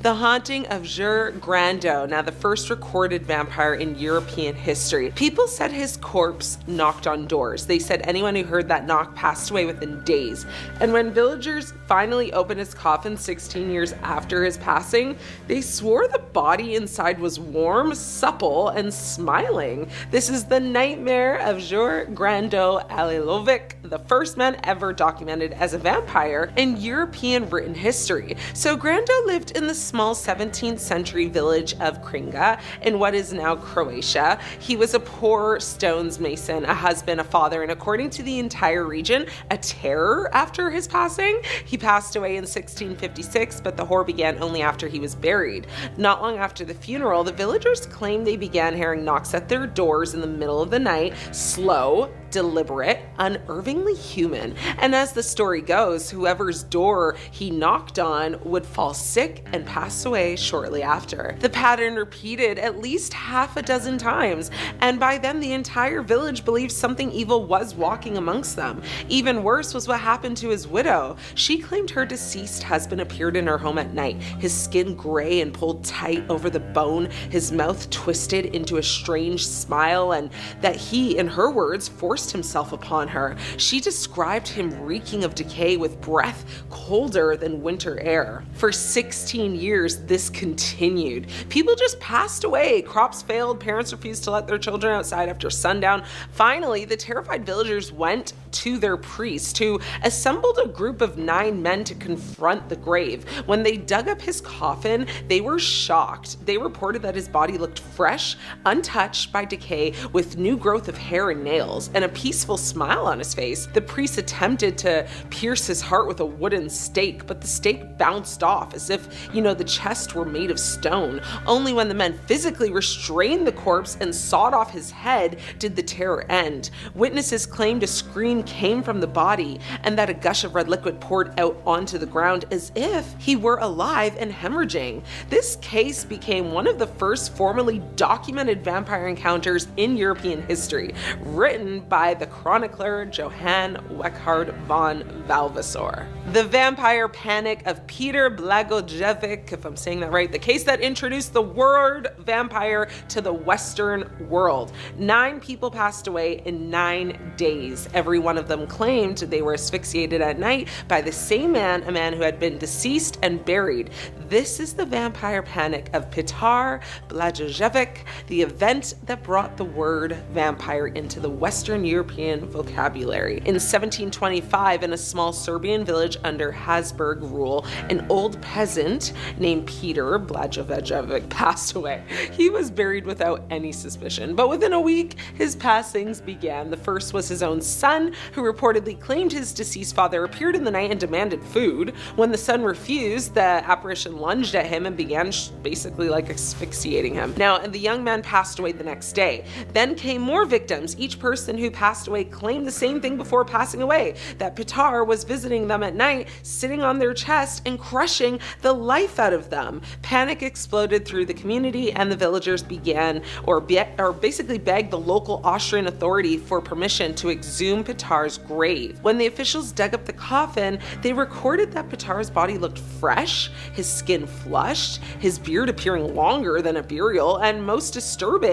The haunting of Gilles Garnier, now the first recorded vampire in European history. People said his corpse knocked on doors. They said anyone who heard that knock passed away within days. And when villagers finally opened his coffin 16 years after his passing, they swore the body inside was warm, supple, and smiling. This is the nightmare of Gilles Garnier Alilovic, the first man ever documented as a vampire in European written history. So Garnier lived in the small 17th century village of Cringa in what is now Croatia. He was a poor stones mason, a husband, a father, and according to the entire region, a terror after his passing. He passed away in 1656, but the horror began only after he was buried. Not long after the funeral, the villagers claimed they began hearing knocks at their doors in the middle of the night, slow, deliberate, unnervingly human. And as the story goes, whoever's door he knocked on would fall sick and pass away shortly after. The pattern repeated at least half a dozen times, and by then the entire village believed something evil was walking amongst them. Even worse was what happened to his widow. She claimed her deceased husband appeared in her home at night, his skin gray and pulled tight over the bone, his mouth twisted into a strange smile, and that he, in her words, forced himself upon her. She described him reeking of decay with breath colder than winter air. For 16 years, this continued. People just passed away. Crops failed. Parents refused to let their children outside after sundown. Finally, the terrified villagers went to their priest, who assembled a group of 9 men to confront the grave. When they dug up his coffin, they were shocked. They reported that his body looked fresh, untouched by decay, with new growth of hair and nails, and a peaceful smile on his face. The priest attempted to pierce his heart with a wooden stake, but the stake bounced off as if, the chest were made of stone. Only when the men physically restrained the corpse and sawed off his head did the terror end. Witnesses claimed a scream came from the body and that a gush of red liquid poured out onto the ground as if he were alive and hemorrhaging. This case became one of the first formally documented vampire encounters in European history, written by the chronicler Johann Wechard von Valvassor. The Vampire Panic of Peter Blagovik, if I'm saying that right, the case that introduced the word vampire to the Western world. 9 people passed away in 9 days. Every one of them claimed they were asphyxiated at night by the same man, a man who had been deceased and buried. This is the Vampire Panic of Peter Blagovik, the event that brought the word vampire into the Western European vocabulary. In 1725, in a small Serbian village under Habsburg rule, an old peasant named Peter Blagovik passed away. He was buried without any suspicion, but within a week, his passings began. The first was his own son, who reportedly claimed his deceased father appeared in the night and demanded food. When the son refused, the apparition lunged at him and began basically asphyxiating him. Now, the young man passed away the next day. Then came more victims. Each person who passed away claimed the same thing before passing away, that Petar was visiting them at night, sitting on their chest and crushing the life out of them. Panic exploded through the community, and the villagers began, or basically begged the local Austrian authority for permission to exhume Petar's grave. When the officials dug up the coffin, they recorded that Petar's body looked fresh, his skin flushed, his beard appearing longer than a burial, and most disturbing,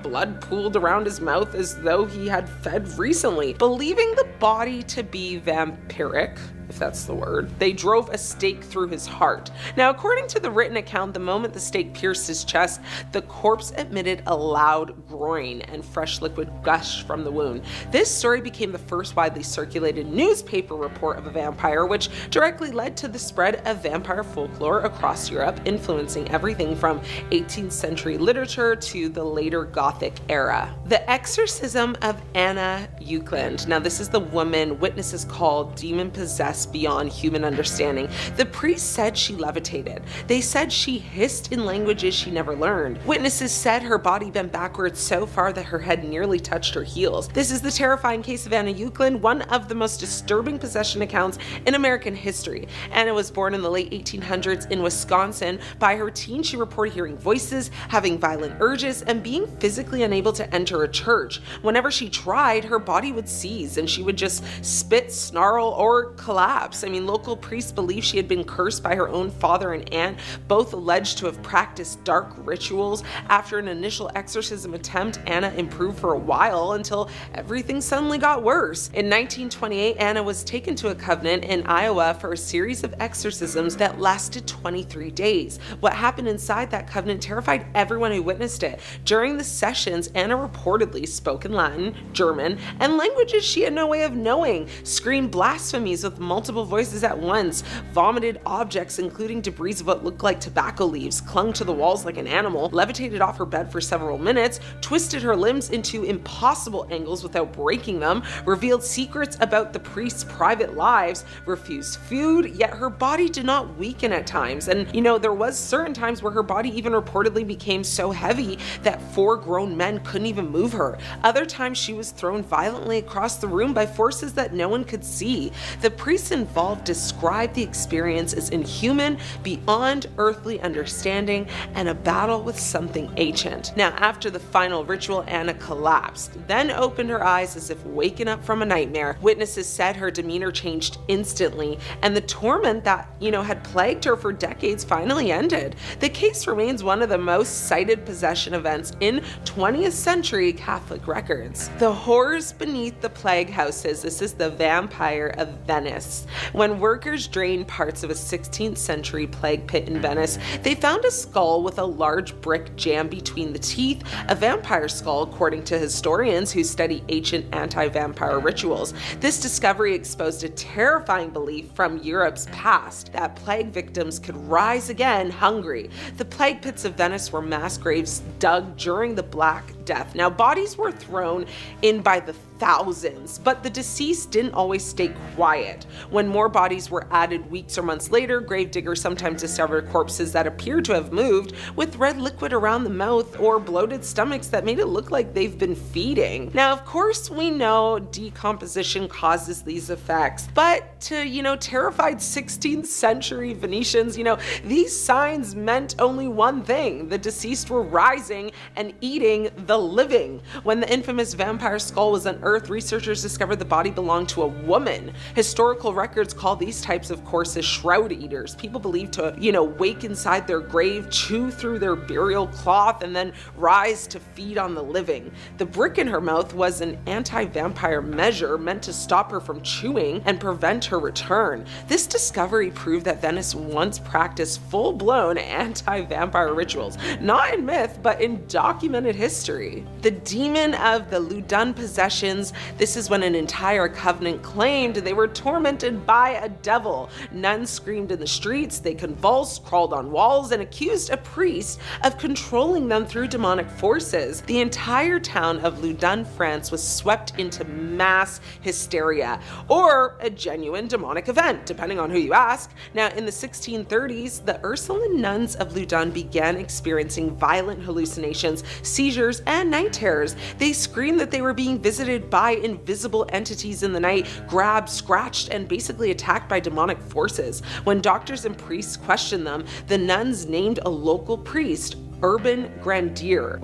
blood pooled around his mouth as though he had fed recently. Believing the body to be vampiric, if that's the word, they drove a stake through his heart. Now, according to the written account, the moment the stake pierced his chest, the corpse emitted a loud groan and fresh liquid gushed from the wound. This story became the first widely circulated newspaper report of a vampire, which directly led to the spread of vampire folklore across Europe, influencing everything from 18th century literature to the later Gothic era. The exorcism of Anna Euclid. Now, this is the woman witnesses called demon-possessed beyond human understanding. The priest said she levitated. They said she hissed in languages she never learned. Witnesses said her body bent backwards so far that her head nearly touched her heels. This is the terrifying case of Anna Euclid, one of the most disturbing possession accounts in American history. Anna was born in the late 1800s in Wisconsin. By her teens, she reported hearing voices, having violent urges, and being physically unable to enter a church. Whenever she tried, her body would seize and she would just spit, snarl, or collapse. collapse. I mean, local priests believe she had been cursed by her own father and aunt, both alleged to have practiced dark rituals. After an initial exorcism attempt, Anna improved for a while until everything suddenly got worse. In 1928, Anna was taken to a convent in Iowa for a series of exorcisms that lasted 23 days. What happened inside that convent terrified everyone who witnessed it. During the sessions, Anna reportedly spoke in Latin, German, and languages she had no way of knowing, screamed blasphemies with multiple voices at once, vomited objects including debris of what looked like tobacco leaves, clung to the walls like an animal, levitated off her bed for several minutes, twisted her limbs into impossible angles without breaking them, revealed secrets about the priest's private lives, refused food, yet her body did not weaken at times. And there was certain times where her body even reportedly became so heavy that 4 grown men couldn't even move her. Other times she was thrown violently across the room by forces that no one could see. The priests involved described the experience as inhuman, beyond earthly understanding, and a battle with something ancient. Now, after the final ritual, Anna collapsed, then opened her eyes as if waking up from a nightmare. Witnesses said her demeanor changed instantly, and the torment that, had plagued her for decades finally ended. The case remains one of the most cited possession events in 20th century Catholic records. The horrors beneath the plague houses. This is the vampire of Venice. When workers drained parts of a 16th century plague pit in Venice, they found a skull with a large brick jammed between the teeth, a vampire skull according to historians who study ancient anti-vampire rituals. This discovery exposed a terrifying belief from Europe's past that plague victims could rise again hungry. The plague pits of Venice were mass graves dug during the Black Death. Now, bodies were thrown in by the thousands, but the deceased didn't always stay quiet. When more bodies were added weeks or months later, gravediggers sometimes discovered corpses that appeared to have moved, with red liquid around the mouth or bloated stomachs that made it look like they've been feeding. Now, of course, we know decomposition causes these effects, but to, terrified 16th century Venetians, these signs meant only one thing: the deceased were rising and eating the living. When the infamous vampire skull was unearthed, researchers discovered the body belonged to a woman. Historical records call these types of corpses shroud eaters, people believed to, wake inside their grave, chew through their burial cloth, and then rise to feed on the living. The brick in her mouth was an anti-vampire measure meant to stop her from chewing and prevent her return. This discovery proved that Venice once practiced full-blown anti-vampire rituals, not in myth, but in documented history. The demon of the Loudun possessions. This is when an entire convent claimed they were tormented by a devil. Nuns screamed in the streets, they convulsed, crawled on walls, and accused a priest of controlling them through demonic forces. The entire town of Loudun, France was swept into mass hysteria, or a genuine demonic event, depending on who you ask. Now, in the 1630s, the Ursuline nuns of Loudun began experiencing violent hallucinations, seizures, and night terrors. They screamed that they were being visited by invisible entities in the night, grabbed, scratched, and basically attacked by demonic forces. When doctors and priests questioned them, the nuns named a local priest, Urbain Grandier.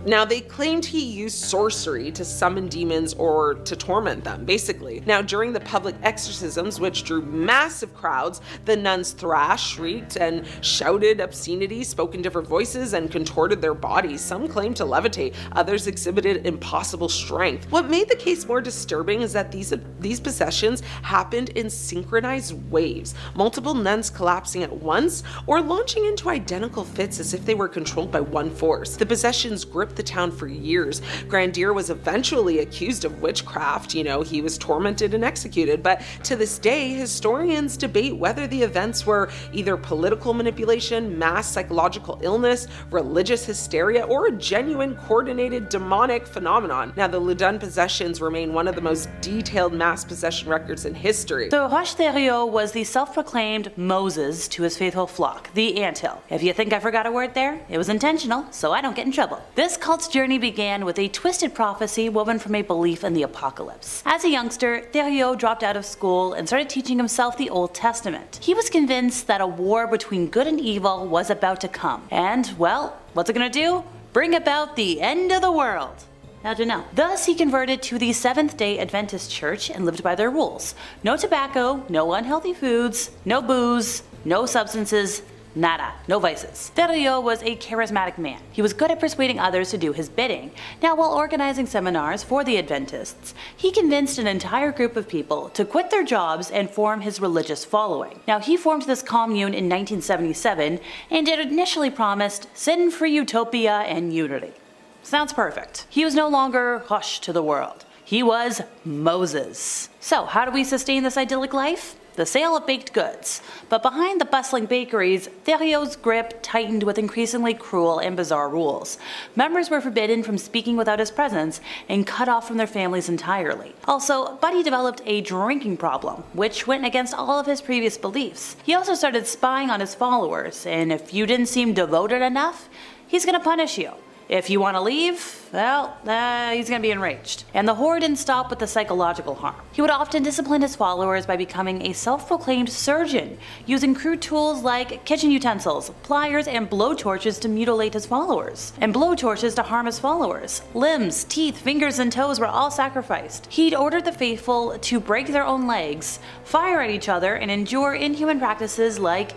Now, they claimed he used sorcery to summon demons or to torment them, basically. Now, during the public exorcisms, which drew massive crowds, the nuns thrashed, shrieked, and shouted obscenities, spoke in different voices, and contorted their bodies. Some claimed to levitate, others exhibited impossible strength. What made the case more disturbing is that these possessions happened in synchronized waves, multiple nuns collapsing at once or launching into identical fits as if they were controlled by one force. The possessions gripped the town for years. Grandier was eventually accused of witchcraft. He was tormented and executed, but to this day, historians debate whether the events were either political manipulation, mass psychological illness, religious hysteria, or a genuine coordinated demonic phenomenon. Now, the Loudun possessions remain one of the most detailed mass possession records in history. So Roche-Thériault was the self-proclaimed Moses to his faithful flock, the anthill. If you think I forgot a word there, it was intentional, so I don't get in trouble. This cult's journey began with a twisted prophecy woven from a belief in the apocalypse. As a youngster, Thériault dropped out of school and started teaching himself the Old Testament. He was convinced that a war between good and evil was about to come. And, well, what's it gonna do? Bring about the end of the world. How'd you know? Thus, he converted to the Seventh-day Adventist Church and lived by their rules. No tobacco, no unhealthy foods, no booze, no substances, nada, no vices. De Rais was a charismatic man. He was good at persuading others to do his bidding. Now, while organizing seminars for the Adventists, he convinced an entire group of people to quit their jobs and form his religious following. Now, he formed this commune in 1977, and it initially promised sin-free utopia and unity. Sounds perfect. He was no longer hush to the world. He was Moses. So, how do we sustain this idyllic life? The sale of baked goods. But behind the bustling bakeries, De Rais' grip tightened with increasingly cruel and bizarre rules. Members were forbidden from speaking without his presence and cut off from their families entirely. Also, Buddy developed a drinking problem, which went against all of his previous beliefs. He also started spying on his followers, and if you didn't seem devoted enough, he's gonna punish you. If you want to leave, well, he's going to be enraged. And the horror didn't stop with the psychological harm. He would often discipline his followers by becoming a self-proclaimed surgeon, using crude tools like kitchen utensils, pliers, and blowtorches to mutilate his followers. And blowtorches to harm his followers. Limbs, teeth, fingers, and toes were all sacrificed. He'd ordered the faithful to break their own legs, fire at each other, and endure inhuman practices like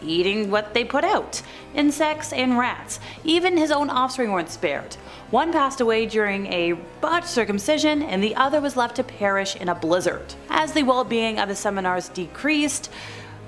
eating what they put out. Insects and rats. Even his own offspring weren't spared. One passed away during a botched circumcision, and the other was left to perish in a blizzard. As the well-being of his seminars decreased,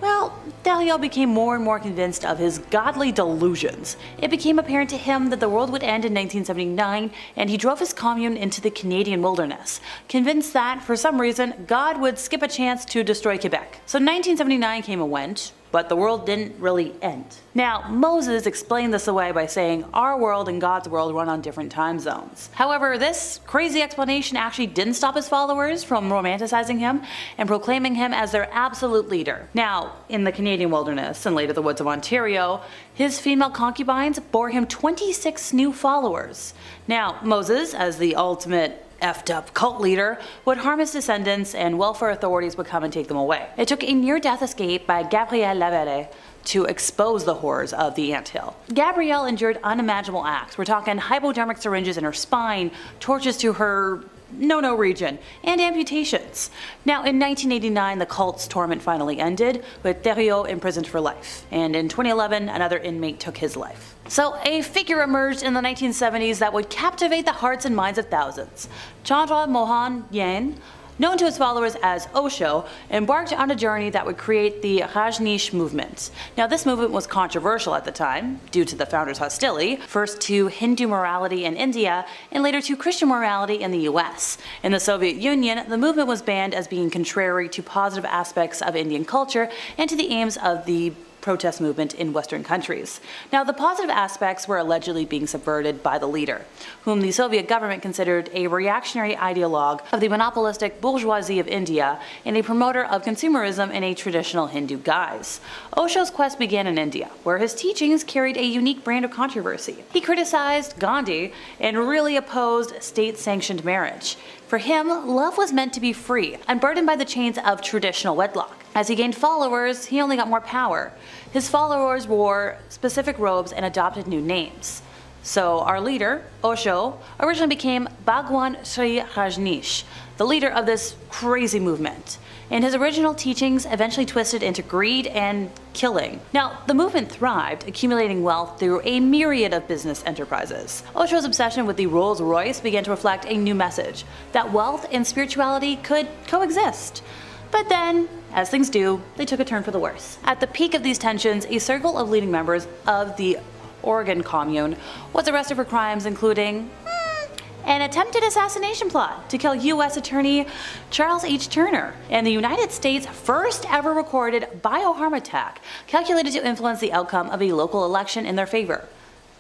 well, De Rais became more and more convinced of his godly delusions. It became apparent to him that the world would end in 1979, and he drove his commune into the Canadian wilderness, convinced that, for some reason, God would skip a chance to destroy Quebec. So 1979 came and went, but the world didn't really end. Now, Moses explained this away by saying our world and God's world run on different time zones. However, this crazy explanation actually didn't stop his followers from romanticizing him and proclaiming him as their absolute leader. Now, in the Canadian wilderness and later the woods of Ontario, his female concubines bore him 26 new followers. Now, Moses, as the ultimate effed up cult leader, would harm his descendants, and welfare authorities would come and take them away. It took a near-death escape by Gabrielle Lavallée to expose the horrors of the anthill. Gabrielle endured unimaginable acts. We're talking hypodermic syringes in her spine, torches to her no region, and amputations. Now, in 1989, the cult's torment finally ended, with De Rais imprisoned for life. And in 2011, another inmate took his life. So, a figure emerged in the 1970s that would captivate the hearts and minds of thousands. Chandra Mohan Jain, known to his followers as Osho, embarked on a journey that would create the Rajneesh movement. Now, this movement was controversial at the time, due to the founders' hostility, first to Hindu morality in India, and later to Christian morality in the US. In the Soviet Union, the movement was banned as being contrary to positive aspects of Indian culture and to the aims of the protest movement in Western countries. Now, the positive aspects were allegedly being subverted by the leader, whom the Soviet government considered a reactionary ideologue of the monopolistic bourgeoisie of India and a promoter of consumerism in a traditional Hindu guise. Osho's quest began in India, where his teachings carried a unique brand of controversy. He criticized Gandhi and really opposed state-sanctioned marriage. For him, love was meant to be free, unburdened by the chains of traditional wedlock. As he gained followers, he only got more power. His followers wore specific robes and adopted new names. So our leader, Osho, originally became Bhagwan Sri Rajneesh, the leader of this crazy movement. And his original teachings eventually twisted into greed and killing. Now, the movement thrived, accumulating wealth through a myriad of business enterprises. Osho's obsession with the Rolls Royce began to reflect a new message, that wealth and spirituality could coexist. But then, as things do, they took a turn for the worse. At the peak of these tensions, a circle of leading members of the Oregon Commune was arrested for crimes including an attempted assassination plot to kill U.S. Attorney Charles H. Turner, and the United States' first ever recorded bioharm attack calculated to influence the outcome of a local election in their favor.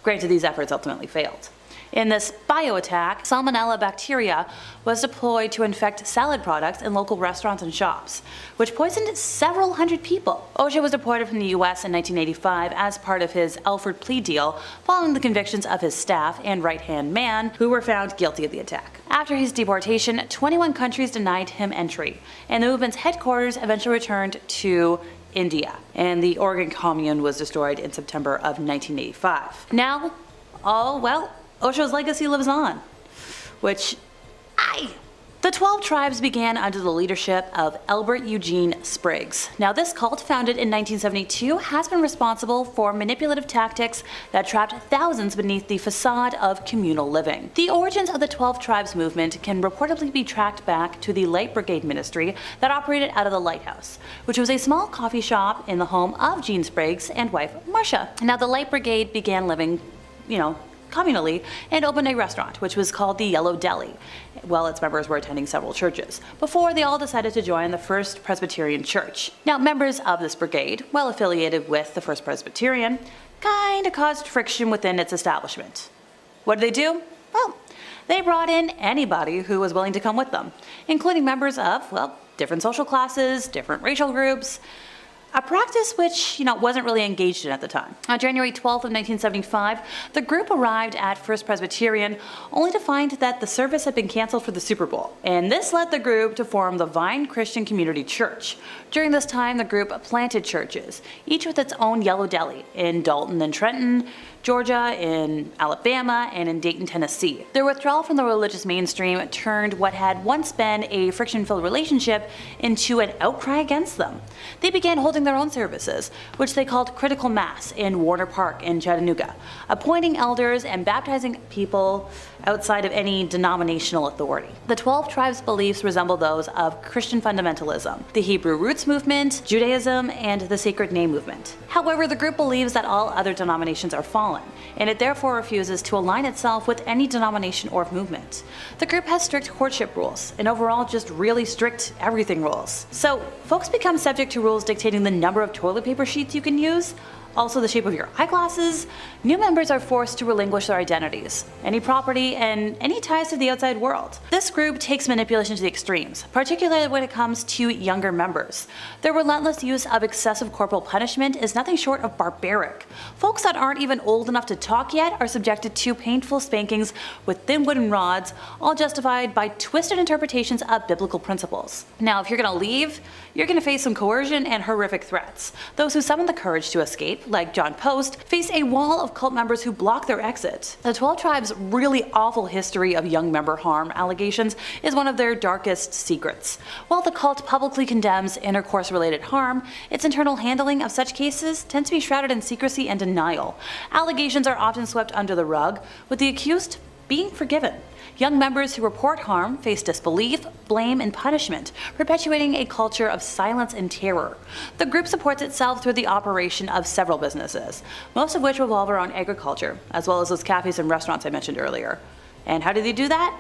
Granted, these efforts ultimately failed. In this bio-attack, Salmonella bacteria was deployed to infect salad products in local restaurants and shops, which poisoned several hundred people. Osho was deported from the US in 1985 as part of his Alford plea deal, following the convictions of his staff and right-hand man, who were found guilty of the attack. After his deportation, 21 countries denied him entry, and the movement's headquarters eventually returned to India, and the Oregon Commune was destroyed in September of 1985. Now, Osho's legacy lives on. which The 12 tribes began under the leadership of Albert Eugene Spriggs. Now, this cult, founded in 1972, has been responsible for manipulative tactics that trapped thousands beneath the facade of communal living. The origins of the 12 tribes movement can reportedly be tracked back to the Light Brigade ministry that operated out of the Lighthouse, which was a small coffee shop in the home of Gene Spriggs and wife Marcia. Now, the Light Brigade began living, communally, and opened a restaurant, which was called the Yellow Deli, while its members were attending several churches, before they all decided to join the First Presbyterian Church. Now, members of this brigade, well affiliated with the First Presbyterian, kinda caused friction within its establishment. What did they do? Well, they brought in anybody who was willing to come with them, including members of, different social classes, different racial groups, a practice which, wasn't really engaged in at the time. On January 12th of 1975, the group arrived at First Presbyterian only to find that the service had been canceled for the Super Bowl, and this led the group to form the Vine Christian Community Church. During this time, the group planted churches, each with its own Yellow Deli, in Dalton and Trenton, Georgia, in Alabama, and in Dayton, Tennessee. Their withdrawal from the religious mainstream turned what had once been a friction-filled relationship into an outcry against them. They began holding their own services, which they called Critical Mass, in Warner Park in Chattanooga, appointing elders and baptizing people outside of any denominational authority. The 12 tribes' beliefs resemble those of Christian fundamentalism, the Hebrew Roots movement, Judaism, and the Sacred Name movement. However, the group believes that all other denominations are fallen, and it therefore refuses to align itself with any denomination or movement. The group has strict courtship rules, and overall just really strict everything rules. So, folks become subject to rules dictating the number of toilet paper sheets you can use, also the shape of your eyeglasses. New members are forced to relinquish their identities, any property, and any ties to the outside world. This group takes manipulation to the extremes, particularly when it comes to younger members. Their relentless use of excessive corporal punishment is nothing short of barbaric. Folks that aren't even old enough to talk yet are subjected to painful spankings with thin wooden rods, all justified by twisted interpretations of biblical principles. Now, if you're gonna leave, you're gonna face some coercion and horrific threats. Those who summon the courage to escape, like John Post, face a wall of cult members who block their exit. The 12 tribes' really awful history of young member harm allegations is one of their darkest secrets. While the cult publicly condemns intercourse-related harm, its internal handling of such cases tends to be shrouded in secrecy and denial. Allegations are often swept under the rug, with the accused being forgiven. Young members who report harm face disbelief, blame, and punishment, perpetuating a culture of silence and terror. The group supports itself through the operation of several businesses, most of which revolve around agriculture, as well as those cafes and restaurants I mentioned earlier. And how do they do that?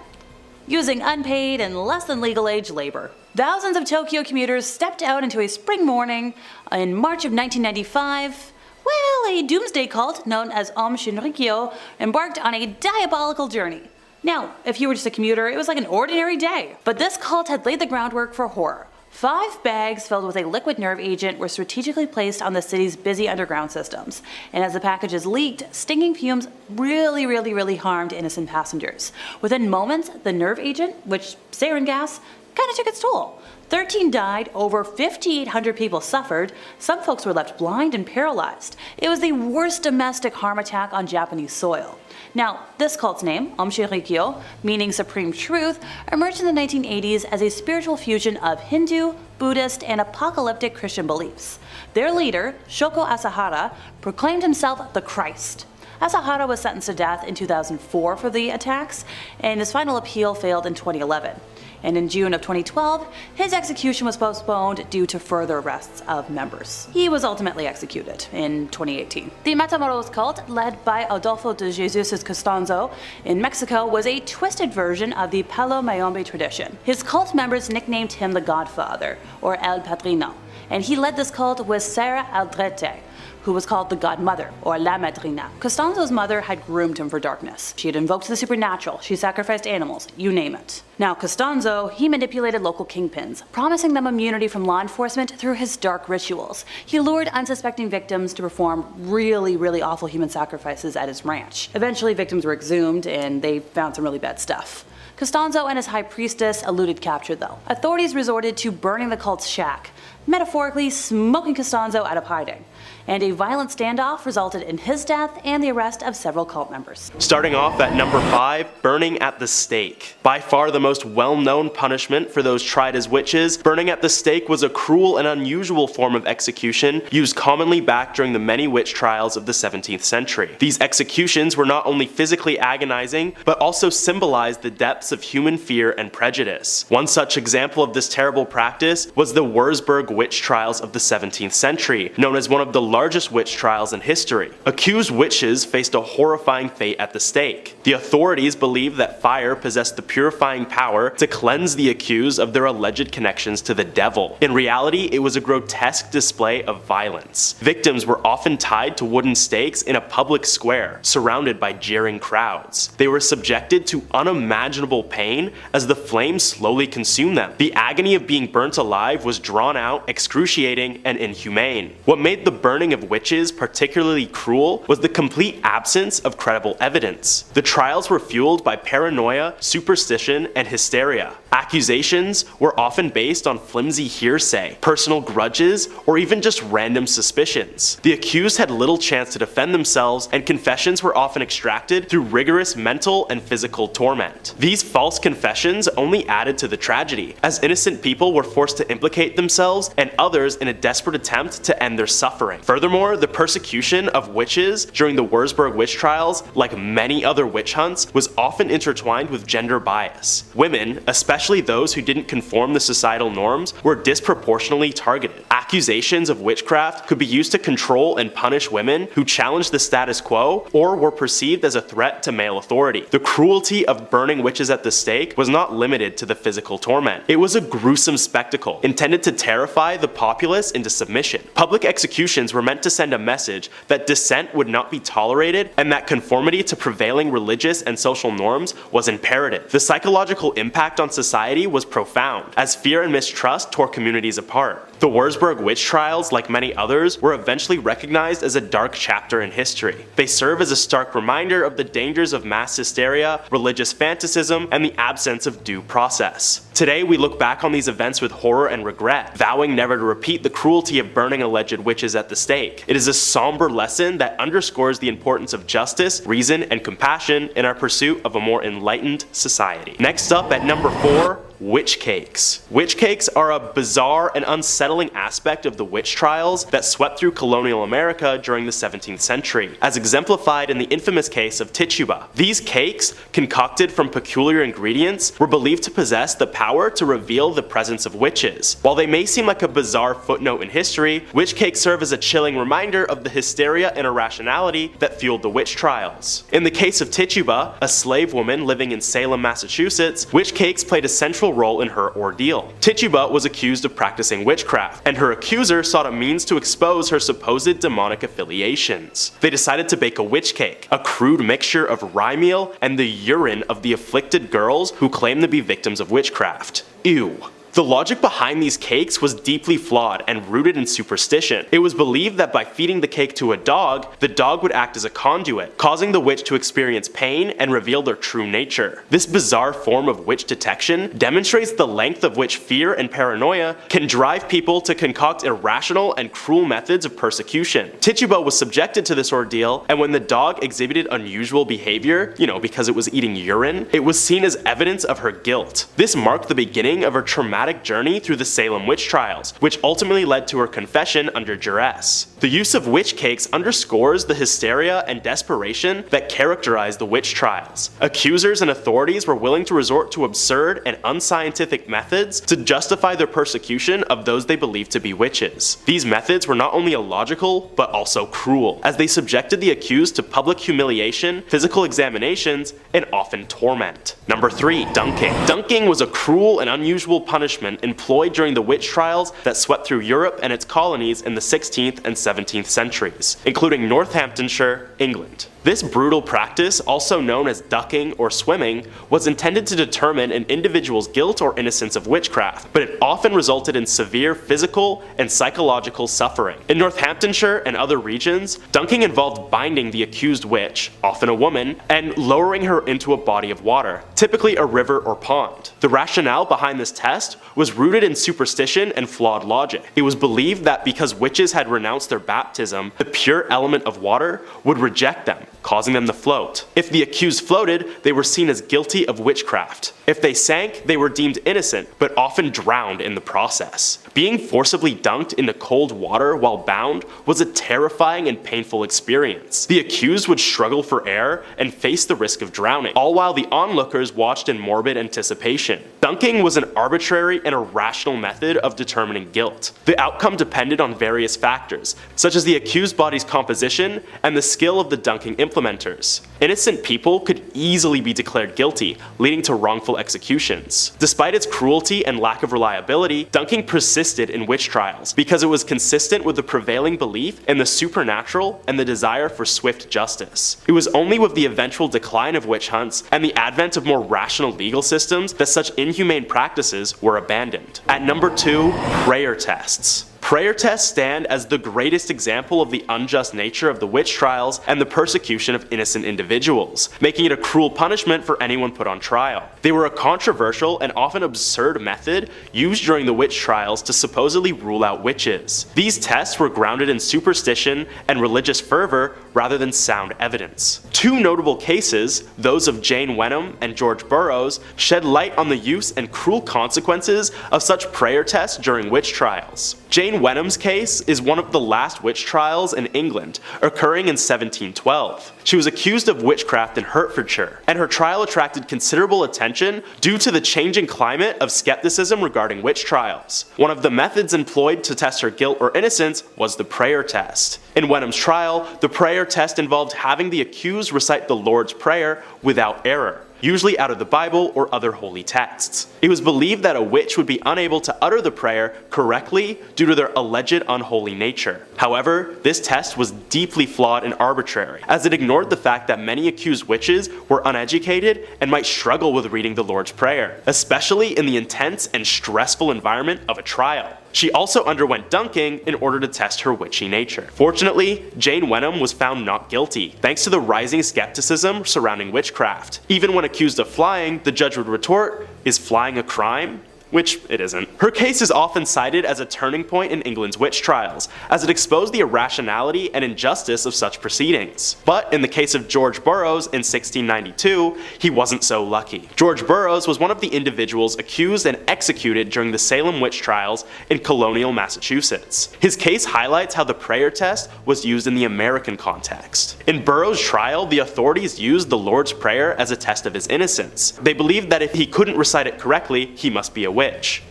Using unpaid and less than legal age labor. Thousands of Tokyo commuters stepped out into a spring morning in March of 1995. Well, a doomsday cult known as Om Shinrikyo embarked on a diabolical journey. Now, if you were just a commuter, it was like an ordinary day. But this cult had laid the groundwork for horror. 5 bags filled with a liquid nerve agent were strategically placed on the city's busy underground systems. And as the packages leaked, stinging fumes really harmed innocent passengers. Within moments, the nerve agent, which sarin gas, kinda took its toll. 13 died, over 5,800 people suffered, some folks were left blind and paralyzed. It was the worst domestic harm attack on Japanese soil. Now, this cult's name, Om Shinrikyo, meaning Supreme Truth, emerged in the 1980s as a spiritual fusion of Hindu, Buddhist, and apocalyptic Christian beliefs. Their leader, Shoko Asahara, proclaimed himself the Christ. Asahara was sentenced to death in 2004 for the attacks, and his final appeal failed in 2011. And in June of 2012, his execution was postponed due to further arrests of members. He was ultimately executed in 2018. The Matamoros cult, led by Adolfo de Jesus Costanzo in Mexico, was a twisted version of the Palo Mayombe tradition. His cult members nicknamed him the Godfather, or El Padrino, and he led this cult with Sarah Aldrete, who was called the Godmother, or La Madrina. Costanzo's mother had groomed him for darkness. She had invoked the supernatural, she sacrificed animals, you name it. Now, Costanzo, he manipulated local kingpins, promising them immunity from law enforcement through his dark rituals. He lured unsuspecting victims to perform really awful human sacrifices at his ranch. Eventually, victims were exhumed, and they found some really bad stuff. Costanzo and his high priestess eluded capture though. Authorities resorted to burning the cult's shack. metaphorically smoking Costanzo out of hiding. And a violent standoff resulted in his death and the arrest of several cult members. Starting off at number 5, burning at the stake. By far the most well-known punishment for those tried as witches, burning at the stake was a cruel and unusual form of execution used commonly back during the many witch trials of the 17th century. These executions were not only physically agonizing, but also symbolized the depths of human fear and prejudice. One such example of this terrible practice was the Wurzburg witch trials of the 17th century, known as one of the largest witch trials in history. Accused witches faced a horrifying fate at the stake. The authorities believed that fire possessed the purifying power to cleanse the accused of their alleged connections to the devil. In reality, it was a grotesque display of violence. Victims were often tied to wooden stakes in a public square, surrounded by jeering crowds. They were subjected to unimaginable pain as the flames slowly consumed them. The agony of being burnt alive was drawn out, excruciating, and inhumane. What made the burning of witches particularly cruel was the complete absence of credible evidence. The trials were fueled by paranoia, superstition, and hysteria. Accusations were often based on flimsy hearsay, personal grudges, or even just random suspicions. The accused had little chance to defend themselves, and confessions were often extracted through rigorous mental and physical torment. These false confessions only added to the tragedy, as innocent people were forced to implicate themselves and others in a desperate attempt to end their suffering. Furthermore, the persecution of witches during the Wurzburg witch trials, like many other witch hunts, was often intertwined with gender bias. Women, especially those who didn't conform to societal norms, were disproportionately targeted. Accusations of witchcraft could be used to control and punish women who challenged the status quo or were perceived as a threat to male authority. The cruelty of burning witches at the stake was not limited to the physical torment. It was a gruesome spectacle intended to terrify the populace into submission. Public executions were meant to send a message that dissent would not be tolerated and that conformity to prevailing religious and social norms was imperative. The psychological impact on society was profound, as fear and mistrust tore communities apart. The Wurzburg witch trials, like many others, were eventually recognized as a dark chapter in history. They serve as a stark reminder of the dangers of mass hysteria, religious fanaticism, and the absence of due process. Today, we look back on these events with horror and regret, vowing never to repeat the cruelty of burning alleged witches at the stake. It is a somber lesson that underscores the importance of justice, reason, and compassion in our pursuit of a more enlightened society. Next up at number 4, witch cakes. Witch cakes are a bizarre and unsettling aspect of the witch trials that swept through colonial America during the 17th century, as exemplified in the infamous case of Tituba. These cakes, concocted from peculiar ingredients, were believed to possess the power to reveal the presence of witches. While they may seem like a bizarre footnote in history, witch cakes serve as a chilling reminder of the hysteria and irrationality that fueled the witch trials. In the case of Tituba, a slave woman living in Salem, Massachusetts, witch cakes played a central role in her ordeal. Tituba was accused of practicing witchcraft, and her accuser sought a means to expose her supposed demonic affiliations. They decided to bake a witch cake, a crude mixture of rye meal and the urine of the afflicted girls who claimed to be victims of witchcraft. Ew. The logic behind these cakes was deeply flawed and rooted in superstition. It was believed that by feeding the cake to a dog, the dog would act as a conduit, causing the witch to experience pain and reveal their true nature. This bizarre form of witch detection demonstrates the length of which fear and paranoia can drive people to concoct irrational and cruel methods of persecution. Tituba was subjected to this ordeal, and when the dog exhibited unusual behavior, because it was eating urine, it was seen as evidence of her guilt. This marked the beginning of her traumatic journey through the Salem witch trials, which ultimately led to her confession under duress. The use of witch cakes underscores the hysteria and desperation that characterized the witch trials. Accusers and authorities were willing to resort to absurd and unscientific methods to justify their persecution of those they believed to be witches. These methods were not only illogical, but also cruel, as they subjected the accused to public humiliation, physical examinations, and often torment. Number 3, dunking. Dunking was a cruel and unusual punishment employed during the witch trials that swept through Europe and its colonies in the 16th and 17th centuries, including Northamptonshire, England. This brutal practice, also known as ducking or swimming, was intended to determine an individual's guilt or innocence of witchcraft, but it often resulted in severe physical and psychological suffering. In Northamptonshire and other regions, dunking involved binding the accused witch, often a woman, and lowering her into a body of water, typically a river or pond. The rationale behind this test was rooted in superstition and flawed logic. It was believed that because witches had renounced their baptism, the pure element of water would reject them, causing them to float. If the accused floated, they were seen as guilty of witchcraft. If they sank, they were deemed innocent, but often drowned in the process. Being forcibly dunked into cold water while bound was a terrifying and painful experience. The accused would struggle for air and face the risk of drowning, all while the onlookers watched in morbid anticipation. Dunking was an arbitrary and irrational method of determining guilt. The outcome depended on various factors, such as the accused body's composition and the skill of the dunking implementers. Innocent people could easily be declared guilty, leading to wrongful executions. Despite its cruelty and lack of reliability, dunking persisted in witch trials because it was consistent with the prevailing belief in the supernatural and the desire for swift justice. It was only with the eventual decline of witch hunts and the advent of more rational legal systems that such inhumane practices were abandoned. At number 2, prayer tests. Prayer tests stand as the greatest example of the unjust nature of the witch trials and the persecution of innocent individuals, making it a cruel punishment for anyone put on trial. They were a controversial and often absurd method used during the witch trials to supposedly rule out witches. These tests were grounded in superstition and religious fervor rather than sound evidence. Two notable cases, those of Jane Wenham and George Burroughs, shed light on the use and cruel consequences of such prayer tests during witch trials. Jane Wenham's case is one of the last witch trials in England, occurring in 1712. She was accused of witchcraft in Hertfordshire, and her trial attracted considerable attention due to the changing climate of skepticism regarding witch trials. One of the methods employed to test her guilt or innocence was the prayer test. In Wenham's trial, the prayer test involved having the accused recite the Lord's Prayer without error, usually out of the Bible or other holy texts. It was believed that a witch would be unable to utter the prayer correctly due to their alleged unholy nature. However, this test was deeply flawed and arbitrary, as it ignored the fact that many accused witches were uneducated and might struggle with reading the Lord's Prayer, especially in the intense and stressful environment of a trial. She also underwent dunking in order to test her witchy nature. Fortunately, Jane Wenham was found not guilty, thanks to the rising skepticism surrounding witchcraft. Even when accused of flying, the judge would retort, "Is flying a crime?" Which it isn't. Her case is often cited as a turning point in England's witch trials, as it exposed the irrationality and injustice of such proceedings. But in the case of George Burroughs in 1692, he wasn't so lucky. George Burroughs was one of the individuals accused and executed during the Salem witch trials in colonial Massachusetts. His case highlights how the prayer test was used in the American context. In Burroughs' trial, the authorities used the Lord's Prayer as a test of his innocence. They believed that if he couldn't recite it correctly, he must be a witch.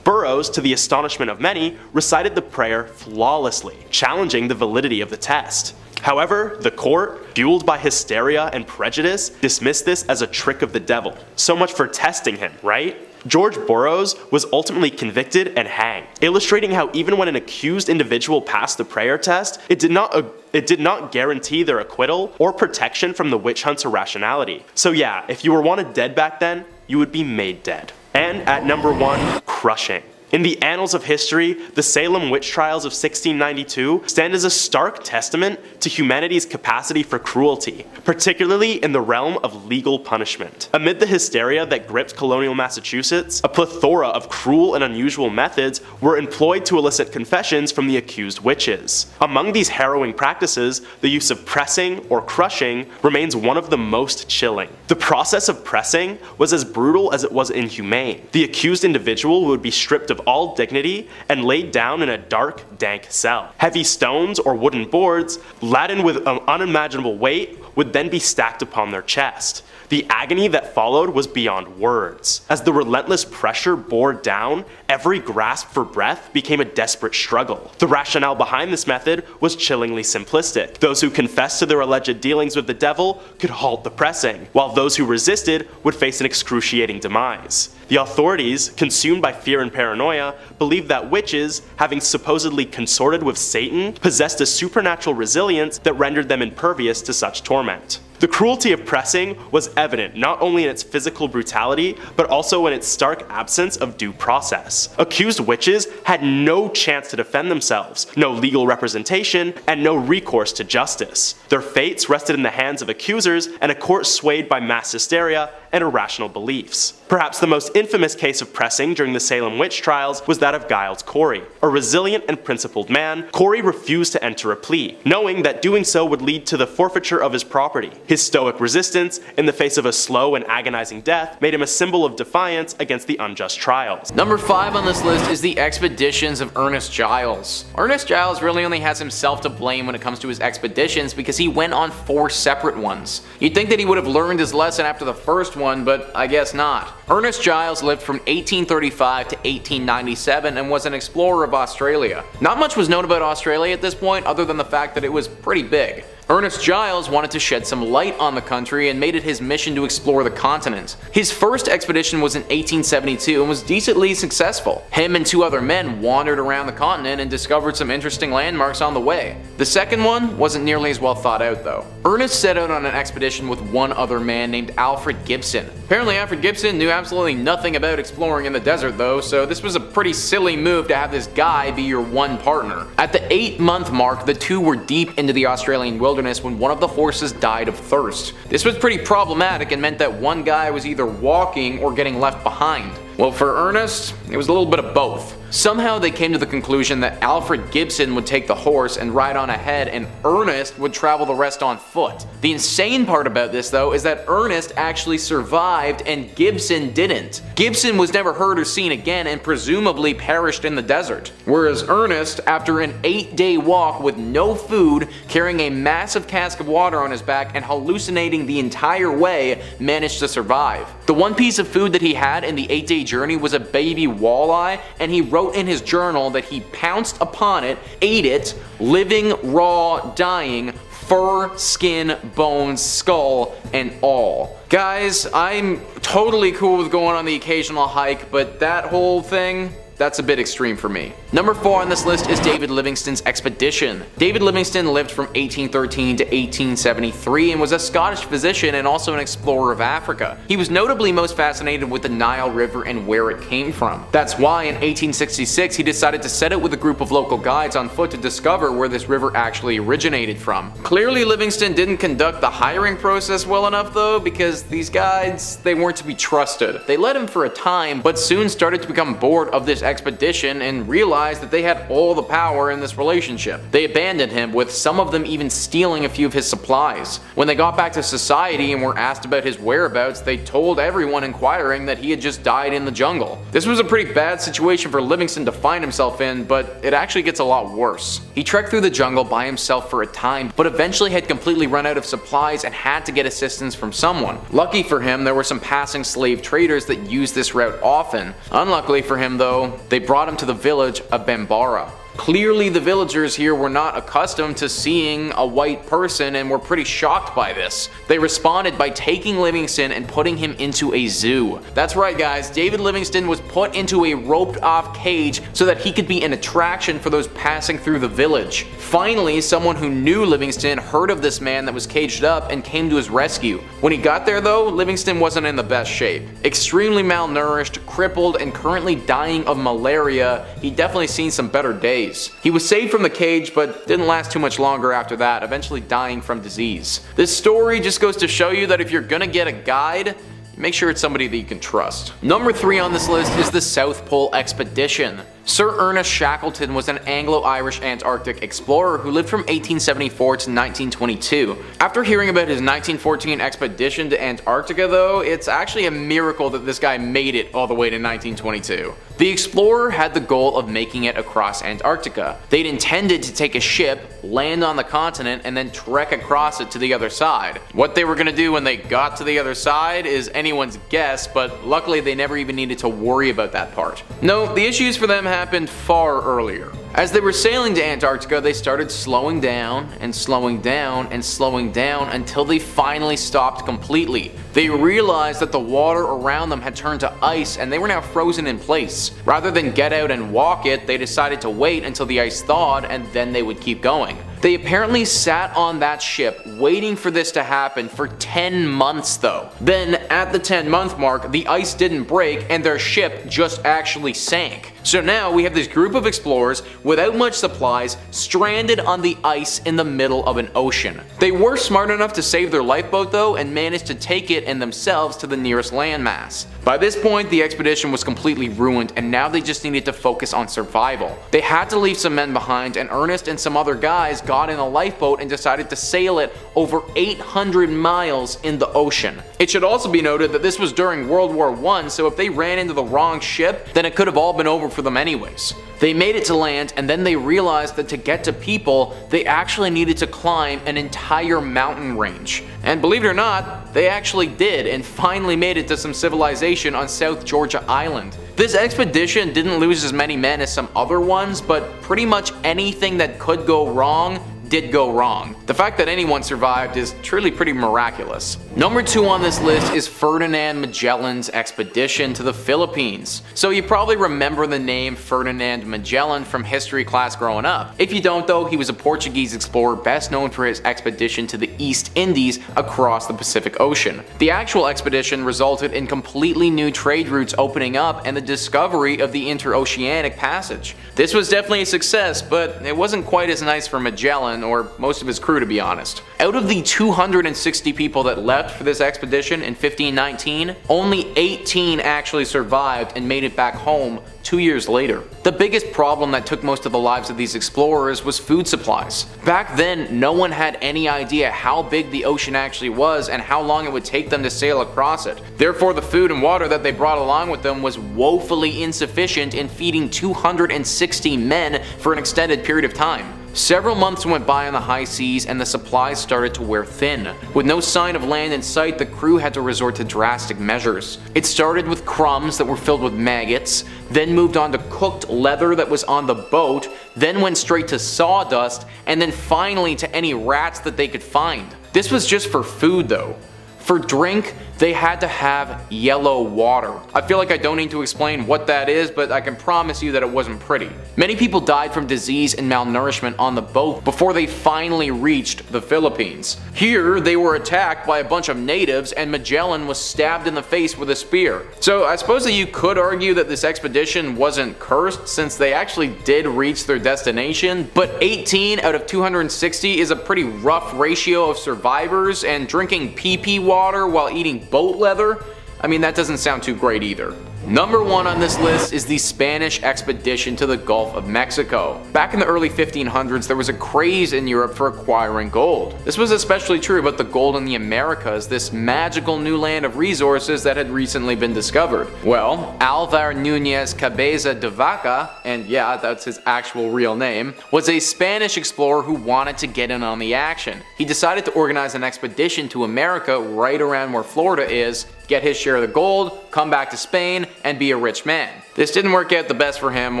Burroughs, to the astonishment of many, recited the prayer flawlessly, challenging the validity of the test. However, the court, fueled by hysteria and prejudice, dismissed this as a trick of the devil. So much for testing him, right? George Burroughs was ultimately convicted and hanged, illustrating how even when an accused individual passed the prayer test, it did not guarantee their acquittal or protection from the witch hunt's irrationality. So yeah, if you were wanted dead back then, you would be made dead. And at number 1, crushing. In the annals of history, the Salem witch trials of 1692 stand as a stark testament to humanity's capacity for cruelty, particularly in the realm of legal punishment. Amid the hysteria that gripped colonial Massachusetts, a plethora of cruel and unusual methods were employed to elicit confessions from the accused witches. Among these harrowing practices, the use of pressing or crushing remains one of the most chilling. The process of pressing was as brutal as it was inhumane. The accused individual would be stripped of all dignity and laid down in a dark, dank cell. Heavy stones or wooden boards, laden with an unimaginable weight, would then be stacked upon their chest. The agony that followed was beyond words. As the relentless pressure bore down, every grasp for breath became a desperate struggle. The rationale behind this method was chillingly simplistic. Those who confessed to their alleged dealings with the devil could halt the pressing, while those who resisted would face an excruciating demise. The authorities, consumed by fear and paranoia, believed that witches, having supposedly consorted with Satan, possessed a supernatural resilience that rendered them impervious to such torment. The cruelty of pressing was evident not only in its physical brutality, but also in its stark absence of due process. Accused witches had no chance to defend themselves, no legal representation, and no recourse to justice. Their fates rested in the hands of accusers and a court swayed by mass hysteria and irrational beliefs. Perhaps the most infamous case of pressing during the Salem witch trials was that of Giles Corey. A resilient and principled man, Corey refused to enter a plea, knowing that doing so would lead to the forfeiture of his property. His stoic resistance, in the face of a slow and agonizing death, made him a symbol of defiance against the unjust trials. Number 5 on this list is the expeditions of Ernest Giles. Ernest Giles really only has himself to blame when it comes to his expeditions because he went on 4 separate ones. You'd think that he would have learned his lesson after the first one, but I guess not. Ernest Giles lived from 1835 to 1897 and was an explorer of Australia. Not much was known about Australia at this point other than the fact that it was pretty big. Ernest Giles wanted to shed some light on the country and made it his mission to explore the continent. His first expedition was in 1872 and was decently successful. Him and 2 other men wandered around the continent and discovered some interesting landmarks on the way. The second one wasn't nearly as well thought out though. Ernest set out on an expedition with 1 other man named Alfred Gibson. Apparently Alfred Gibson knew absolutely nothing about exploring in the desert though, so this was a pretty silly move to have this guy be your one partner. At the 8-month mark, the 2 were deep into the Australian wilderness when one of the horses died of thirst. This was pretty problematic and meant that one guy was either walking or getting left behind. Well, for Ernest, it was a little bit of both. Somehow they came to the conclusion that Alfred Gibson would take the horse and ride on ahead and Ernest would travel the rest on foot. The insane part about this though is that Ernest actually survived and Gibson didn't. Gibson was never heard or seen again and presumably perished in the desert. Whereas Ernest, after an 8-day walk with no food, carrying a massive cask of water on his back and hallucinating the entire way, managed to survive. The one piece of food that he had in the 8-day journey was a baby walleye, and he wrote in his journal that he pounced upon it, ate it, living, raw, dying, fur, skin, bones, skull, and all. Guys, I'm totally cool with going on the occasional hike, but that whole thing, that's a bit extreme for me. Number 4 on this list is David Livingstone's expedition. David Livingstone lived from 1813 to 1873 and was a Scottish physician and also an explorer of Africa. He was notably most fascinated with the Nile River and where it came from. That's why in 1866 he decided to set out with a group of local guides on foot to discover where this river actually originated from. Clearly Livingstone didn't conduct the hiring process well enough though, because these guides, they weren't to be trusted. They led him for a time, but soon started to become bored of this expedition and realized that they had all the power in this relationship. They abandoned him, with some of them even stealing a few of his supplies. When they got back to society and were asked about his whereabouts, they told everyone inquiring that he had just died in the jungle. This was a pretty bad situation for Livingstone to find himself in, but it actually gets a lot worse. He trekked through the jungle by himself for a time, but eventually had completely run out of supplies and had to get assistance from someone. Lucky for him, there were some passing slave traders that used this route often. Unluckily for him though, they brought him to the village of Bhangarh. Clearly the villagers here were not accustomed to seeing a white person and were pretty shocked by this. They responded by taking Livingstone and putting him into a zoo. That's right guys, David Livingstone was put into a roped off cage so that he could be an attraction for those passing through the village. Finally, someone who knew Livingstone heard of this man that was caged up and came to his rescue. When he got there though, Livingstone wasn't in the best shape. Extremely malnourished, crippled, and currently dying of malaria, he'd definitely seen some better days. He was saved from the cage, but didn't last too much longer after that, eventually dying from disease. This story just goes to show you that if you're gonna get a guide, make sure it's somebody that you can trust. Number 3 on this list is the South Pole Expedition. Sir Ernest Shackleton was an Anglo-Irish Antarctic explorer who lived from 1874 to 1922. After hearing about his 1914 expedition to Antarctica though, it's actually a miracle that this guy made it all the way to 1922. The explorer had the goal of making it across Antarctica. They'd intended to take a ship, land on the continent, and then trek across it to the other side. What they were going to do when they got to the other side is anyone's guess, but luckily they never even needed to worry about that part. No, the issues for them happened far earlier. As they were sailing to Antarctica, they started slowing down and slowing down and slowing down until they finally stopped completely. They realized that the water around them had turned to ice and they were now frozen in place. Rather than get out and walk it, they decided to wait until the ice thawed and then they would keep going. They apparently sat on that ship waiting for this to happen for 10 months though. Then at the 10-month mark, the ice didn't break and their ship just actually sank. So now we have this group of explorers without much supplies stranded on the ice in the middle of an ocean. They were smart enough to save their lifeboat though and managed to take it and themselves to the nearest landmass. By this point, the expedition was completely ruined and now they just needed to focus on survival. They had to leave some men behind and Ernest and some other guys got in a lifeboat and decided to sail it over 800 miles in the ocean. It should also be noted that this was during World War I, so if they ran into the wrong ship, then it could have all been over for them anyways. They made it to land and then they realized that to get to people, they actually needed to climb an entire mountain range. And believe it or not, they actually did and finally made it to some civilization on South Georgia Island. This expedition didn't lose as many men as some other ones, but pretty much anything that could go wrong did go wrong. The fact that anyone survived is truly pretty miraculous. Number 2 on this list is Ferdinand Magellan's expedition to the Philippines. So you probably remember the name Ferdinand Magellan from history class growing up. If you don't though, he was a Portuguese explorer best known for his expedition to the East Indies across the Pacific Ocean. The actual expedition resulted in completely new trade routes opening up and the discovery of the interoceanic passage. This was definitely a success, but it wasn't quite as nice for Magellan or most of his crew to be honest. Out of the 260 people that left for this expedition in 1519, only 18 actually survived and made it back home 2 years later. The biggest problem that took most of the lives of these explorers was food supplies. Back then, no one had any idea how big the ocean actually was and how long it would take them to sail across it. Therefore, the food and water that they brought along with them was woefully insufficient in feeding 260 men for an extended period of time. Several months went by on the high seas and the supplies started to wear thin. With no sign of land in sight, the crew had to resort to drastic measures. It started with crumbs that were filled with maggots, then moved on to cooked leather that was on the boat, then went straight to sawdust, and then finally to any rats that they could find. This was just for food though. For drink, they had to have yellow water. I feel like I don't need to explain what that is, but I can promise you that it wasn't pretty. Many people died from disease and malnourishment on the boat before they finally reached the Philippines. Here, they were attacked by a bunch of natives and Magellan was stabbed in the face with a spear. So I suppose that you could argue that this expedition wasn't cursed since they actually did reach their destination, but 18 out of 260 is a pretty rough ratio of survivors, and drinking pee-pee water while eating boat leather, I mean, that doesn't sound too great either. Number 1 on this list is the Spanish expedition to the Gulf of Mexico. Back in the early 1500s, there was a craze in Europe for acquiring gold. This was especially true about the gold in the Americas, this magical new land of resources that had recently been discovered. Well, Alvar Núñez Cabeza de Vaca, and yeah, that's his actual real name, was a Spanish explorer who wanted to get in on the action. He decided to organize an expedition to America right around where Florida is, get his share of the gold, come back to Spain, and be a rich man. This didn't work out the best for him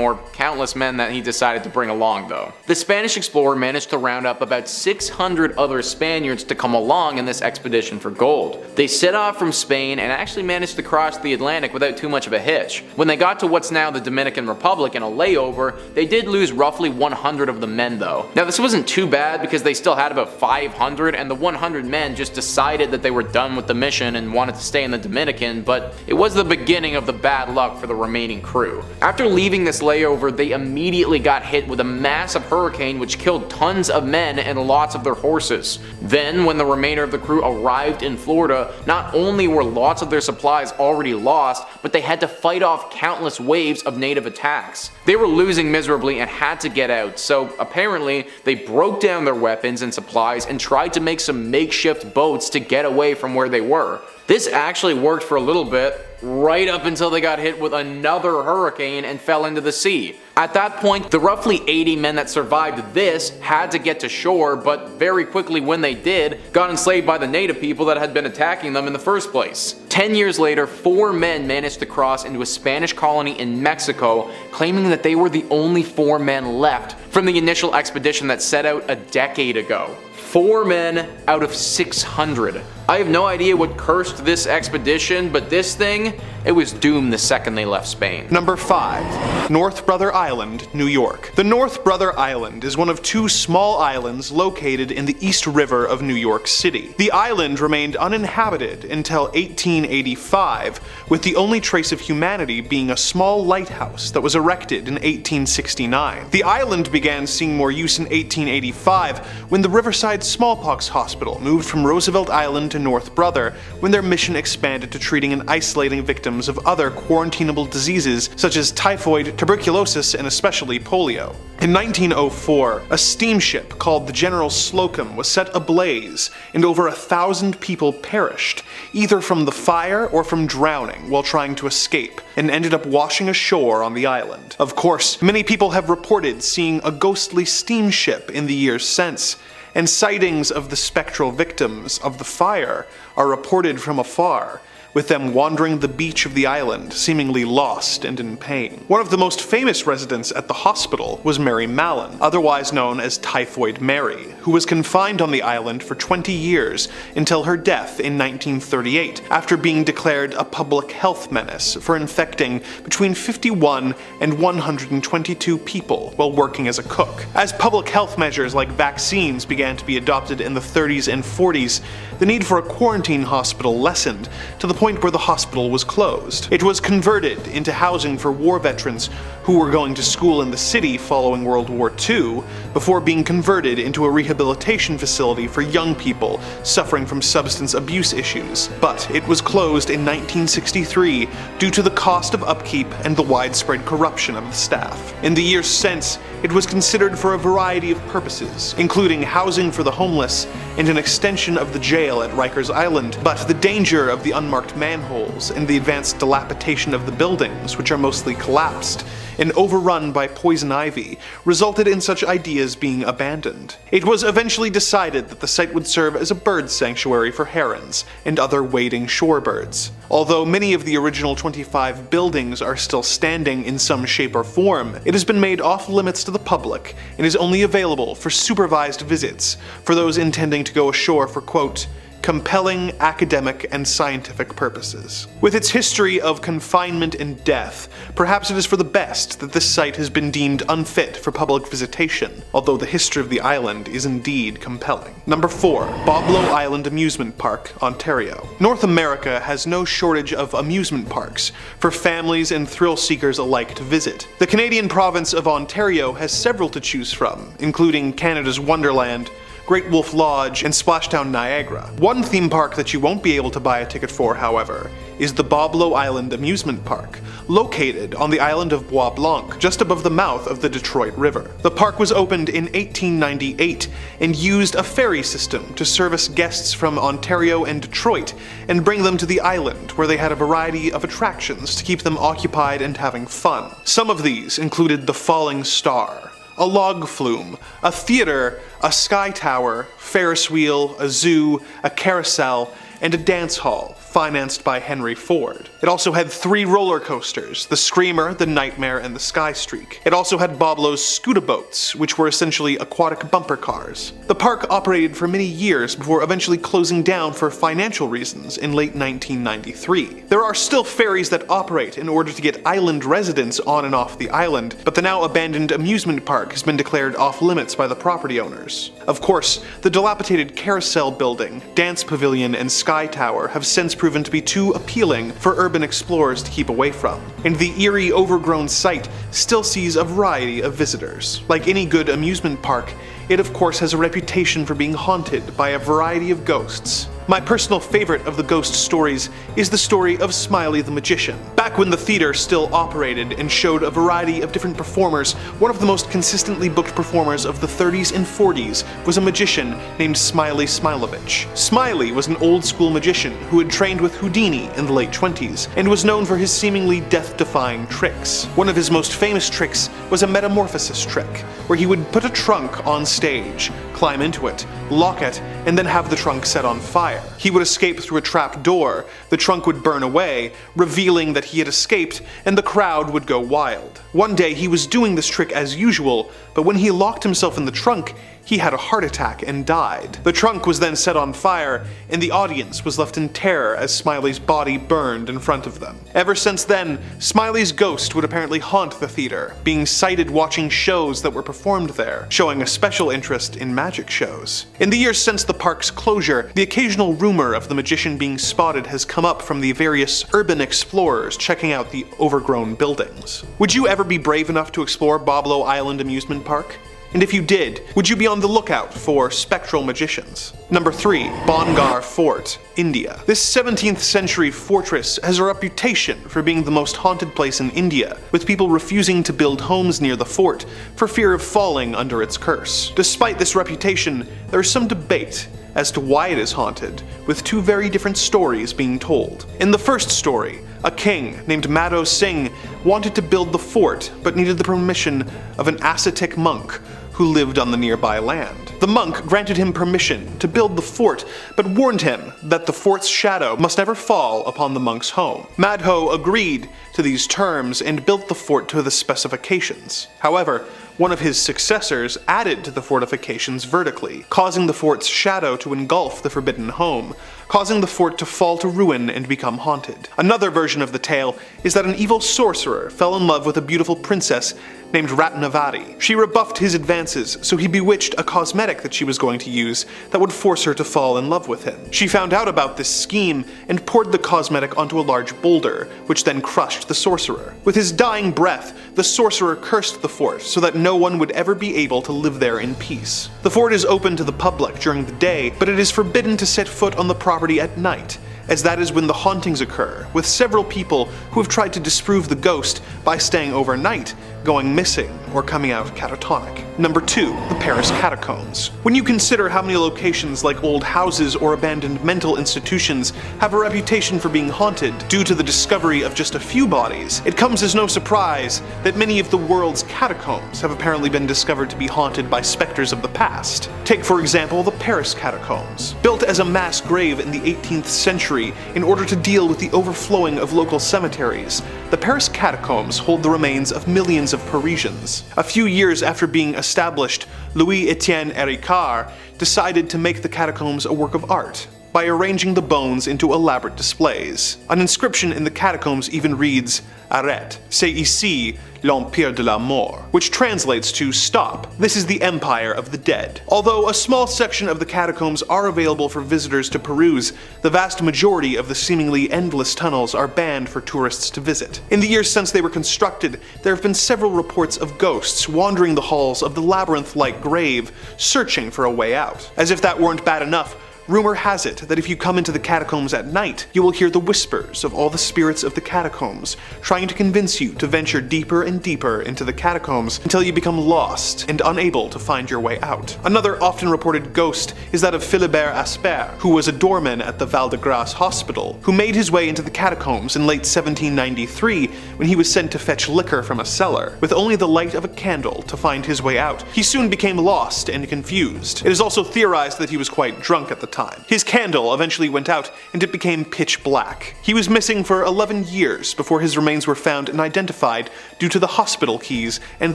or countless men that he decided to bring along though. The Spanish explorer managed to round up about 600 other Spaniards to come along in this expedition for gold. They set off from Spain and actually managed to cross the Atlantic without too much of a hitch. When they got to what's now the Dominican Republic in a layover, they did lose roughly 100 of the men though. Now this wasn't too bad because they still had about 500 and the 100 men just decided that they were done with the mission and wanted to stay in the Dominican, but it was the beginning of the bad luck for the remaining crew. After leaving this layover, they immediately got hit with a massive hurricane which killed tons of men and lots of their horses. Then, when the remainder of the crew arrived in Florida, not only were lots of their supplies already lost, but they had to fight off countless waves of native attacks. They were losing miserably and had to get out, so apparently they broke down their weapons and supplies and tried to make some makeshift boats to get away from where they were. This actually worked for a little bit, right up until they got hit with another hurricane and fell into the sea. At that point, the roughly 80 men that survived this had to get to shore, but very quickly when they did, got enslaved by the native people that had been attacking them in the first place. 10 years later, 4 men managed to cross into a Spanish colony in Mexico, claiming that they were the only 4 men left from the initial expedition that set out a decade ago. 4 men out of 600. I have no idea what cursed this expedition, but this thing, it was doomed the second they left Spain. Number 5. North Brother Island, New York. The North Brother Island is one of 2 small islands located in the East River of New York City. The island remained uninhabited until 1885, with the only trace of humanity being a small lighthouse that was erected in 1869. The island began seeing more use in 1885 when the Riverside Smallpox Hospital moved from Roosevelt Island to North Brother, when their mission expanded to treating and isolating victims of other quarantinable diseases such as typhoid, tuberculosis, and especially polio. In 1904, a steamship called the General Slocum was set ablaze, and over 1,000 people perished, either from the fire or from drowning while trying to escape, and ended up washing ashore on the island. Of course, many people have reported seeing a ghostly steamship in the years since, and sightings of the spectral victims of the fire are reported from afar, with them wandering the beach of the island, seemingly lost and in pain. One of the most famous residents at the hospital was Mary Mallon, otherwise known as Typhoid Mary, who was confined on the island for 20 years until her death in 1938, after being declared a public health menace for infecting between 51 and 122 people while working as a cook. As public health measures like vaccines began to be adopted in the 30s and 40s, the need for a quarantine hospital lessened to the point where the hospital was closed. It was converted into housing for war veterans who were going to school in the city following World War II, before being converted into a rehabilitation facility for young people suffering from substance abuse issues. But it was closed in 1963 due to the cost of upkeep and the widespread corruption of the staff. In the years since, it was considered for a variety of purposes, including housing for the homeless and an extension of the jail at Rikers Island, but the danger of the unmarked manholes and the advanced dilapidation of the buildings, which are mostly collapsed and overrun by poison ivy, resulted in such ideas being abandoned. It was eventually decided that the site would serve as a bird sanctuary for herons and other wading shorebirds. Although many of the original 25 buildings are still standing in some shape or form, it has been made off limits to the public and is only available for supervised visits for those intending to go ashore for, quote, compelling academic and scientific purposes. With its history of confinement and death, perhaps it is for the best that this site has been deemed unfit for public visitation, although the history of the island is indeed compelling. Number 4. Boblo Island Amusement Park, Ontario. North America has no shortage of amusement parks for families and thrill seekers alike to visit. The Canadian province of Ontario has several to choose from, including Canada's Wonderland, Great Wolf Lodge, and Splashdown Niagara. One theme park that you won't be able to buy a ticket for, however, is the Boblo Island Amusement Park, located on the island of Bois Blanc, just above the mouth of the Detroit River. The park was opened in 1898 and used a ferry system to service guests from Ontario and Detroit and bring them to the island, where they had a variety of attractions to keep them occupied and having fun. Some of these included the Falling Star, a log flume, a theater, a sky tower, Ferris wheel, a zoo, a carousel, and a dance hall, financed by Henry Ford. It also had 3 roller coasters, the Screamer, the Nightmare, and the Sky Streak. It also had Boblo's Scootaboats, which were essentially aquatic bumper cars. The park operated for many years before eventually closing down for financial reasons in late 1993. There are still ferries that operate in order to get island residents on and off the island, but the now abandoned amusement park has been declared off limits by the property owners. Of course, the dilapidated carousel building, dance pavilion, and Sky Tower have since proven to be too appealing for urban explorers to keep away from, and the eerie, overgrown site still sees a variety of visitors. Like any good amusement park, it of course has a reputation for being haunted by a variety of ghosts. My personal favorite of the ghost stories is the story of Smiley the Magician. Back when the theater still operated and showed a variety of different performers, one of the most consistently booked performers of the 30s and 40s was a magician named Smiley Smilovich. Smiley was an old-school magician who had trained with Houdini in the late 20s and was known for his seemingly death-defying tricks. One of his most famous tricks was a metamorphosis trick, where he would put a trunk on stage, climb into it, lock it, and then have the trunk set on fire. He would escape through a trap door, the trunk would burn away, revealing that he had escaped, and the crowd would go wild. One day he was doing this trick as usual, but when he locked himself in the trunk, he had a heart attack and died. The trunk was then set on fire, and the audience was left in terror as Smiley's body burned in front of them. Ever since then, Smiley's ghost would apparently haunt the theater, being sighted watching shows that were performed there, showing a special interest in magic shows. In the years since the park's closure, the occasional rumor of the magician being spotted has come up from the various urban explorers checking out the overgrown buildings. Would you ever be brave enough to explore Boblo Island Amusement Park? And if you did, would you be on the lookout for spectral magicians? Number 3. Bhangarh Fort, India. This 17th century fortress has a reputation for being the most haunted place in India, with people refusing to build homes near the fort for fear of falling under its curse. Despite this reputation, there is some debate as to why it is haunted, with two very different stories being told. In the first story, a king named Madho Singh wanted to build the fort but needed the permission of an ascetic monk who lived on the nearby land. The monk granted him permission to build the fort, but warned him that the fort's shadow must never fall upon the monk's home. Madho agreed to these terms and built the fort to the specifications. However, one of his successors added to the fortifications vertically, causing the fort's shadow to engulf the forbidden home, causing the fort to fall to ruin and become haunted. Another version of the tale is that an evil sorcerer fell in love with a beautiful princess named Ratnavati. She rebuffed his advances, so he bewitched a cosmetic that she was going to use that would force her to fall in love with him. She found out about this scheme and poured the cosmetic onto a large boulder, which then crushed the sorcerer. With his dying breath, the sorcerer cursed the fort so that no one would ever be able to live there in peace. The fort is open to the public during the day, but it is forbidden to set foot on the property at night, as that is when the hauntings occur, with several people who have tried to disprove the ghost by staying overnight, going missing, or coming out catatonic. Number 2. The Paris Catacombs. When you consider how many locations like old houses or abandoned mental institutions have a reputation for being haunted due to the discovery of just a few bodies, it comes as no surprise that many of the world's catacombs have apparently been discovered to be haunted by specters of the past. Take for example the Paris Catacombs. Built as a mass grave in the 18th century in order to deal with the overflowing of local cemeteries, the Paris Catacombs hold the remains of millions of Parisians. A few years after being established, Louis-Étienne Héricard decided to make the catacombs a work of art by arranging the bones into elaborate displays. An inscription in the catacombs even reads, "Arrête, c'est ici l'Empire de la Mort," which translates to "Stop, this is the Empire of the Dead." Although a small section of the catacombs are available for visitors to peruse, the vast majority of the seemingly endless tunnels are banned for tourists to visit. In the years since they were constructed, there have been several reports of ghosts wandering the halls of the labyrinth-like grave, searching for a way out. As if that weren't bad enough, rumor has it that if you come into the catacombs at night, you will hear the whispers of all the spirits of the catacombs, trying to convince you to venture deeper and deeper into the catacombs until you become lost and unable to find your way out. Another often reported ghost is that of Philibert Asper, who was a doorman at the Val de Grace Hospital, who made his way into the catacombs in late 1793 when he was sent to fetch liquor from a cellar, with only the light of a candle to find his way out. He soon became lost and confused. It is also theorized that he was quite drunk at the time. His candle eventually went out and it became pitch black. He was missing for 11 years before his remains were found and identified due to the hospital keys and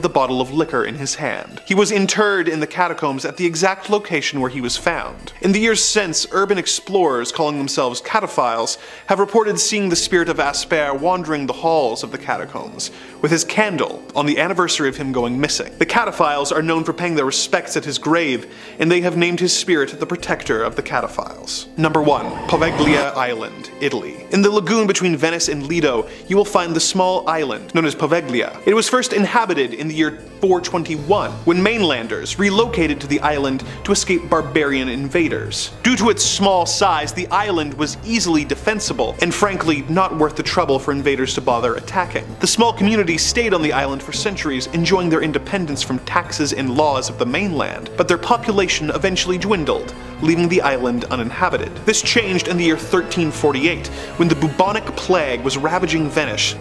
the bottle of liquor in his hand. He was interred in the catacombs at the exact location where he was found. In the years since, urban explorers calling themselves cataphiles have reported seeing the spirit of Asper wandering the halls of the catacombs with his candle on the anniversary of him going missing. The cataphiles are known for paying their respects at his grave, and they have named his spirit the protector of the cataphiles. Number 1. Poveglia Island, Italy. In the lagoon between Venice and Lido, you will find the small island known as Poveglia. It was first inhabited in the year 421, when mainlanders relocated to the island to escape barbarian invaders. Due to its small size, the island was easily defensible, and frankly, not worth the trouble for invaders to bother attacking. The small community stayed on the island for centuries, enjoying their independence from taxes and laws of the mainland, but their population eventually dwindled, leaving the island uninhabited. This changed in the year 1348, when the bubonic plague was ravaging Venice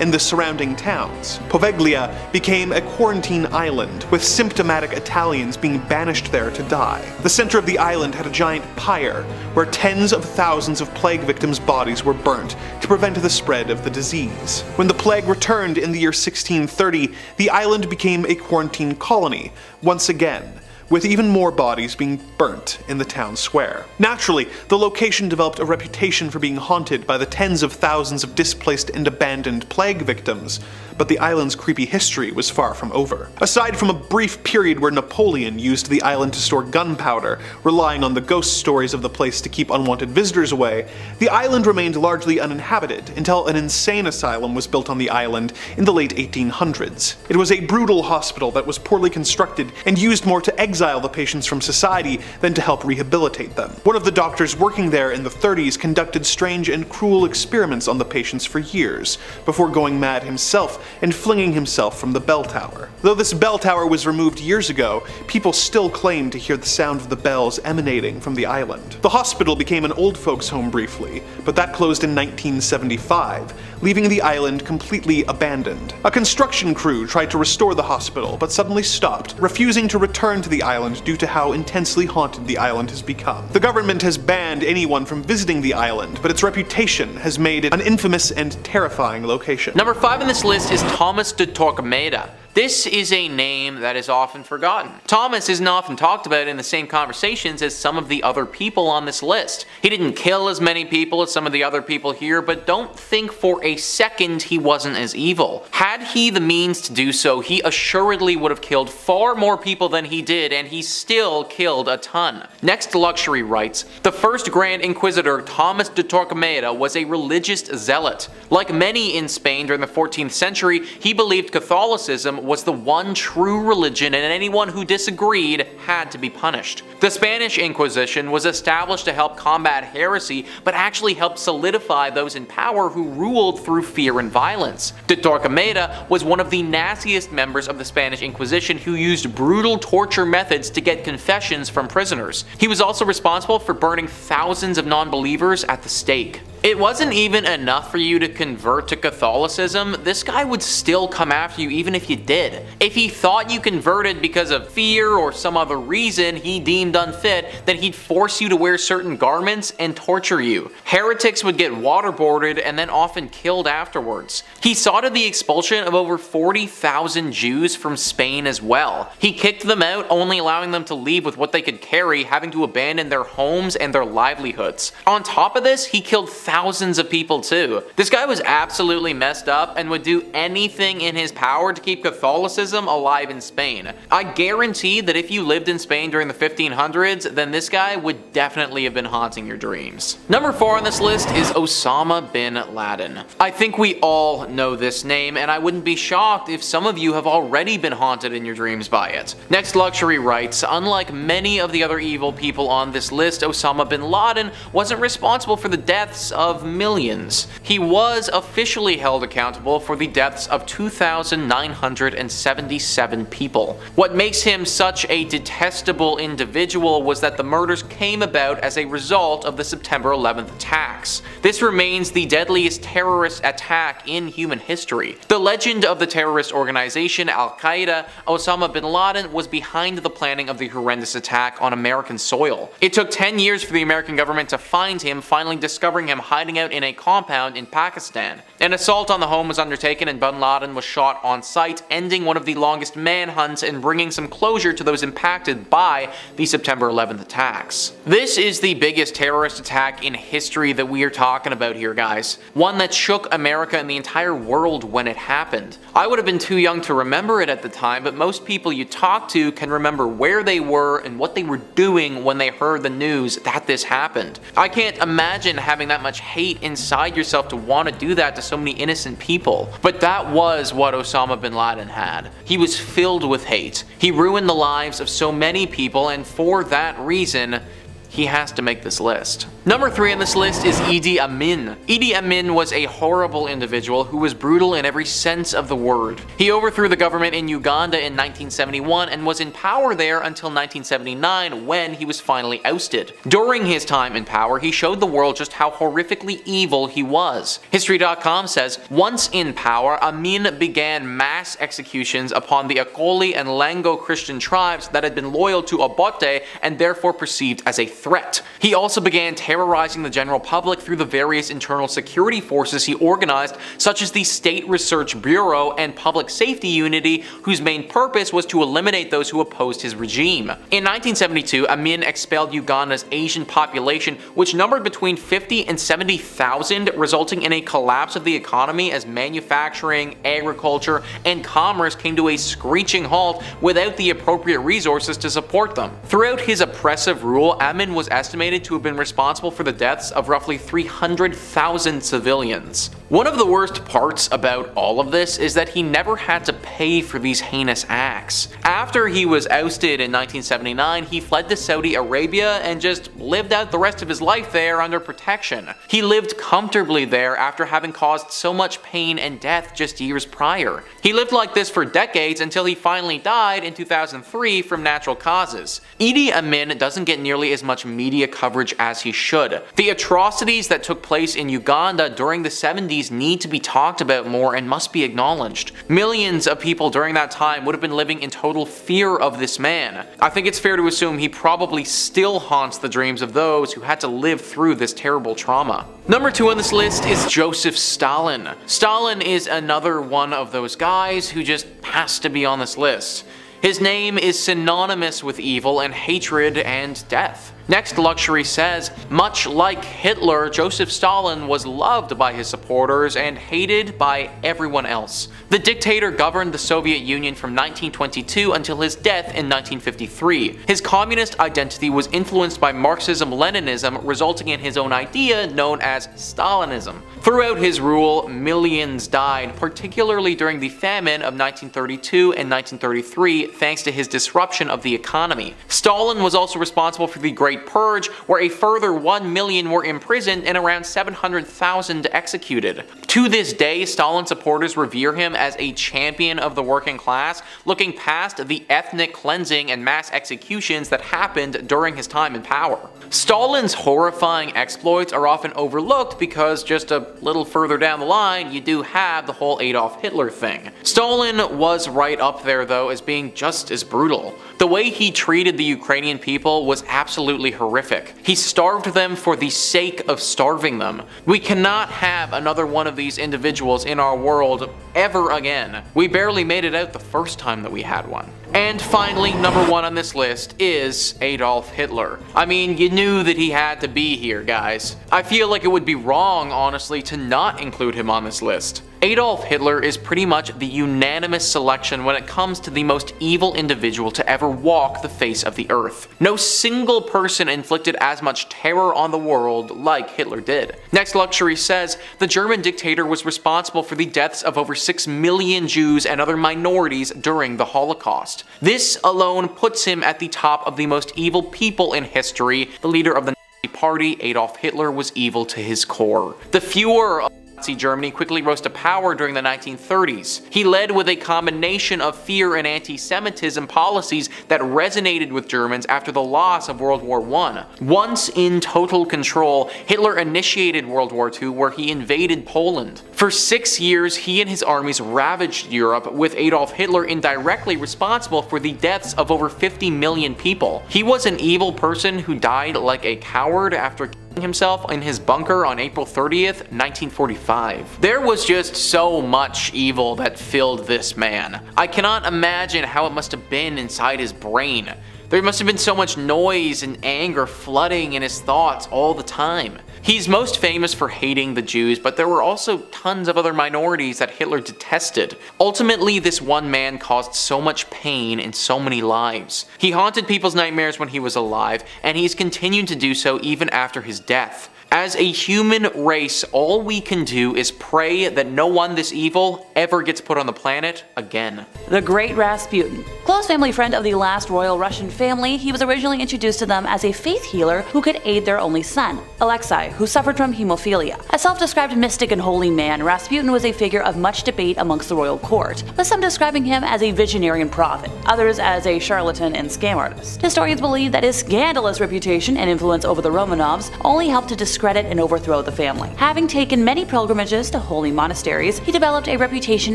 and the surrounding towns. Poveglia became a quarantine island, with symptomatic Italians being banished there to die. The center of the island had a giant pyre, where tens of thousands of plague victims' bodies were burnt to prevent the spread of the disease. When the plague returned in the year 1630, the island became a quarantine colony, once again, with even more bodies being burnt in the town square. Naturally, the location developed a reputation for being haunted by the tens of thousands of displaced and abandoned plague victims, but the island's creepy history was far from over. Aside from a brief period where Napoleon used the island to store gunpowder, relying on the ghost stories of the place to keep unwanted visitors away, the island remained largely uninhabited until an insane asylum was built on the island in the late 1800s. It was a brutal hospital that was poorly constructed and used more to exile the patients from society than to help rehabilitate them. One of the doctors working there in the 30s conducted strange and cruel experiments on the patients for years, before going mad himself and flinging himself from the bell tower. Though this bell tower was removed years ago, people still claim to hear the sound of the bells emanating from the island. The hospital became an old folks' home briefly, but that closed in 1975, leaving the island completely abandoned. A construction crew tried to restore the hospital, but suddenly stopped, refusing to return to the island due to how intensely haunted the island has become. The government has banned anyone from visiting the island, but its reputation has made it an infamous and terrifying location. Number 5 on this list is Thomas de Torquemada. This is a name that is often forgotten. Thomas isn't often talked about in the same conversations as some of the other people on this list. He didn't kill as many people as some of the other people here, but don't think for a second he wasn't as evil. Had he the means to do so, he assuredly would have killed far more people than he did, and he still killed a ton. Next, Luxury writes, the first Grand Inquisitor, Thomas de Torquemada, was a religious zealot. Like many in Spain during the 14th century, he believed Catholicism was the one true religion, and anyone who disagreed had to be punished. The Spanish Inquisition was established to help combat heresy, but actually helped solidify those in power who ruled through fear and violence. De Torquemada was one of the nastiest members of the Spanish Inquisition who used brutal torture methods to get confessions from prisoners. He was also responsible for burning thousands of non-believers at the stake. It wasn't even enough for you to convert to Catholicism, this guy would still come after you even if you did. If he thought you converted because of fear or some other reason he deemed unfit, then he'd force you to wear certain garments and torture you. Heretics would get waterboarded and then often killed afterwards. He saw to the expulsion of over 40,000 Jews from Spain as well. He kicked them out, only allowing them to leave with what they could carry, having to abandon their homes and their livelihoods. On top of this, he killed thousands of people too. This guy was absolutely messed up and would do anything in his power to keep Catholicism alive in Spain. I guarantee that if you lived in Spain during the 1500s, then this guy would definitely have been haunting your dreams. Number 4 on this list is Osama bin Laden. I think we all know this name, and I wouldn't be shocked if some of you have already been haunted in your dreams by it. Next Luxury writes, unlike many of the other evil people on this list, Osama bin Laden wasn't responsible for the deaths of millions. He was officially held accountable for the deaths of 2,977 people. What makes him such a detestable individual was that the murders came about as a result of the September 11th attacks. This remains the deadliest terrorist attack in human history. The legend of the terrorist organization Al-Qaeda, Osama bin Laden was behind the planning of the horrendous attack on American soil. It took 10 years for the American government to find him, finally discovering him hiding out in a compound in Pakistan. An assault on the home was undertaken and bin Laden was shot on sight, ending one of the longest manhunts and bringing some closure to those impacted by the September 11th attacks. This is the biggest terrorist attack in history that we are talking about here, guys. One that shook America and the entire world when it happened. I would have been too young to remember it at the time, but most people you talk to can remember where they were and what they were doing when they heard the news that this happened. I can't imagine having that much hate inside yourself to want to do that to so many innocent people. But that was what Osama bin Laden had. He was filled with hate. He ruined the lives of so many people, and for that reason, he has to make this list. Number 3 on this list is Idi Amin. Idi Amin was a horrible individual who was brutal in every sense of the word. He overthrew the government in Uganda in 1971 and was in power there until 1979 when he was finally ousted. During his time in power, he showed the world just how horrifically evil he was. History.com says, once in power, Amin began mass executions upon the Akoli and Lango Christian tribes that had been loyal to Obote and therefore perceived as a threat. He also began terrorizing the general public through the various internal security forces he organized, such as the State Research Bureau and Public Safety Unity, whose main purpose was to eliminate those who opposed his regime. In 1972, Amin expelled Uganda's Asian population, which numbered between 50 and 70,000, resulting in a collapse of the economy as manufacturing, agriculture, and commerce came to a screeching halt without the appropriate resources to support them. Throughout his oppressive rule, Amin was estimated to have been responsible for the deaths of roughly 300,000 civilians. One of the worst parts about all of this is that he never had to pay for these heinous acts. After he was ousted in 1979, he fled to Saudi Arabia and just lived out the rest of his life there under protection. He lived comfortably there after having caused so much pain and death just years prior. He lived like this for decades until he finally died in 2003 from natural causes. Idi Amin doesn't get nearly as much media coverage as he should. The atrocities that took place in Uganda during the 70s need to be talked about more and must be acknowledged. Millions of people during that time would have been living in total fear of this man. I think it's fair to assume he probably still haunts the dreams of those who had to live through this terrible trauma. Number 2 on this list is Joseph Stalin. Stalin is another one of those guys who just has to be on this list. His name is synonymous with evil and hatred and death. Next Luxury says, much like Hitler, Joseph Stalin was loved by his supporters and hated by everyone else. The dictator governed the Soviet Union from 1922 until his death in 1953. His communist identity was influenced by Marxism-Leninism, resulting in his own idea known as Stalinism. Throughout his rule, millions died, particularly during the famine of 1932 and 1933, thanks to his disruption of the economy. Stalin was also responsible for the Great Purge, where a further 1 million were imprisoned and around 700,000 executed. To this day, Stalin supporters revere him as a champion of the working class, looking past the ethnic cleansing and mass executions that happened during his time in power. Stalin's horrifying exploits are often overlooked because just a little further down the line, you do have the whole Adolf Hitler thing. Stalin was right up there though as being just as brutal. The way he treated the Ukrainian people was absolutely horrific. He starved them for the sake of starving them. We cannot have another one of these individuals in our world ever again. We barely made it out the first time that we had one. And finally, number 1 on this list is Adolf Hitler. I mean, you knew that he had to be here, guys. I feel like it would be wrong, honestly, to not include him on this list. Adolf Hitler is pretty much the unanimous selection when it comes to the most evil individual to ever walk the face of the earth. No single person inflicted as much terror on the world like Hitler did. Next Luxury says, the German dictator was responsible for the deaths of over 6 million Jews and other minorities during the Holocaust. This alone puts him at the top of the most evil people in history. The leader of the Nazi Party, Adolf Hitler, was evil to his core. The Führer of Nazi Germany quickly rose to power during the 1930s. He led with a combination of fear and anti-Semitism policies that resonated with Germans after the loss of World War I. Once in total control, Hitler initiated World War II, where he invaded Poland. For 6 years, he and his armies ravaged Europe, with Adolf Hitler indirectly responsible for the deaths of over 50 million people. He was an evil person who died like a coward after himself in his bunker on April 30th, 1945. There was just so much evil that filled this man. I cannot imagine how it must have been inside his brain. There must have been so much noise and anger flooding in his thoughts all the time. He's most famous for hating the Jews, but there were also tons of other minorities that Hitler detested. Ultimately, this one man caused so much pain in so many lives. He haunted people's nightmares when he was alive, and he's continued to do so even after his death. As a human race, all we can do is pray that no one this evil ever gets put on the planet again. The Great Rasputin. Close family friend of the last royal Russian family, he was originally introduced to them as a faith healer who could aid their only son, Alexei, who suffered from hemophilia. A self-described mystic and holy man, Rasputin was a figure of much debate amongst the royal court, with some describing him as a visionary and prophet, others as a charlatan and scam artist. Historians believe that his scandalous reputation and influence over the Romanovs only helped to discredit and overthrow the family. Having taken many pilgrimages to holy monasteries, he developed a reputation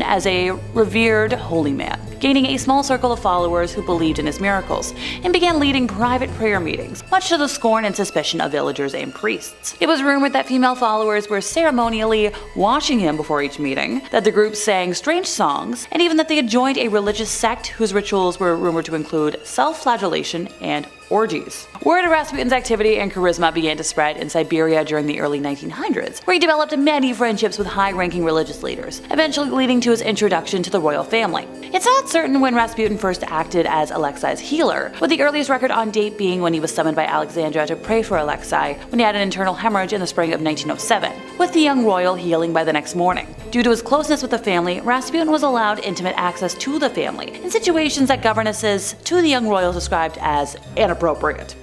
as a revered holy man, gaining a small circle of followers who believed in his miracles, and began leading private prayer meetings, much to the scorn and suspicion of villagers and priests. It was rumored that female followers were ceremonially washing him before each meeting, that the group sang strange songs, and even that they had joined a religious sect whose rituals were rumored to include self-flagellation and orgies. Word of Rasputin's activity and charisma began to spread in Siberia during the early 1900s, where he developed many friendships with high-ranking religious leaders, eventually leading to his introduction to the royal family. It's not certain when Rasputin first acted as Alexei's healer, with the earliest record on date being when he was summoned by Alexandra to pray for Alexei when he had an internal hemorrhage in the spring of 1907, with the young royal healing by the next morning. Due to his closeness with the family, Rasputin was allowed intimate access to the family, in situations that governesses to the young royals described as inappropriate.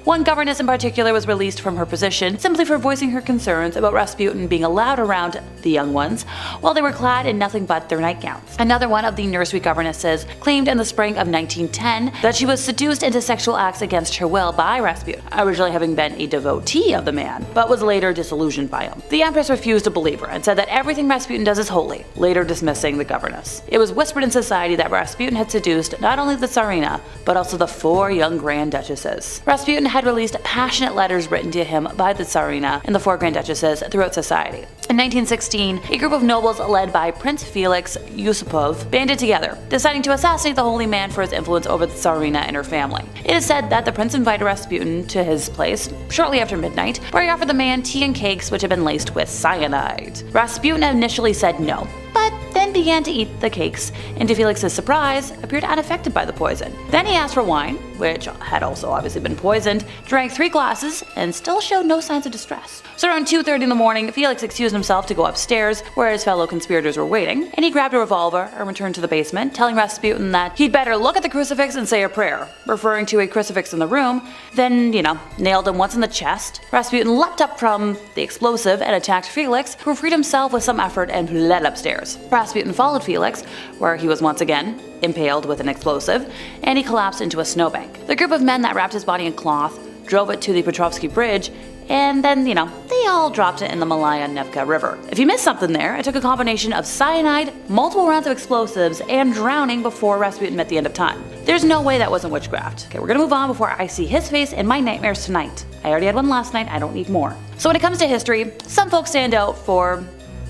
One governess in particular was released from her position simply for voicing her concerns about Rasputin being allowed around the young ones while they were clad in nothing but their nightgowns. Another one of the nursery governesses claimed in the spring of 1910 that she was seduced into sexual acts against her will by Rasputin, originally having been a devotee of the man, but was later disillusioned by him. The empress refused to believe her and said that everything Rasputin does is holy, later dismissing the governess. It was whispered in society that Rasputin had seduced not only the Tsarina, but also the 4 young grand duchesses. Rasputin had released passionate letters written to him by the Tsarina and the 4 grand duchesses throughout society. In 1916, a group of nobles led by Prince Felix Yusupov banded together, deciding to assassinate the holy man for his influence over the Tsarina and her family. It is said that the prince invited Rasputin to his place shortly after midnight, where he offered the man tea and cakes which had been laced with cyanide. Rasputin initially said no, but then began to eat the cakes, and to Felix's surprise, appeared unaffected by the poison. Then he asked for wine, which had also obviously been poisoned, drank 3 glasses, and still showed no signs of distress. So around 2:30 in the morning, Felix excused himself to go upstairs, where his fellow conspirators were waiting, and he grabbed a revolver and returned to the basement, telling Rasputin that he'd better look at the crucifix and say a prayer, referring to a crucifix in the room, then, nailed him once in the chest. Rasputin leapt up from the explosive and attacked Felix, who freed himself with some effort and fled upstairs. Rasputin followed Felix, where he was once again impaled with an explosive, and he collapsed into a snowbank. The group of men that wrapped his body in cloth drove it to the Petrovsky Bridge, and then, they all dropped it in the Malaya Nevka River. If you missed something there, it took a combination of cyanide, multiple rounds of explosives, and drowning before Rasputin met the end of time. There's no way that wasn't witchcraft. Okay, we're gonna move on before I see his face in my nightmares tonight. I already had one last night, I don't need more. So when it comes to history, some folks stand out for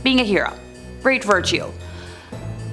being a hero. Great virtue.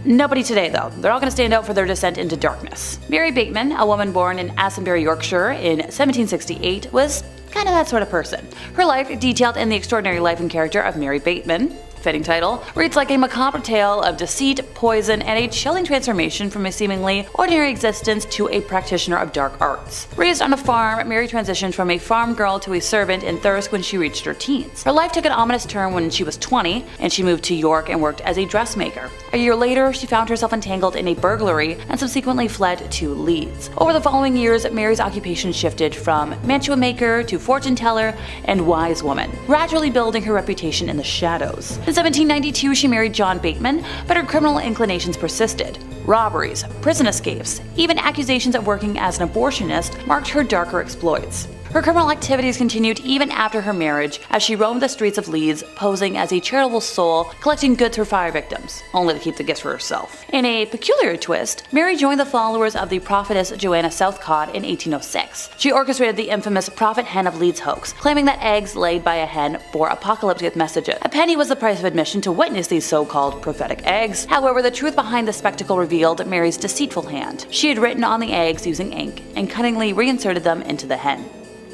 Nobody today though. They're all going to stand out for their descent into darkness. Mary Bateman, a woman born in Assenbury, Yorkshire in 1768, was kind of that sort of person. Her life, detailed in The Extraordinary Life and Character of Mary Bateman, fitting title, reads like a macabre tale of deceit, poison, and a chilling transformation from a seemingly ordinary existence to a practitioner of dark arts. Raised on a farm, Mary transitioned from a farm girl to a servant in Thirsk when she reached her teens. Her life took an ominous turn when she was 20, and she moved to York and worked as a dressmaker. A year later, she found herself entangled in a burglary and subsequently fled to Leeds. Over the following years, Mary's occupation shifted from mantua maker to fortune teller and wise woman, gradually building her reputation in the shadows. In 1792, she married John Bateman, but her criminal inclinations persisted. Robberies, prison escapes, even accusations of working as an abortionist marked her darker exploits. Her criminal activities continued even after her marriage, as she roamed the streets of Leeds, posing as a charitable soul, collecting goods for fire victims, only to keep the gifts for herself. In a peculiar twist, Mary joined the followers of the prophetess Joanna Southcott in 1806. She orchestrated the infamous Prophet Hen of Leeds hoax, claiming that eggs laid by a hen bore apocalyptic messages. A penny was the price of admission to witness these so-called prophetic eggs. However, the truth behind the spectacle revealed Mary's deceitful hand. She had written on the eggs using ink and cunningly reinserted them into the hen.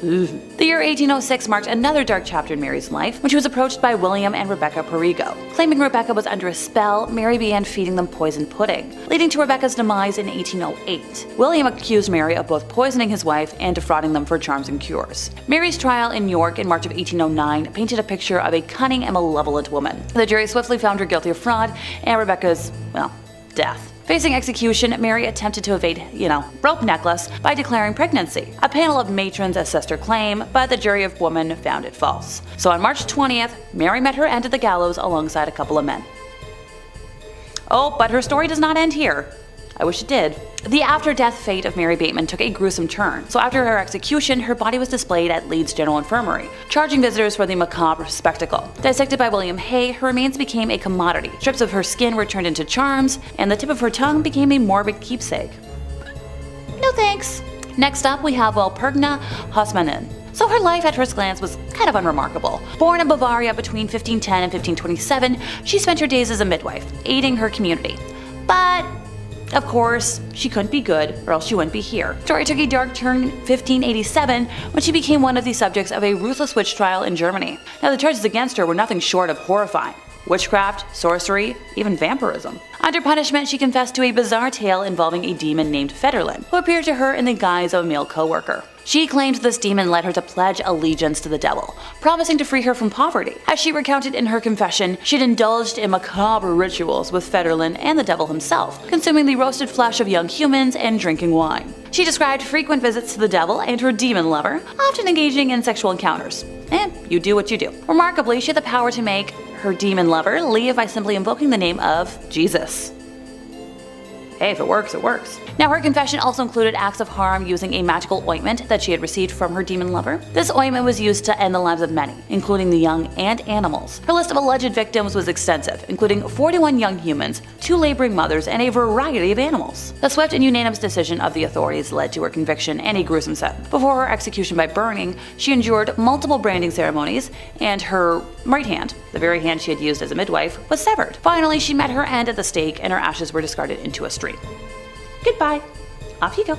The year 1806 marked another dark chapter in Mary's life when she was approached by William and Rebecca Perigo. Claiming Rebecca was under a spell, Mary began feeding them poisoned pudding, leading to Rebecca's demise in 1808. William accused Mary of both poisoning his wife and defrauding them for charms and cures. Mary's trial in York in March of 1809 painted a picture of a cunning and malevolent woman. The jury swiftly found her guilty of fraud and Rebecca's, well, death. Facing execution, Mary attempted to evade, rope necklace by declaring pregnancy. A panel of matrons assessed her claim, but the jury of women found it false. So on March 20th, Mary met her end at the gallows alongside a couple of men. Oh, but her story does not end here. I wish it did. The after-death fate of Mary Bateman took a gruesome turn, so after her execution, her body was displayed at Leeds General Infirmary, charging visitors for the macabre spectacle. Dissected by William Hay, her remains became a commodity. Strips of her skin were turned into charms, and the tip of her tongue became a morbid keepsake. No thanks. Next up, we have Walpurga Haussmann. So her life at first glance was kind of unremarkable. Born in Bavaria between 1510 and 1527, she spent her days as a midwife, aiding her community. But of course, she couldn't be good, or else she wouldn't be here. The story took a dark turn in 1587 when she became one of the subjects of a ruthless witch trial in Germany. Now, the charges against her were nothing short of horrifying. Witchcraft, sorcery, even vampirism. Under punishment, she confessed to a bizarre tale involving a demon named Federlin, who appeared to her in the guise of a male co-worker. She claimed this demon led her to pledge allegiance to the devil, promising to free her from poverty. As she recounted in her confession, she'd indulged in macabre rituals with Federlin and the devil himself, consuming the roasted flesh of young humans and drinking wine. She described frequent visits to the devil and her demon lover, often engaging in sexual encounters. You do what you do. Remarkably, she had the power to make her demon lover leave by simply invoking the name of Jesus. Hey, if it works, it works. Now, her confession also included acts of harm using a magical ointment that she had received from her demon lover. This ointment was used to end the lives of many, including the young and animals. Her list of alleged victims was extensive, including 41 young humans, 2 laboring mothers, and a variety of animals. The swift and unanimous decision of the authorities led to her conviction and a gruesome sentence. Before her execution by burning, she endured multiple branding ceremonies, and her right hand, the very hand she had used as a midwife, was severed. Finally, she met her end at the stake, and her ashes were discarded into a stream. Goodbye. Off you go.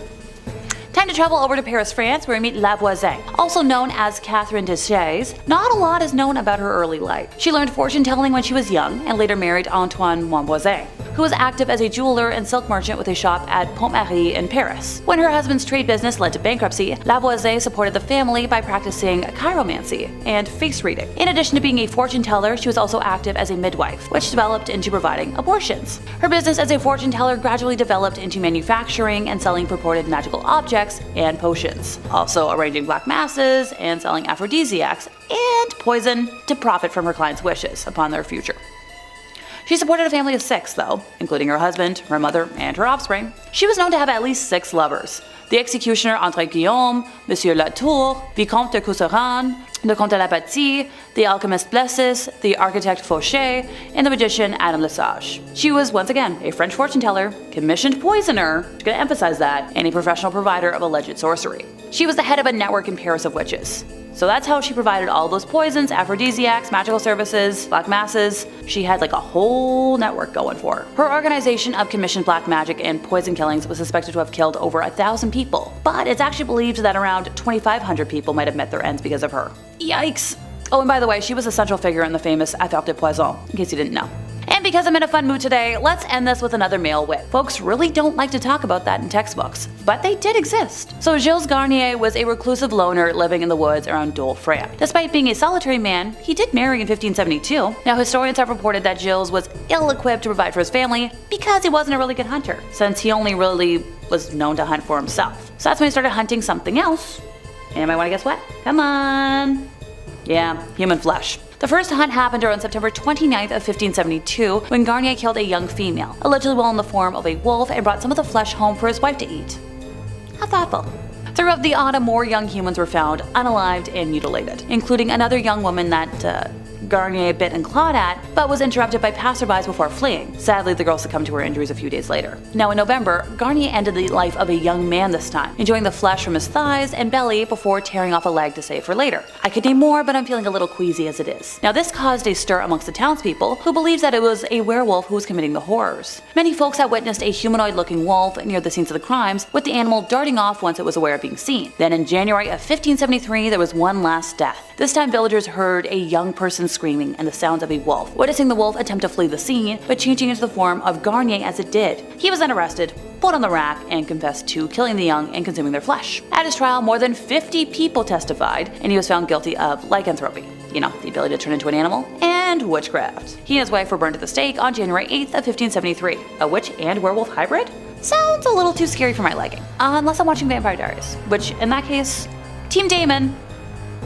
Time to travel over to Paris, France, where we meet La Voisin, also known as Catherine de Chaise. Not a lot is known about her early life. She learned fortune telling when she was young and later married Antoine Montvoisin, who was active as a jeweler and silk merchant with a shop at Pont-Marie in Paris. When her husband's trade business led to bankruptcy, La Voisin supported the family by practicing chiromancy and face reading. In addition to being a fortune teller, she was also active as a midwife, which developed into providing abortions. Her business as a fortune teller gradually developed into manufacturing and selling purported magical objects and potions, also arranging black masses and selling aphrodisiacs and poison to profit from her clients' wishes upon their future. She supported a family of 6, though, including her husband, her mother, and her offspring. She was known to have at least 6 lovers: the executioner André Guillaume, Monsieur Latour, Vicomte de Cousseran, the Comte de la Bâtie, the alchemist Blessis, the architect Fauché, and the magician Adam Lesage. She was, once again, a French fortune teller, commissioned poisoner, I'm gonna emphasize that, and a professional provider of alleged sorcery. She was the head of a network in Paris of witches. So that's how she provided all those poisons, aphrodisiacs, magical services, black masses. She had like a whole network going for her. Her organization of commissioned black magic and poison killings was suspected to have killed over 1,000 people, but it's actually believed that around 2,500 people might have met their ends because of her. Yikes! Oh, and by the way, she was a central figure in the famous Affaire de Poison, in case you didn't know. And because I'm in a fun mood today, let's end this with another male wit. Folks really don't like to talk about that in textbooks, but they did exist. So Gilles Garnier was a reclusive loner living in the woods around Dole, France. Despite being a solitary man, he did marry in 1572. Now, historians have reported that Gilles was ill-equipped to provide for his family because he wasn't a really good hunter, since he only really was known to hunt for himself. So that's when he started hunting something else. Anybody want to guess what? Come on. Yeah, human flesh. The first hunt happened around September 29th of 1572 when Garnier killed a young female, allegedly while in the form of a wolf, and brought some of the flesh home for his wife to eat. How thoughtful. Throughout the autumn, more young humans were found unalived and mutilated, including another young woman that Garnier bit and clawed at, but was interrupted by passerbys before fleeing. Sadly, the girl succumbed to her injuries a few days later. Now in November, Garnier ended the life of a young man this time, enjoying the flesh from his thighs and belly before tearing off a leg to save for later. I could name more, but I'm feeling a little queasy as it is. Now this caused a stir amongst the townspeople, who believed that it was a werewolf who was committing the horrors. Many folks had witnessed a humanoid-looking wolf near the scenes of the crimes, with the animal darting off once it was aware of being seen. Then in January of 1573, there was one last death. This time villagers heard a young person screaming and the sounds of a wolf, witnessing the wolf attempt to flee the scene, but changing into the form of Garnier as it did. He was then arrested, put on the rack, and confessed to killing the young and consuming their flesh. At his trial, more than 50 people testified, and he was found guilty of lycanthropy, you know, the ability to turn into an animal, and witchcraft. He and his wife were burned at the stake on January 8th of 1573. A witch and werewolf hybrid? Sounds a little too scary for my liking. Unless I'm watching Vampire Diaries, which in that case, Team Damon.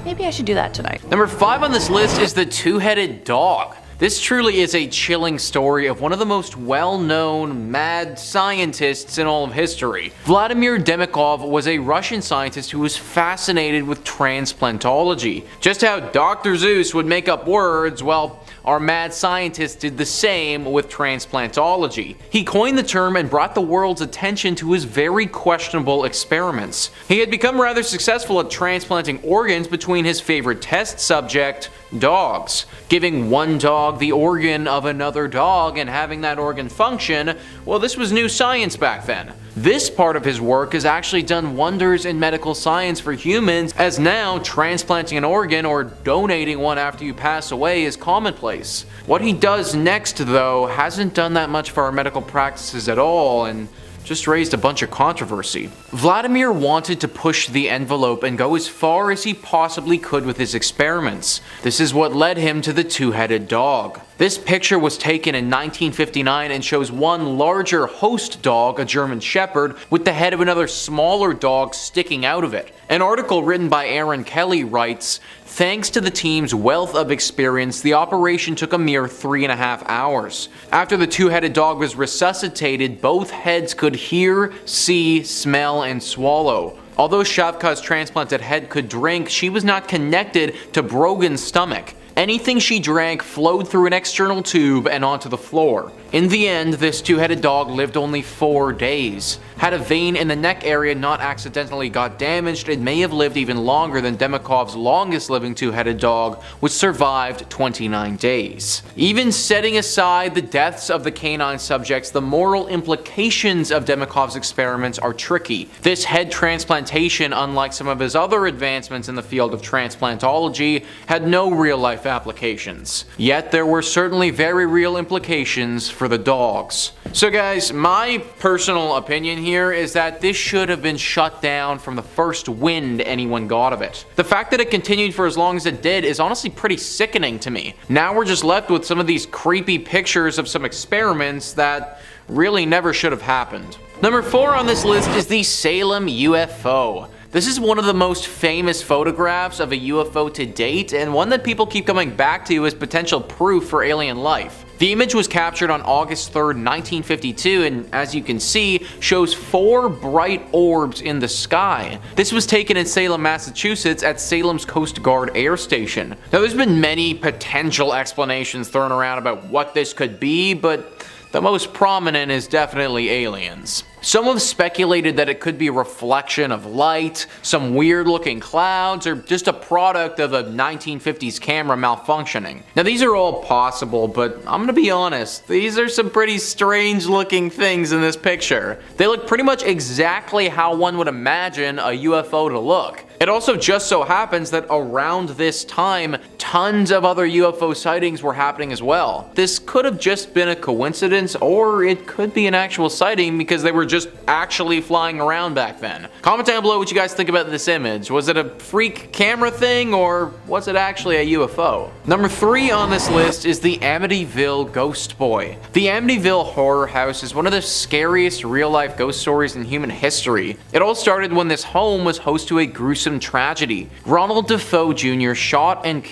Maybe I should do that tonight. Number 5 on this list is the two-headed dog. This truly is a chilling story of one of the most well-known mad scientists in all of history. Vladimir Demikov was a Russian scientist who was fascinated with transplantology. Just how Dr. Zeus would make up words, well, our mad scientist did the same with transplantology. He coined the term and brought the world's attention to his very questionable experiments. He had become rather successful at transplanting organs between his favorite test subject, dogs. Giving one dog the organ of another dog and having that organ function, well, this was new science back then. This part of his work has actually done wonders in medical science for humans, as now transplanting an organ or donating one after you pass away is commonplace. What he does next, though, hasn't done that much for our medical practices at all, and just raised a bunch of controversy. Vladimir wanted to push the envelope and go as far as he possibly could with his experiments. This is what led him to the two-headed dog. This picture was taken in 1959 and shows one larger host dog, a German Shepherd, with the head of another smaller dog sticking out of it. An article written by Aaron Kelly writes, "Thanks to the team's wealth of experience, the operation took a mere 3.5 hours. After the two-headed dog was resuscitated, both heads could hear, see, smell, and swallow. Although Shavka's transplanted head could drink, she was not connected to Brogan's stomach. Anything she drank flowed through an external tube and onto the floor. In the end, this two-headed dog lived only 4 days. Had a vein in the neck area not accidentally got damaged, it may have lived even longer than Demikov's longest living two-headed dog, which survived 29 days. Even setting aside the deaths of the canine subjects, the moral implications of Demikov's experiments are tricky. This head transplantation, unlike some of his other advancements in the field of transplantology, had no real-life applications. Yet there were certainly very real implications for the dogs. So guys, my personal opinion here is that this should have been shut down from the first wind anyone got of it. The fact that it continued for as long as it did is honestly pretty sickening to me. Now we're just left with some of these creepy pictures of some experiments that really never should have happened. Number 4 on this list is the Salem UFO. This is one of the most famous photographs of a UFO to date, and one that people keep coming back to as potential proof for alien life. The image was captured on August 3rd, 1952, and as you can see, shows 4 bright orbs in the sky. This was taken in Salem, Massachusetts at Salem's Coast Guard Air Station. Now there's been many potential explanations thrown around about what this could be, but the most prominent is definitely aliens. Some have speculated that it could be a reflection of light, some weird looking clouds, or just a product of a 1950s camera malfunctioning. Now these are all possible, but I'm gonna be honest, these are some pretty strange looking things in this picture. They look pretty much exactly how one would imagine a UFO to look. It also just so happens that around this time, tons of other UFO sightings were happening as well. This could have just been a coincidence, or it could be an actual sighting because they were just actually flying around back then. Comment down below what you guys think about this image. Was it a freak camera thing, or was it actually a UFO? Number 3 on this list is the Amityville Ghost Boy. The Amityville Horror House is one of the scariest real-life ghost stories in human history. It all started when this home was host to a gruesome tragedy. Ronald Defoe Jr. shot and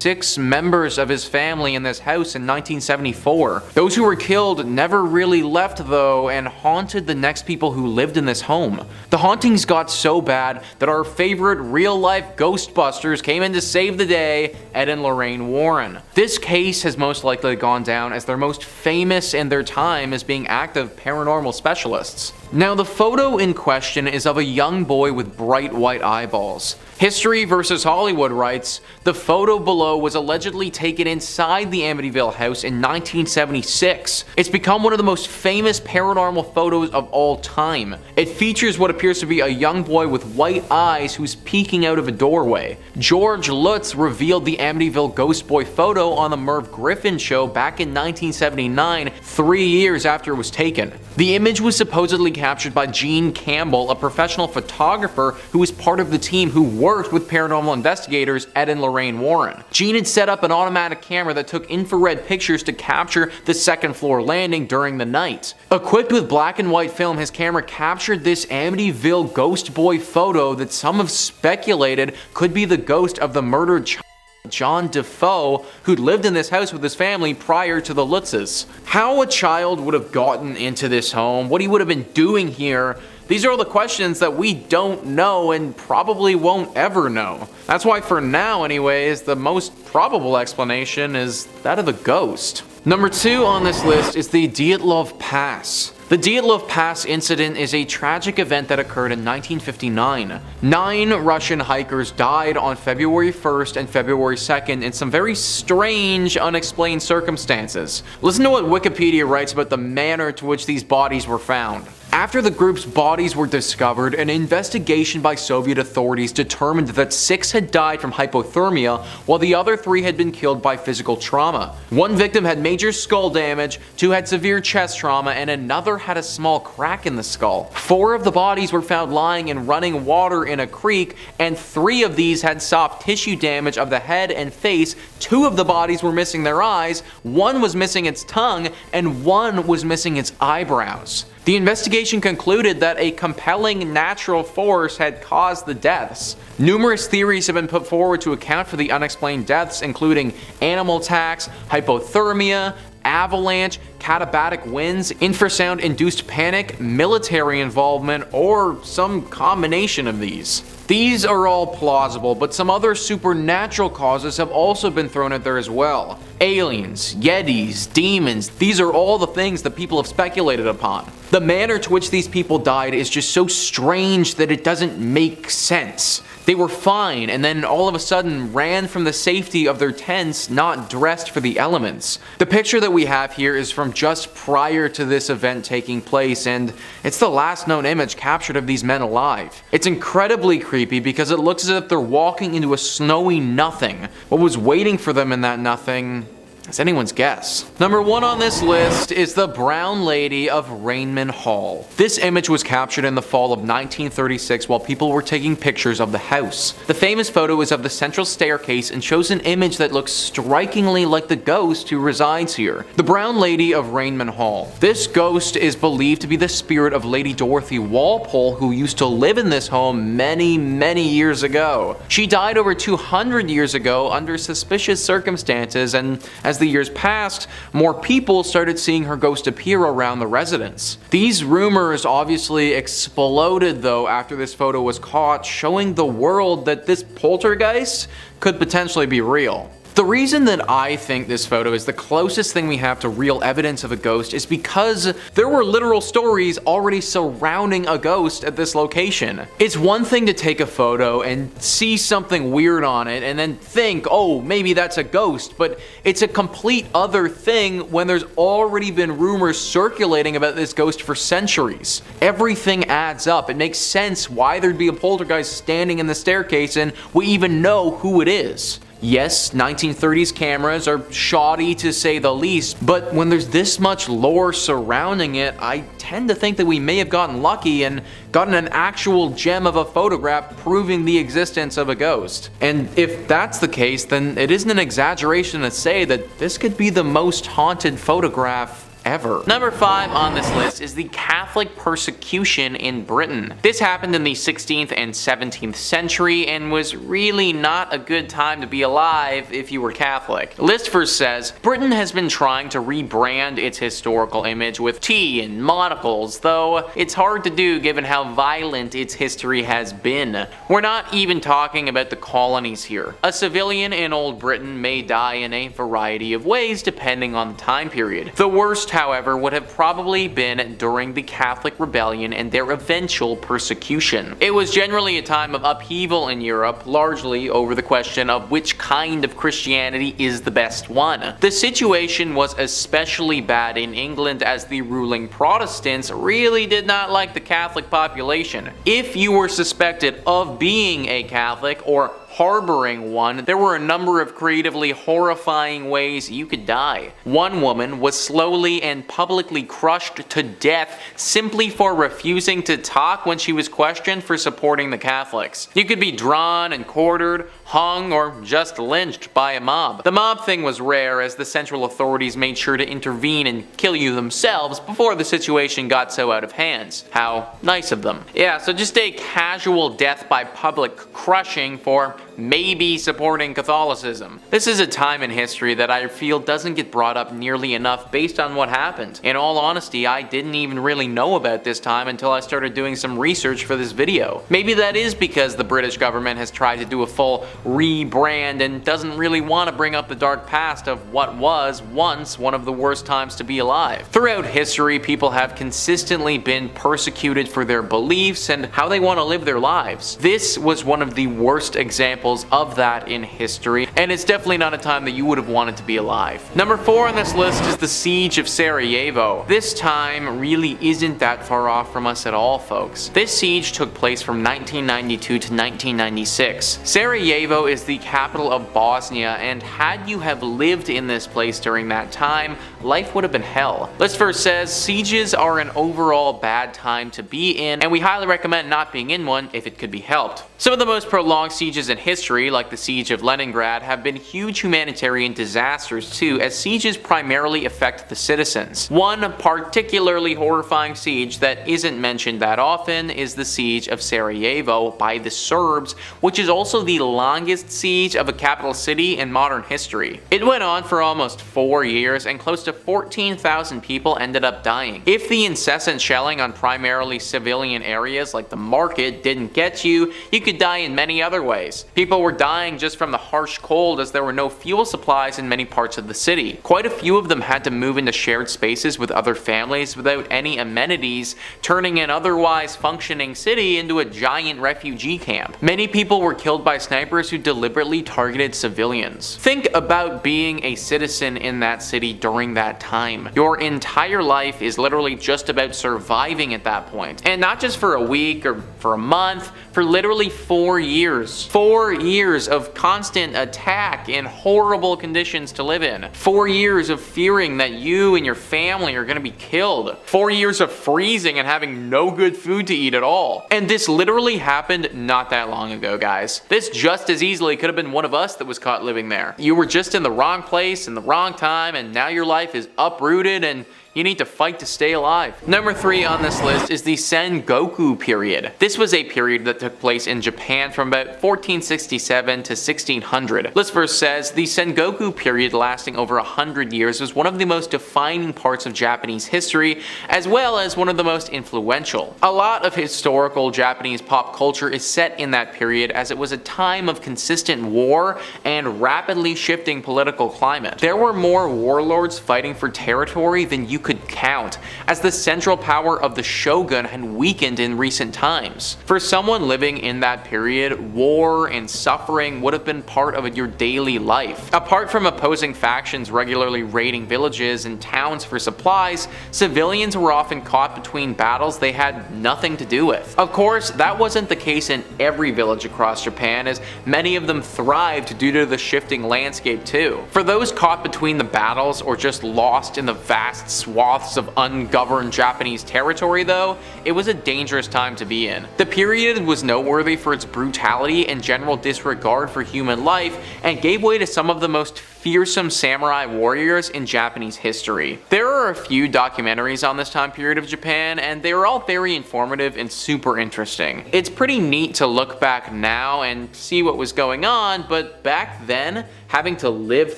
6 members of his family in this house in 1974. Those who were killed never really left though, and haunted the next people who lived in this home. The hauntings got so bad that our favorite real-life Ghostbusters came in to save the day, Ed and Lorraine Warren. This case has most likely gone down as their most famous in their time as being active paranormal specialists. Now, the photo in question is of a young boy with bright white eyeballs. History vs. Hollywood writes, the photo below was allegedly taken inside the Amityville house in 1976. It's become one of the most famous paranormal photos of all time. It features what appears to be a young boy with white eyes who's peeking out of a doorway. George Lutz revealed the Amityville ghost boy photo on the Merv Griffin show back in 1979, 3 years after it was taken. The image was supposedly captured by Gene Campbell, a professional photographer who was part of the team who worked with paranormal investigators Ed and Lorraine Warren. Gene had set up an automatic camera that took infrared pictures to capture the second floor landing during the night. Equipped with black and white film, his camera captured this Amityville ghost boy photo that some have speculated could be the ghost of the murdered child John Defoe, who'd lived in this house with his family prior to the Lutzes. How a child would have gotten into this home, what he would have been doing here, these are all the questions that we don't know and probably won't ever know. That's why for now anyways, the most probable explanation is that of a ghost. Number 2 on this list is the Dyatlov Pass. The Dyatlov Pass incident is a tragic event that occurred in 1959. 9 Russian hikers died on February 1st and February 2nd in some very strange, unexplained circumstances. Listen to what Wikipedia writes about the manner to which these bodies were found. After the group's bodies were discovered, an investigation by Soviet authorities determined that 6 had died from hypothermia, while the other 3 had been killed by physical trauma. 1 victim had major skull damage, 2 had severe chest trauma, and another had a small crack in the skull. 4 of the bodies were found lying in running water in a creek, and 3 of these had soft tissue damage of the head and face. 2 of the bodies were missing their eyes, 1 was missing its tongue, and 1 was missing its eyebrows. The investigation concluded that a compelling natural force had caused the deaths. Numerous theories have been put forward to account for the unexplained deaths, including animal attacks, hypothermia, avalanche, katabatic winds, infrasound-induced panic, military involvement, or some combination of these. These are all plausible, but some other supernatural causes have also been thrown out there as well. Aliens, yetis, demons, these are all the things that people have speculated upon. The manner to which these people died is just so strange that it doesn't make sense. They were fine and then all of a sudden ran from the safety of their tents, not dressed for the elements. The picture that we have here is from just prior to this event taking place, and it's the last known image captured of these men alive. It's incredibly creepy because it looks as if they're walking into a snowy nothing. What was waiting for them in that nothing? It's anyone's guess. Number 1 on this list is the Brown Lady of Raynham Hall. This image was captured in the fall of 1936 while people were taking pictures of the house. The famous photo is of the central staircase and shows an image that looks strikingly like the ghost who resides here. The Brown Lady of Raynham Hall. This ghost is believed to be the spirit of Lady Dorothy Walpole, who used to live in this home many years ago. She died over 200 years ago under suspicious circumstances, and as the years passed, more people started seeing her ghost appear around the residence. These rumors obviously exploded though after this photo was caught, showing the world that this poltergeist could potentially be real. The reason that I think this photo is the closest thing we have to real evidence of a ghost is because there were literal stories already surrounding a ghost at this location. It's one thing to take a photo and see something weird on it and then think, oh, maybe that's a ghost, but it's a complete other thing when there's already been rumors circulating about this ghost for centuries. Everything adds up. It makes sense why there'd be a poltergeist standing in the staircase, and we even know who it is. Yes, 1930s cameras are shoddy to say the least, but when there's this much lore surrounding it, I tend to think that we may have gotten lucky and gotten an actual gem of a photograph proving the existence of a ghost. And if that's the case, then it isn't an exaggeration to say that this could be the most haunted photograph ever. Number 5 on this list is the Catholic persecution in Britain. This happened in the 16th and 17th century and was really not a good time to be alive if you were Catholic. The list first says, Britain has been trying to rebrand its historical image with tea and monocles, though it's hard to do given how violent its history has been. We're not even talking about the colonies here. A civilian in Old Britain may die in a variety of ways depending on the time period. The worst, however, would have probably been during the Catholic Rebellion and their eventual persecution. It was generally a time of upheaval in Europe, largely over the question of which kind of Christianity is the best one. The situation was especially bad in England as the ruling Protestants really did not like the Catholic population. If you were suspected of being a Catholic or harboring one, there were a number of creatively horrifying ways you could die. One woman was slowly and publicly crushed to death simply for refusing to talk when she was questioned for supporting the Catholics. You could be drawn and quartered, hung, or just lynched by a mob. The mob thing was rare as the central authorities made sure to intervene and kill you themselves before the situation got so out of hands. How nice of them. Yeah, so just a casual death by public crushing for maybe supporting Catholicism. This is a time in history that I feel doesn't get brought up nearly enough based on what happened. In all honesty, I didn't even really know about this time until I started doing some research for this video. Maybe that is because the British government has tried to do a full rebrand and doesn't really want to bring up the dark past of what was once one of the worst times to be alive. Throughout history, people have consistently been persecuted for their beliefs and how they want to live their lives. This was one of the worst examples of that in history, and it's definitely not a time that you would have wanted to be alive. Number 4 on this list is the Siege of Sarajevo. This time really isn't that far off from us at all, folks. This siege took place from 1992 to 1996. Sarajevo is the capital of Bosnia, and had you have lived in this place during that time, life would have been hell. List first says, sieges are an overall bad time to be in, and we highly recommend not being in one if it could be helped. Some of the most prolonged sieges in history, like the Siege of Leningrad, have been huge humanitarian disasters too, as sieges primarily affect the citizens. One particularly horrifying siege that isn't mentioned that often is the Siege of Sarajevo by the Serbs, which is also the longest siege of a capital city in modern history. It went on for almost 4 years, and close to 14,000 people ended up dying. If the incessant shelling on primarily civilian areas like the market didn't get you, you could die in many other ways. People were dying just from the harsh cold as there were no fuel supplies in many parts of the city. Quite a few of them had to move into shared spaces with other families without any amenities, turning an otherwise functioning city into a giant refugee camp. Many people were killed by snipers who deliberately targeted civilians. Think about being a citizen in that city during that time. Your entire life is literally just about surviving at that point. And not just for a week or for a month, for literally 4 years. 4 years of constant attack in horrible conditions to live in. 4 years of fearing that you and your family are going to be killed. 4 years of freezing and having no good food to eat at all. And this literally happened not that long ago, guys. This just as easily could have been one of us that was caught living there. You were just in the wrong place in the wrong time, and now your life is uprooted and you need to fight to stay alive. Number 3 on this list is the Sengoku period. This was a period that took place in Japan from about 1467 to 1600. List verse says, the Sengoku period lasting over 100 years was one of the most defining parts of Japanese history, as well as one of the most influential. A lot of historical Japanese pop culture is set in that period as it was a time of consistent war and rapidly shifting political climate. There were more warlords fighting for territory than you could count, as the central power of the shogun had weakened in recent times. For someone living in that period, war and suffering would have been part of your daily life. Apart from opposing factions regularly raiding villages and towns for supplies, civilians were often caught between battles they had nothing to do with. Of course, that wasn't the case in every village across Japan, as many of them thrived due to the shifting landscape too. For those caught between the battles or just lost in the vast swaths of ungoverned Japanese territory though, it was a dangerous time to be in. The period was noteworthy for its brutality and general disregard for human life, and gave way to some of the most fearsome samurai warriors in Japanese history. There are a few documentaries on this time period of Japan, and they were all very informative and super interesting. It's pretty neat to look back now and see what was going on, but back then, having to live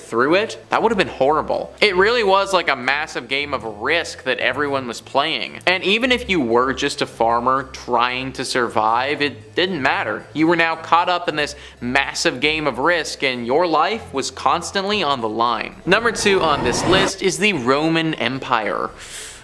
through it, that would have been horrible. It really was like a massive game of Risk that everyone was playing. And even if you were just a farmer trying to survive, it didn't matter. You were now caught up in this massive game of Risk, and your life was constantly on the line. Number 2 on this list is the Roman Empire.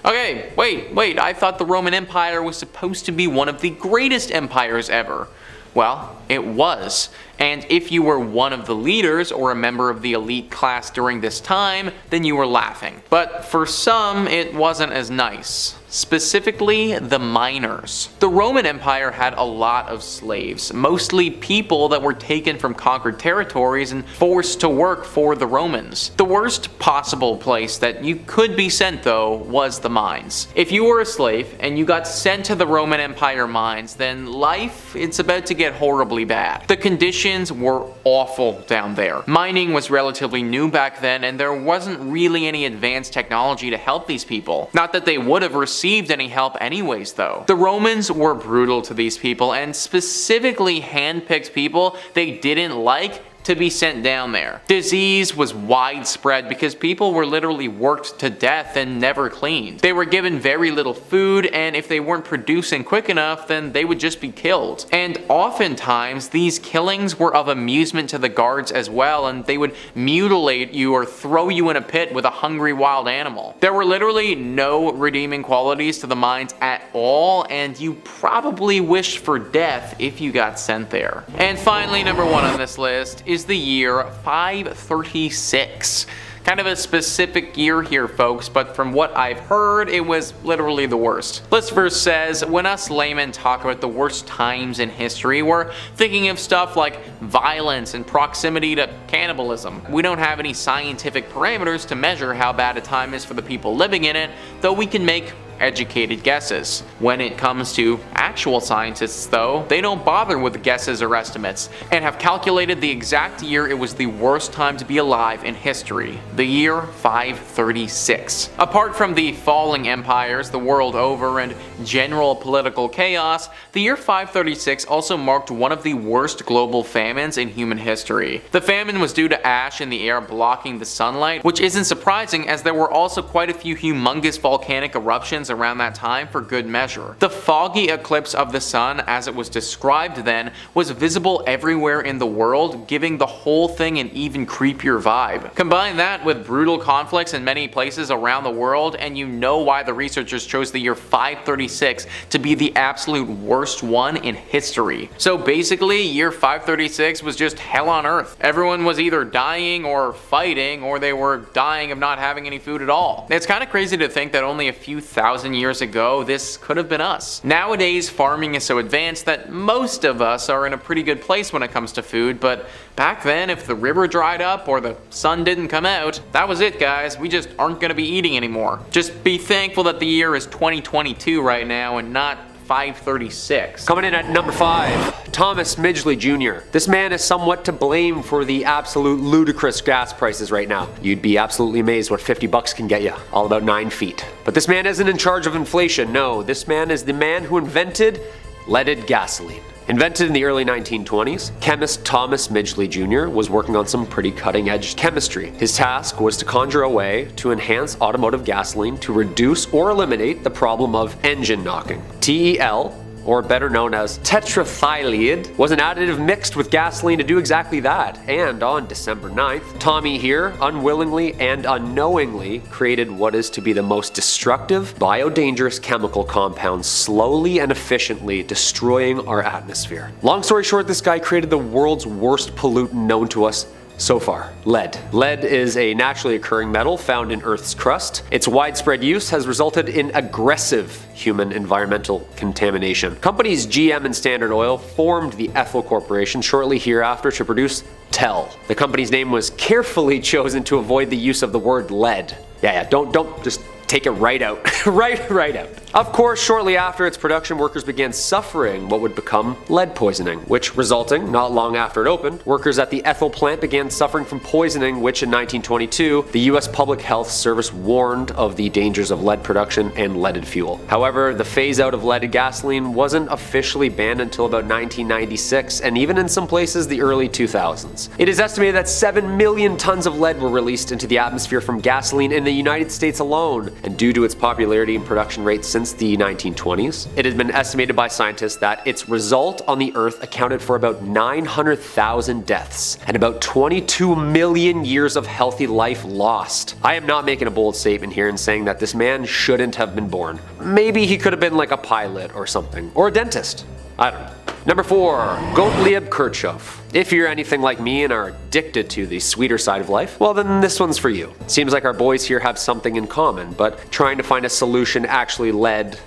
Okay, wait, I thought the Roman Empire was supposed to be one of the greatest empires ever. Well, it was. And if you were one of the leaders or a member of the elite class during this time, then you were laughing. But for some, it wasn't as nice. Specifically, the miners. The Roman Empire had a lot of slaves, mostly people that were taken from conquered territories and forced to work for the Romans. The worst possible place that you could be sent, though, was the mines. If you were a slave and you got sent to the Roman Empire mines, then life, it's about to get horribly bad. The conditions were awful down there. Mining was relatively new back then, and there wasn't really any advanced technology to help these people. Not that they would have received any help anyways, though. The Romans were brutal to these people, and specifically handpicked people they didn't like to be sent down there. Disease was widespread because people were literally worked to death and never cleaned. They were given very little food, and if they weren't producing quick enough, then they would just be killed. And oftentimes, these killings were of amusement to the guards as well, and they would mutilate you or throw you in a pit with a hungry wild animal. There were literally no redeeming qualities to the mines at all, and you probably wished for death if you got sent there. And finally, number 1 on this list is the year 536. Kind of a specific year here, folks, but from what I've heard, it was literally the worst. This verse says, when us laymen talk about the worst times in history, we're thinking of stuff like violence and proximity to cannibalism. We don't have any scientific parameters to measure how bad a time is for the people living in it, though we can make educated guesses. When it comes to actual scientists, though, they don't bother with guesses or estimates, and have calculated the exact year it was the worst time to be alive in history, the year 536. Apart from the falling empires the world over and general political chaos, the year 536 also marked one of the worst global famines in human history. The famine was due to ash in the air blocking the sunlight, which isn't surprising as there were also quite a few humongous volcanic eruptions around that time for good measure. The foggy eclipse of the sun, as it was described then, was visible everywhere in the world, giving the whole thing an even creepier vibe. Combine that with brutal conflicts in many places around the world, and you know why the researchers chose the year 536 to be the absolute worst one in history. So basically, year 536 was just hell on earth. Everyone was either dying or fighting, or they were dying of not having any food at all. It's kind of crazy to think that only a few thousand years ago, this could have been us. Nowadays, farming is so advanced that most of us are in a pretty good place when it comes to food, but back then, if the river dried up or the sun didn't come out, that was it, guys. We just aren't going to be eating anymore. Just be thankful that the year is 2022 right now and not 536. Coming in at number 5, Thomas Midgley Jr. This man is somewhat to blame for the absolute ludicrous gas prices right now. You'd be absolutely amazed what 50 bucks can get you, all about 9 feet. But this man isn't in charge of inflation, no. This man is the man who invented leaded gasoline. Invented in the early 1920s, chemist Thomas Midgley Jr. was working on some pretty cutting-edge chemistry. His task was to conjure a way to enhance automotive gasoline to reduce or eliminate the problem of engine knocking. TEL, or better known as tetraethyllead, was an additive mixed with gasoline to do exactly that. And on December 9th, Tommy here unwillingly and unknowingly created what is to be the most destructive, biodangerous chemical compound, slowly and efficiently destroying our atmosphere. Long story short, this guy created the world's worst pollutant known to us so far, lead. Lead is a naturally occurring metal found in Earth's crust. Its widespread use has resulted in aggressive human environmental contamination. Companies GM and Standard Oil formed the Ethel Corporation shortly hereafter to produce TEL. The company's name was carefully chosen to avoid the use of the word lead. Yeah, don't just take it right out. right out. Of course, shortly after its production, workers began suffering what would become lead poisoning, which resulting, not long after it opened, workers at the ethyl plant began suffering from poisoning, which in 1922, the US Public Health Service warned of the dangers of lead production and leaded fuel. However, the phase out of leaded gasoline wasn't officially banned until about 1996, and even in some places the early 2000s. It is estimated that 7 million tons of lead were released into the atmosphere from gasoline in the United States alone, and due to its popularity and production rates since the 1920s, it has been estimated by scientists that its result on the Earth accounted for about 900,000 deaths and about 22 million years of healthy life lost. I am not making a bold statement here in saying that this man shouldn't have been born. Maybe he could have been like a pilot or something, or a dentist. I don't know. Number 4. Gottlieb Kirchhoff. If you're anything like me and are addicted to the sweeter side of life, well then this one's for you. Seems like our boys here have something in common, but trying to find a solution actually led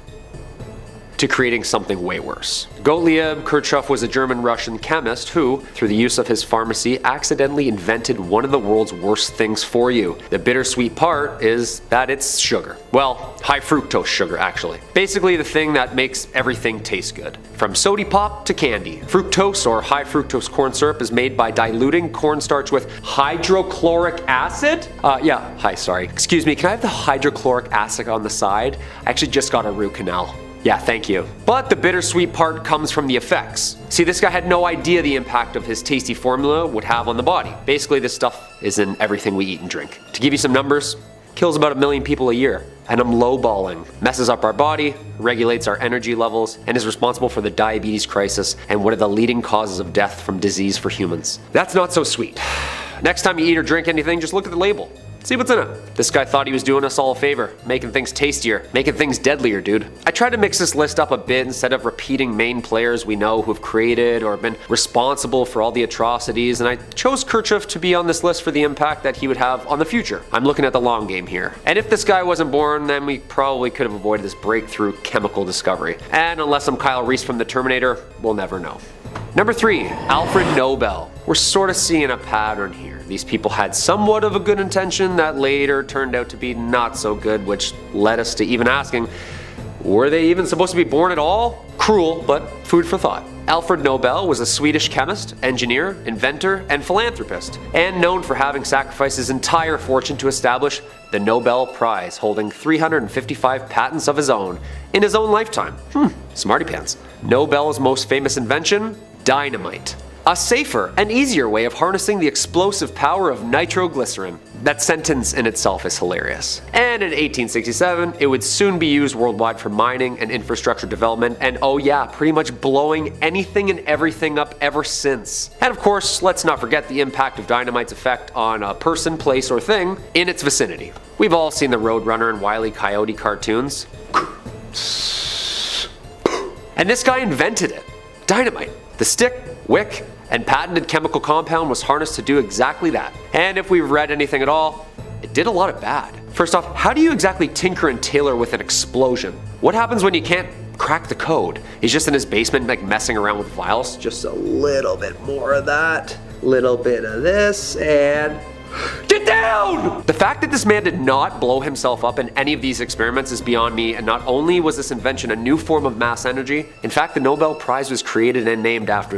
to creating something way worse. Gottlieb Kirchhoff was a German-Russian chemist who, through the use of his pharmacy, accidentally invented one of the world's worst things for you. The bittersweet part is that it's sugar. Well, high fructose sugar actually. Basically the thing that makes everything taste good. From sody pop to candy. Fructose or high fructose corn syrup is made by diluting cornstarch with hydrochloric acid? Excuse me, can I have the hydrochloric acid on the side? I actually just got a root canal. Yeah, thank you. But the bittersweet part comes from the effects. See, this guy had no idea the impact of his tasty formula would have on the body. Basically, this stuff is in everything we eat and drink. To give you some numbers, kills about 1 million people a year. And I'm lowballing. Messes up our body, regulates our energy levels, and is responsible for the diabetes crisis and one of the leading causes of death from disease for humans. That's not so sweet. Next time you eat or drink anything, just look at the label. See what's in it. This guy thought he was doing us all a favor, making things tastier, making things deadlier, dude. I tried to mix this list up a bit instead of repeating main players we know who've created or been responsible for all the atrocities, and I chose Kirchhoff to be on this list for the impact that he would have on the future. I'm looking at the long game here. And if this guy wasn't born, then we probably could have avoided this breakthrough chemical discovery. And unless I'm Kyle Reese from the Terminator, we'll never know. Number 3, Alfred Nobel. We're sort of seeing a pattern here. These people had somewhat of a good intention that later turned out to be not so good, which led us to even asking, were they even supposed to be born at all? Cruel, but food for thought. Alfred Nobel was a Swedish chemist, engineer, inventor, and philanthropist, and known for having sacrificed his entire fortune to establish the Nobel Prize, holding 355 patents of his own in his own lifetime. Smarty pants. Nobel's most famous invention? Dynamite. A safer and easier way of harnessing the explosive power of nitroglycerin. That sentence in itself is hilarious. And in 1867, it would soon be used worldwide for mining and infrastructure development, and oh yeah, pretty much blowing anything and everything up ever since. And of course, let's not forget the impact of dynamite's effect on a person, place, or thing in its vicinity. We've all seen the Roadrunner and Wile E. Coyote cartoons. And this guy invented it. Dynamite. The stick, wick, and patented chemical compound was harnessed to do exactly that. And if we've read anything at all, it did a lot of bad. First off, how do you exactly tinker and tailor with an explosion? What happens when you can't crack the code? He's just in his basement like messing around with vials. Just a little bit more of that, little bit of this, and get down! The fact that this man did not blow himself up in any of these experiments is beyond me, and not only was this invention a new form of mass energy, in fact the Nobel Prize was created and named after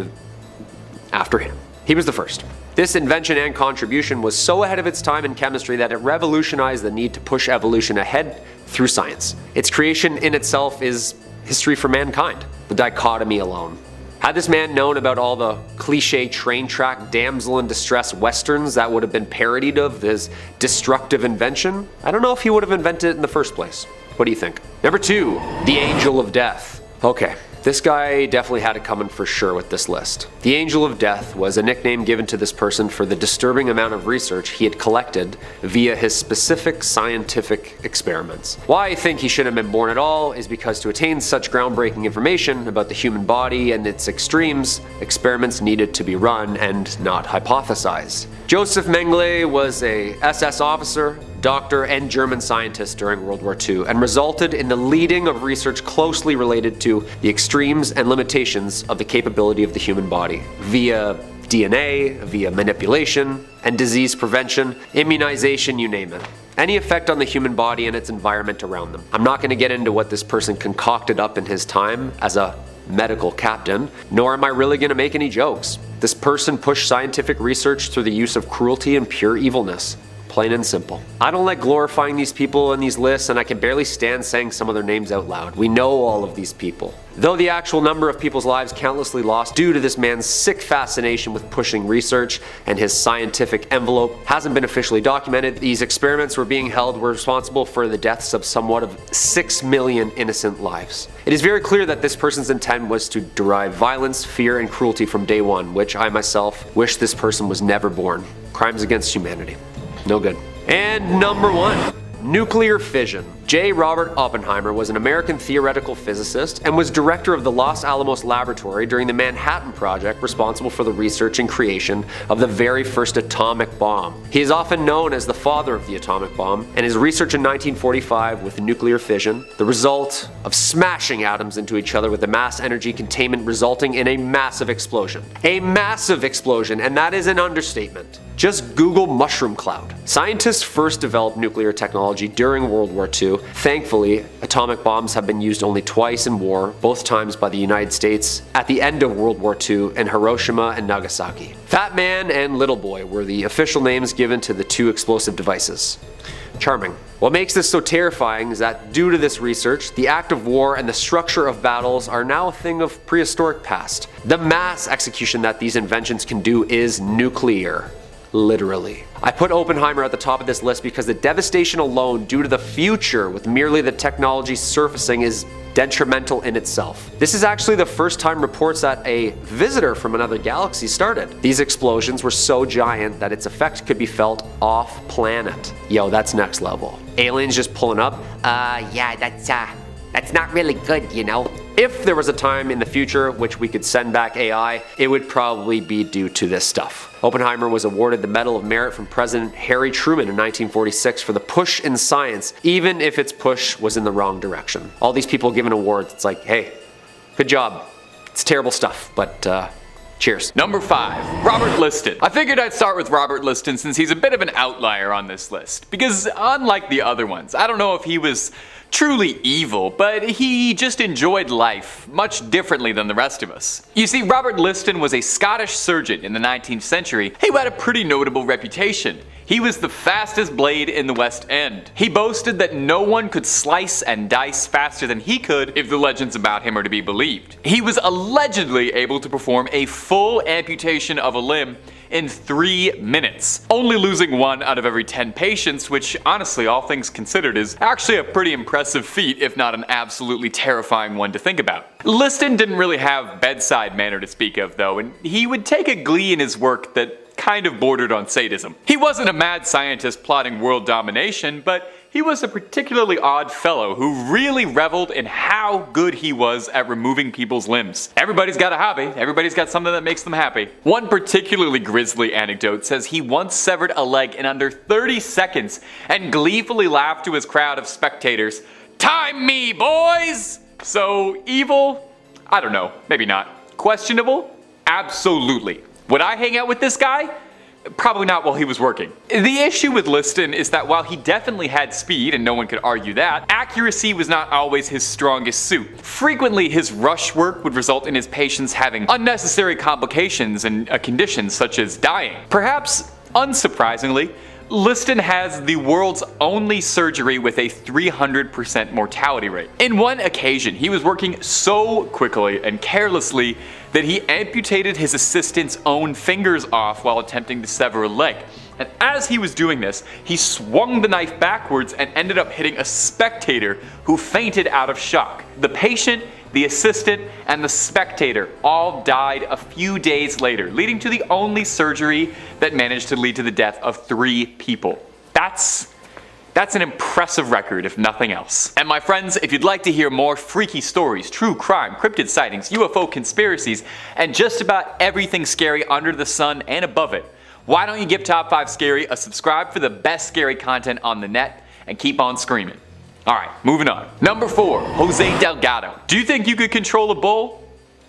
him. He was the first. This invention and contribution was so ahead of its time in chemistry that it revolutionized the need to push evolution ahead through science. Its creation in itself is history for mankind. The dichotomy alone. Had this man known about all the cliche train track damsel in distress westerns that would have been parodied of his destructive invention, I don't know if he would have invented it in the first place. What do you think? Number 2, the Angel of Death. Okay, this guy definitely had it coming for sure with this list. The Angel of Death was a nickname given to this person for the disturbing amount of research he had collected via his specific scientific experiments. Why I think he shouldn't have been born at all is because to attain such groundbreaking information about the human body and its extremes, experiments needed to be run and not hypothesized. Joseph Mengele was a SS officer, doctor, and German scientist during World War II, and resulted in the leading of research closely related to the extremes and limitations of the capability of the human body, via DNA, via manipulation, and disease prevention, immunization, you name it. any effect on the human body and its environment around them. I'm not going to get into what this person concocted up in his time as a medical captain, nor am I really going to make any jokes. This person pushed scientific research through the use of cruelty and pure evilness. Plain and simple. I don't like glorifying these people in these lists, and I can barely stand saying some of their names out loud. We know all of these people. Though the actual number of people's lives countlessly lost due to this man's sick fascination with pushing research and his scientific envelope hasn't been officially documented, these experiments were responsible for the deaths of somewhat of 6 million innocent lives. It is very clear that this person's intent was to derive violence, fear, and cruelty from day one, which I myself wish this person was never born. Crimes against humanity. No good. And number 1. Nuclear fission. J. Robert Oppenheimer was an American theoretical physicist and was director of the Los Alamos Laboratory during the Manhattan Project, responsible for the research and creation of the very first atomic bomb. He is often known as the father of the atomic bomb, and his research in 1945 with nuclear fission, the result of smashing atoms into each other with the mass energy containment resulting in a massive explosion. A massive explosion, and that is an understatement. Just Google mushroom cloud. Scientists first developed nuclear technology during World War II. Thankfully, atomic bombs have been used only twice in war, both times by the United States, at the end of World War II in Hiroshima and Nagasaki. Fat Man and Little Boy were the official names given to the two explosive devices. Charming. What makes this so terrifying is that due to this research, the act of war and the structure of battles are now a thing of prehistoric past. The mass execution that these inventions can do is nuclear. Literally. I put Oppenheimer at the top of this list because the devastation alone due to the future with merely the technology surfacing is detrimental in itself. This is actually the first time reports that a visitor from another galaxy started. These explosions were so giant that its effect could be felt off planet. Yo, that's next level. Aliens just pulling up. Yeah, that's not really good, you know. If there was a time in the future which we could send back AI, it would probably be due to this stuff. Oppenheimer was awarded the Medal of Merit from President Harry Truman in 1946 for the push in science, even if its push was in the wrong direction. All these people given awards, it's like, hey, good job. It's terrible stuff, but cheers. Number 5, Robert Liston. I figured I'd start with Robert Liston since he's a bit of an outlier on this list, because unlike the other ones, I don't know if he was truly evil, but he just enjoyed life much differently than the rest of us. You see, Robert Liston was a Scottish surgeon in the 19th century who had a pretty notable reputation. He was the fastest blade in the West End. He boasted that no one could slice and dice faster than he could if the legends about him are to be believed. He was allegedly able to perform a full amputation of a limb in 3 minutes, only losing 1 out of every 10 patients, which honestly, all things considered, is actually a pretty impressive feat, if not an absolutely terrifying one to think about. Liston didn't really have bedside manner to speak of though, and he would take a glee in his work that kind of bordered on sadism. He wasn't a mad scientist plotting world domination, but he was a particularly odd fellow who really reveled in how good he was at removing people's limbs. Everybody's got a hobby, everybody's got something that makes them happy. One particularly grisly anecdote says he once severed a leg in under 30 seconds and gleefully laughed to his crowd of spectators, "Time me, boys!" So evil? I don't know, maybe not. Questionable? Absolutely. Would I hang out with this guy? Probably not while he was working. The issue with Liston is that while he definitely had speed, and no one could argue that, accuracy was not always his strongest suit. Frequently, his rush work would result in his patients having unnecessary complications and conditions such as dying. Perhaps unsurprisingly, Liston has the world's only surgery with a 300% mortality rate. In one occasion, he was working so quickly and carelessly that he amputated his assistant's own fingers off while attempting to sever a leg. And as he was doing this, he swung the knife backwards and ended up hitting a spectator who fainted out of shock. The patient, the assistant, and the spectator all died a few days later, leading to the only surgery that managed to lead to the death of 3 people. That's an impressive record, if nothing else. And my friends, if you'd like to hear more freaky stories, true crime, cryptid sightings, UFO conspiracies, and just about everything scary under the sun and above it, why don't you give Top 5 Scary a subscribe for the best scary content on the net, and keep on screaming. Alright, moving on. Number 4, Jose Delgado. Do you think you could control a bull?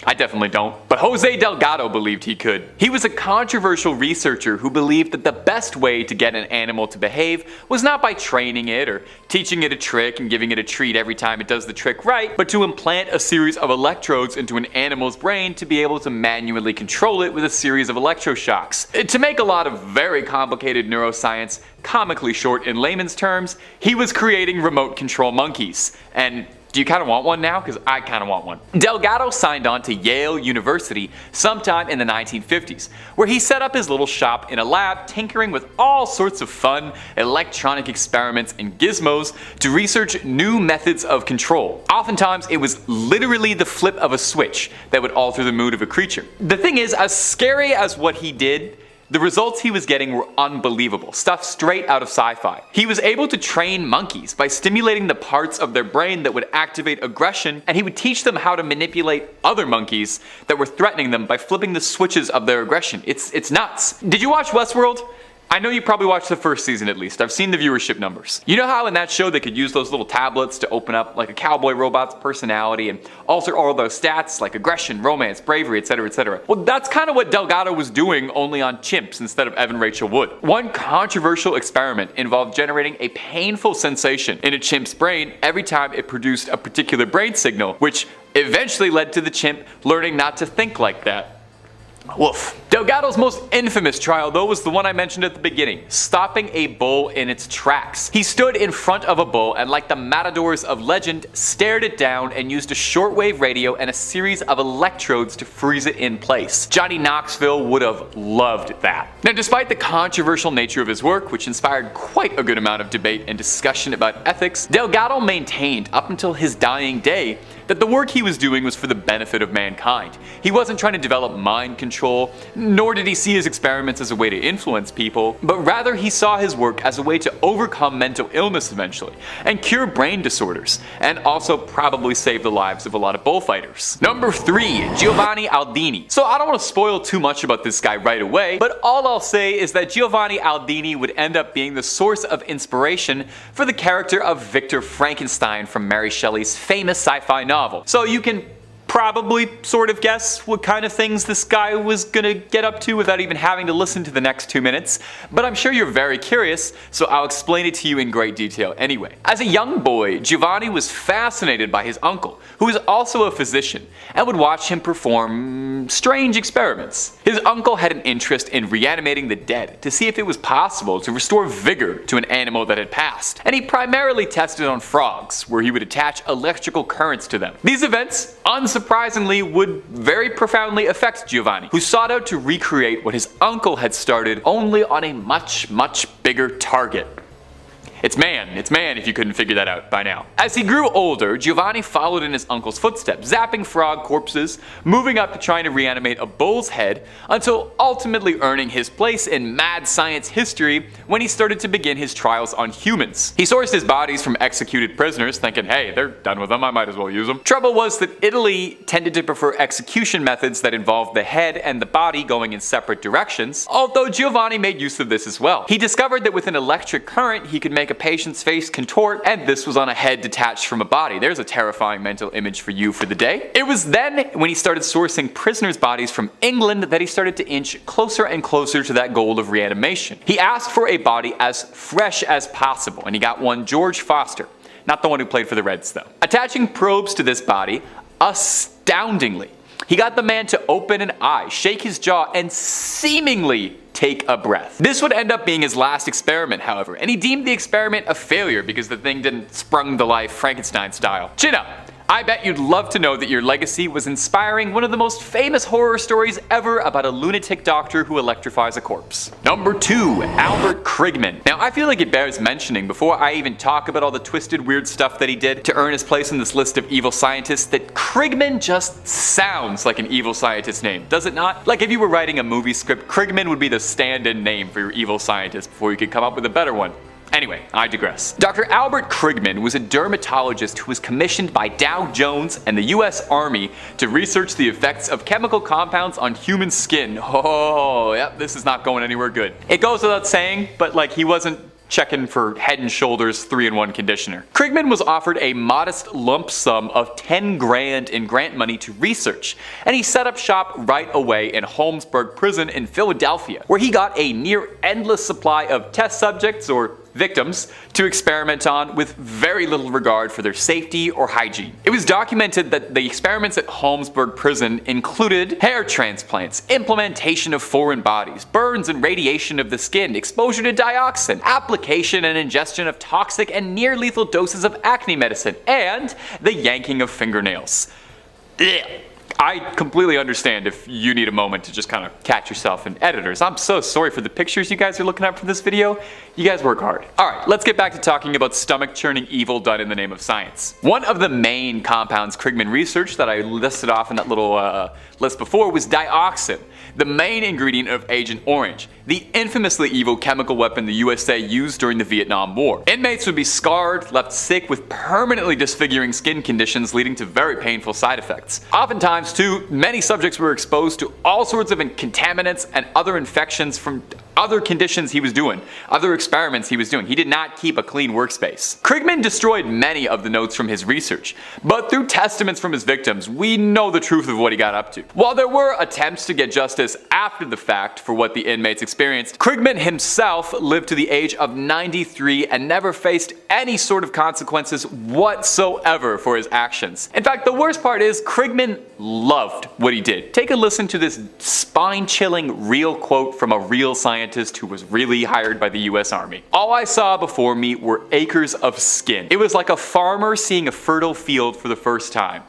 I definitely don't. But Jose Delgado believed he could. He was a controversial researcher who believed that the best way to get an animal to behave was not by training it or teaching it a trick and giving it a treat every time it does the trick right, but to implant a series of electrodes into an animal's brain to be able to manually control it with a series of electroshocks. To make a lot of very complicated neuroscience comically short in layman's terms, he was creating remote control monkeys. And do you kind of want one now? Because I kind of want one. Delgado signed on to Yale University sometime in the 1950s, where he set up his little shop in a lab tinkering with all sorts of fun electronic experiments and gizmos to research new methods of control. Oftentimes, it was literally the flip of a switch that would alter the mood of a creature. The thing is, as scary as what he did, the results he was getting were unbelievable, stuff straight out of sci-fi. He was able to train monkeys by stimulating the parts of their brain that would activate aggression, and he would teach them how to manipulate other monkeys that were threatening them by flipping the switches of their aggression. It's nuts. Did you watch Westworld? I know you probably watched the first season at least. I've seen the viewership numbers. You know how in that show they could use those little tablets to open up like a cowboy robot's personality and alter all those stats like aggression, romance, bravery, etc, etc. Well, that's kind of what Delgado was doing, only on chimps instead of Evan Rachel Wood. One controversial experiment involved generating a painful sensation in a chimp's brain every time it produced a particular brain signal, which eventually led to the chimp learning not to think like that. Woof. Delgado's most infamous trial though was the one I mentioned at the beginning, stopping a bull in its tracks. He stood in front of a bull and, like the matadors of legend, stared it down and used a shortwave radio and a series of electrodes to freeze it in place. Johnny Knoxville would have loved that. Now, despite the controversial nature of his work, which inspired quite a good amount of debate and discussion about ethics, Delgado maintained up until his dying day that the work he was doing was for the benefit of mankind. He wasn't trying to develop mind control, nor did he see his experiments as a way to influence people, but rather he saw his work as a way to overcome mental illness eventually, and cure brain disorders, and also probably save the lives of a lot of bullfighters. Number 3, Giovanni Aldini. So I don't want to spoil too much about this guy right away, but all I'll say is that Giovanni Aldini would end up being the source of inspiration for the character of Victor Frankenstein from Mary Shelley's famous sci-fi novel. So you can probably sort of guess what kind of things this guy was gonna get up to without even having to listen to the next 2 minutes, but I'm sure you're very curious, so I'll explain it to you in great detail anyway. As a young boy, Giovanni was fascinated by his uncle, who was also a physician, and would watch him perform strange experiments. His uncle had an interest in reanimating the dead to see if it was possible to restore vigor to an animal that had passed, and he primarily tested on frogs, where he would attach electrical currents to them. These events, unsurprisingly, would very profoundly affect Giovanni, who sought out to recreate what his uncle had started, only on a much, much bigger target. It's man if you couldn't figure that out by now. As he grew older, Giovanni followed in his uncle's footsteps, zapping frog corpses, moving up to trying to reanimate a bull's head, until ultimately earning his place in mad science history when he started to begin his trials on humans. He sourced his bodies from executed prisoners, thinking, hey, they're done with them, I might as well use them. Trouble was that Italy tended to prefer execution methods that involved the head and the body going in separate directions, although Giovanni made use of this as well. He discovered that with an electric current, he could make a patient's face contort, and this was on a head detached from a body. There's a terrifying mental image for you for the day. It was then, when he started sourcing prisoners' bodies from England, that he started to inch closer and closer to that goal of reanimation. He asked for a body as fresh as possible, and he got one George Foster, not the one who played for the Reds though. Attaching probes to this body, astoundingly, he got the man to open an eye, shake his jaw, and seemingly take a breath. This would end up being his last experiment, however, and he deemed the experiment a failure because the thing didn't sprung to life Frankenstein style. Chin up! I bet you'd love to know that your legacy was inspiring one of the most famous horror stories ever about a lunatic doctor who electrifies a corpse. Number 2, Albert Krigman. Now, I feel like it bears mentioning before I even talk about all the twisted, weird stuff that he did to earn his place in this list of evil scientists that Krigman just sounds like an evil scientist name, does it not? Like if you were writing a movie script, Krigman would be the stand-in name for your evil scientist before you could come up with a better one. Anyway, I digress. Dr. Albert Krigman was a dermatologist who was commissioned by Dow Jones and the US Army to research the effects of chemical compounds on human skin. Oh, yep, this is not going anywhere good. It goes without saying, but like he wasn't checking for Head and Shoulders 3-in-1 conditioner. Krigman was offered a modest lump sum of 10 grand in grant money to research, and he set up shop right away in Holmesburg Prison in Philadelphia, where he got a near endless supply of test subjects, or victims, to experiment on with very little regard for their safety or hygiene. It was documented that the experiments at Holmesburg Prison included hair transplants, implementation of foreign bodies, burns and radiation of the skin, exposure to dioxin, application and ingestion of toxic and near lethal doses of acne medicine, and the yanking of fingernails. Ugh. I completely understand if you need a moment to just kind of catch yourself. And editors, I'm so sorry for the pictures you guys are looking at for this video. You guys work hard. Alright, let's get back to talking about stomach-churning evil done in the name of science. One of the main compounds Krigman researched that I listed off in that little list before was dioxin, the main ingredient of Agent Orange, the infamously evil chemical weapon the USA used during the Vietnam War. Inmates would be scarred, left sick with permanently disfiguring skin conditions leading to very painful side effects. Oftentimes too, many subjects were exposed to all sorts of contaminants and other infections from other conditions he was doing, other experiments he was doing. He did not keep a clean workspace. Krigman destroyed many of the notes from his research, but through testaments from his victims, we know the truth of what he got up to. While there were attempts to get justice after the fact for what the inmates experienced, Krigman himself lived to the age of 93 and never faced any sort of consequences whatsoever for his actions. In fact, the worst part is Krigman loved what he did. Take a listen to this spine-chilling real quote from a real scientist who was really hired by the US Army. "All I saw before me were acres of skin. It was like a farmer seeing a fertile field for the first time."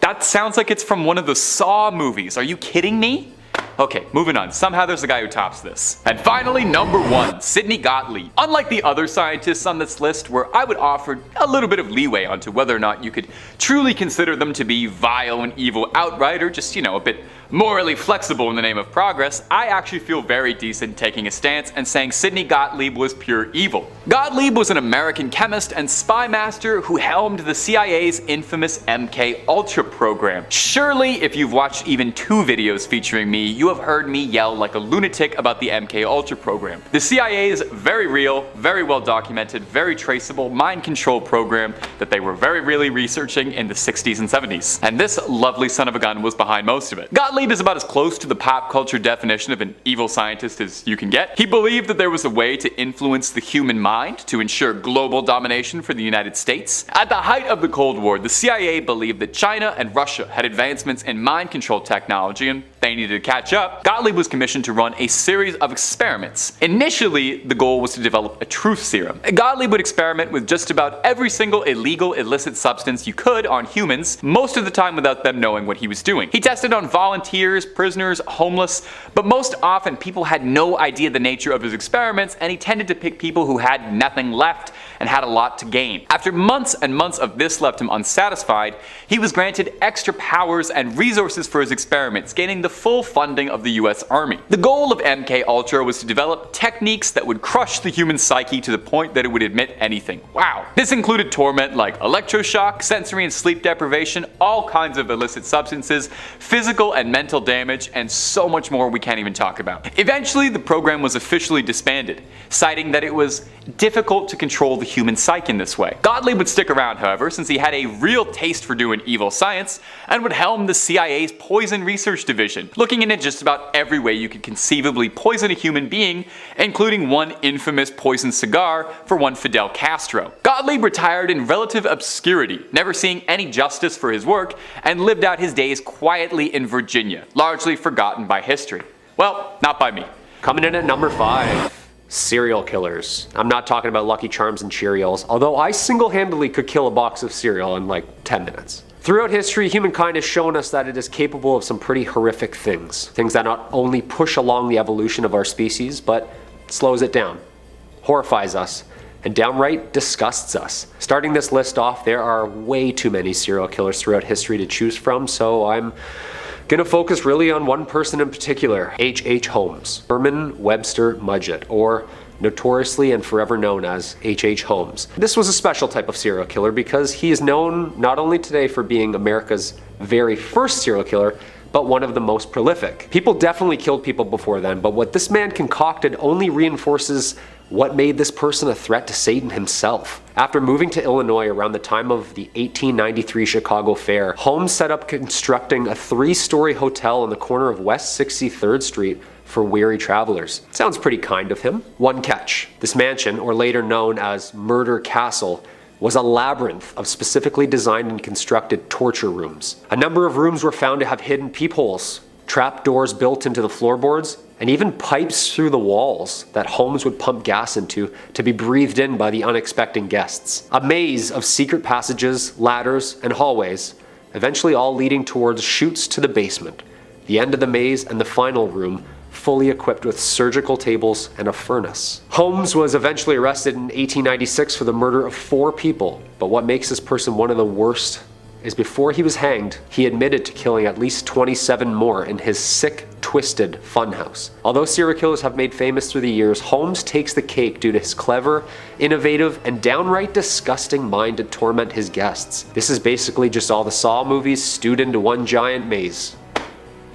That sounds like it's from one of the Saw movies. Are you kidding me? Okay, moving on. Somehow there's a guy who tops this. And finally, number 1, Sidney Gottlieb. Unlike the other scientists on this list, where I would offer a little bit of leeway onto whether or not you could truly consider them to be vile and evil outright, or just, a bit morally flexible in the name of progress, I actually feel very decent taking a stance and saying Sidney Gottlieb was pure evil. Gottlieb was an American chemist and spy master who helmed the CIA's infamous MK Ultra program. Surely, if you've watched even 2 videos featuring me, you have heard me yell like a lunatic about the MK Ultra program. The CIA's very real, very well documented, very traceable mind control program that they were very really researching in the 60s and 70s. And this lovely son of a gun was behind most of it. Gottlieb is about as close to the pop culture definition of an evil scientist as you can get. He believed that there was a way to influence the human mind to ensure global domination for the United States. At the height of the Cold War, the CIA believed that China and Russia had advancements in mind control technology and they needed to catch up. Gottlieb was commissioned to run a series of experiments. Initially, the goal was to develop a truth serum. Gottlieb would experiment with just about every single illegal illicit substance you could on humans, most of the time without them knowing what he was doing. He tested on volunteers, prisoners, homeless, but most often people had no idea the nature of his experiments, and he tended to pick people who had nothing left and had a lot to gain. After months and months of this left him unsatisfied, he was granted extra powers and resources for his experiments, gaining the full funding of the US Army. The goal of MK Ultra was to develop techniques that would crush the human psyche to the point that it would admit anything. Wow. This included torment like electroshock, sensory and sleep deprivation, all kinds of illicit substances, physical and mental damage, and so much more we can't even talk about. Eventually, the program was officially disbanded, citing that it was difficult to control the human psyche in this way. Gottlieb would stick around, however, since he had a real taste for doing evil science, and would helm the CIA's Poison Research Division, looking into just about every way you could conceivably poison a human being, including one infamous poisoned cigar for one Fidel Castro. Gottlieb retired in relative obscurity, never seeing any justice for his work, and lived out his days quietly in Virginia, largely forgotten by history. Well, not by me. Coming in at number 5. Serial killers. I'm not talking about Lucky Charms and Cheerios, although I single-handedly could kill a box of cereal in like 10 minutes. Throughout history, humankind has shown us that it is capable of some pretty horrific things. Things that not only push along the evolution of our species, but slows it down, horrifies us, and downright disgusts us. Starting this list off, there are way too many serial killers throughout history to choose from, so I'm gonna focus really on one person in particular, HH Holmes, Herman Webster Mudgett, or notoriously and forever known as HH Holmes. This was a special type of serial killer because he is known not only today for being America's very first serial killer, but one of the most prolific. People definitely killed people before then, but what this man concocted only reinforces What made this person a threat to Satan himself? After moving to Illinois around the time of the 1893 Chicago Fair, Holmes set up constructing a 3-story hotel on the corner of West 63rd Street for weary travelers. Sounds pretty kind of him. One catch. This mansion, or later known as Murder Castle, was a labyrinth of specifically designed and constructed torture rooms. A number of rooms were found to have hidden peepholes, trapdoors built into the floorboards, and even pipes through the walls that Holmes would pump gas into to be breathed in by the unexpected guests. A maze of secret passages, ladders, and hallways, eventually all leading towards chutes to the basement, the end of the maze and the final room, fully equipped with surgical tables and a furnace. Holmes was eventually arrested in 1896 for the murder of 4 people, but what makes this person one of the worst is before he was hanged, he admitted to killing at least 27 more in his sick, twisted funhouse. Although serial killers have made famous through the years, Holmes takes the cake due to his clever, innovative, and downright disgusting mind to torment his guests. This is basically just all the Saw movies stewed into one giant maze.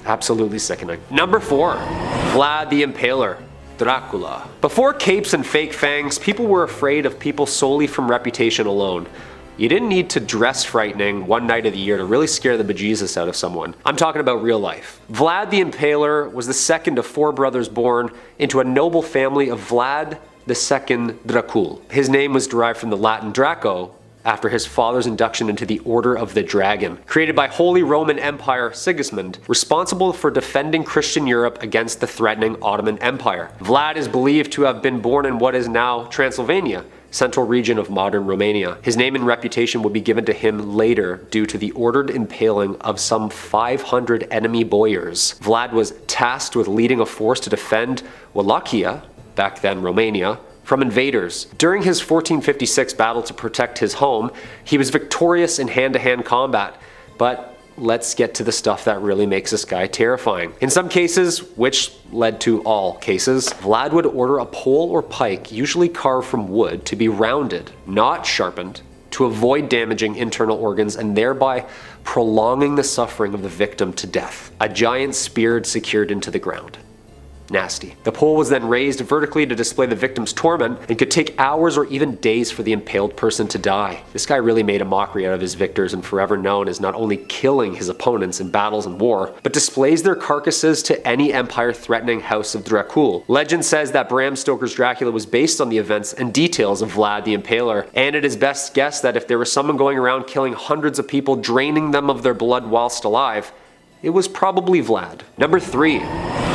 Absolutely sickening. Number 4, Vlad the Impaler. Dracula. Before capes and fake fangs, people were afraid of people solely from reputation alone. You didn't need to dress frightening one night of the year to really scare the bejesus out of someone. I'm talking about real life. Vlad the Impaler was the second of 4 brothers born into a noble family of Vlad II Dracul. His name was derived from the Latin Draco, after his father's induction into the Order of the Dragon, created by Holy Roman Empire Sigismund, responsible for defending Christian Europe against the threatening Ottoman Empire. Vlad is believed to have been born in what is now Transylvania, central region of modern Romania. His name and reputation would be given to him later due to the ordered impaling of some 500 enemy boyars. Vlad was tasked with leading a force to defend Wallachia, back then Romania, from invaders. During his 1456 battle to protect his home, he was victorious in hand-to-hand combat, but let's get to the stuff that really makes this guy terrifying. In some cases, which led to all cases, Vlad would order a pole or pike, usually carved from wood, to be rounded, not sharpened, to avoid damaging internal organs and thereby prolonging the suffering of the victim to death. A giant spear secured into the ground. Nasty. The pole was then raised vertically to display the victim's torment and could take hours or even days for the impaled person to die. This guy really made a mockery out of his victors and forever known as not only killing his opponents in battles and war, but displays their carcasses to any empire-threatening house of Dracul. Legend says that Bram Stoker's Dracula was based on the events and details of Vlad the Impaler, and it is best guessed that if there was someone going around killing hundreds of people, draining them of their blood whilst alive, it was probably Vlad. Number 3.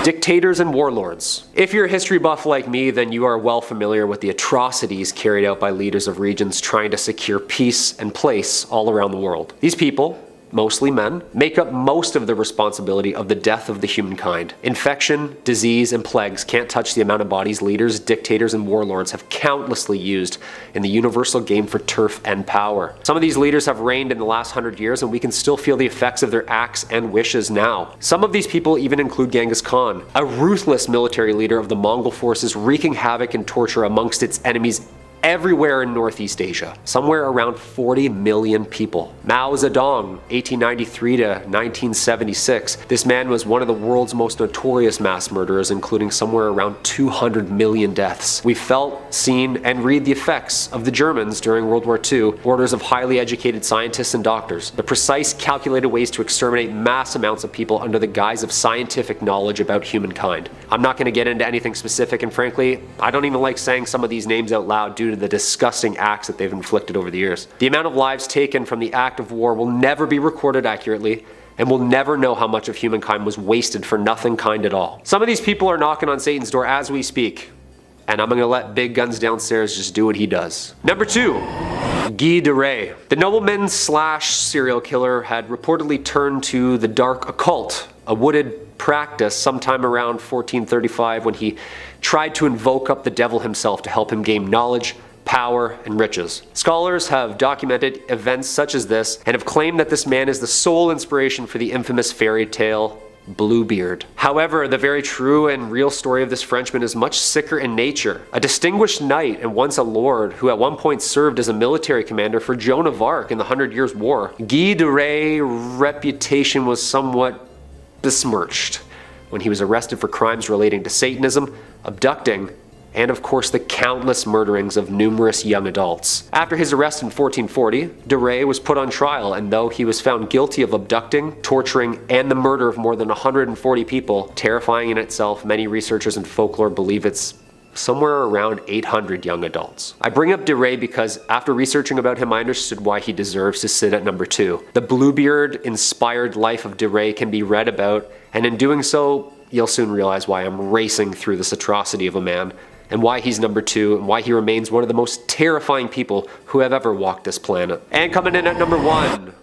Dictators and warlords. If you're a history buff like me, then you are well familiar with the atrocities carried out by leaders of regions trying to secure peace and place all around the world. These people, mostly men, make up most of the responsibility of the death of the humankind. Infection, disease, and plagues can't touch the amount of bodies leaders, dictators, and warlords have countlessly used in the universal game for turf and power. Some of these leaders have reigned in the last 100 years, and we can still feel the effects of their acts and wishes now. Some of these people even include Genghis Khan, a ruthless military leader of the Mongol forces wreaking havoc and torture amongst its enemies everywhere in Northeast Asia, somewhere around 40 million people. Mao Zedong, 1893 to 1976. This man was one of the world's most notorious mass murderers, including somewhere around 200 million deaths. We felt, seen, and read the effects of the Germans during World War II, orders of highly educated scientists and doctors, the precise calculated ways to exterminate mass amounts of people under the guise of scientific knowledge about humankind. I'm not going to get into anything specific, and frankly, I don't even like saying some of these names out loud due to the disgusting acts that they've inflicted over the years. The amount of lives taken from the act of war will never be recorded accurately, and we'll never know how much of humankind was wasted for nothing kind at all. Some of these people are knocking on Satan's door as we speak, and I'm gonna let Big Guns downstairs just do what he does. Number 2, Gilles de Rais. The nobleman slash serial killer had reportedly turned to the dark occult, a wooded practice sometime around 1435 when he tried to invoke up the devil himself to help him gain knowledge, power, and riches. Scholars have documented events such as this and have claimed that this man is the sole inspiration for the infamous fairy tale Bluebeard. However, the very true and real story of this Frenchman is much sicker in nature. A distinguished knight and once a lord who at one point served as a military commander for Joan of Arc in the 100 Years' War, Gilles de Rais' reputation was somewhat besmirched when he was arrested for crimes relating to Satanism, abducting, and of course the countless murderings of numerous young adults. After his arrest in 1440, de Rais was put on trial, and though he was found guilty of abducting, torturing, and the murder of more than 140 people, terrifying in itself, many researchers and folklore believe it's somewhere around 800 young adults. I bring up de Rais because after researching about him, I understood why he deserves to sit at number 2. The Bluebeard-inspired life of de Rais can be read about, and in doing so, you'll soon realize why I'm racing through this atrocity of a man, and why he's number 2, and why he remains one of the most terrifying people who have ever walked this planet. And coming in at number 1,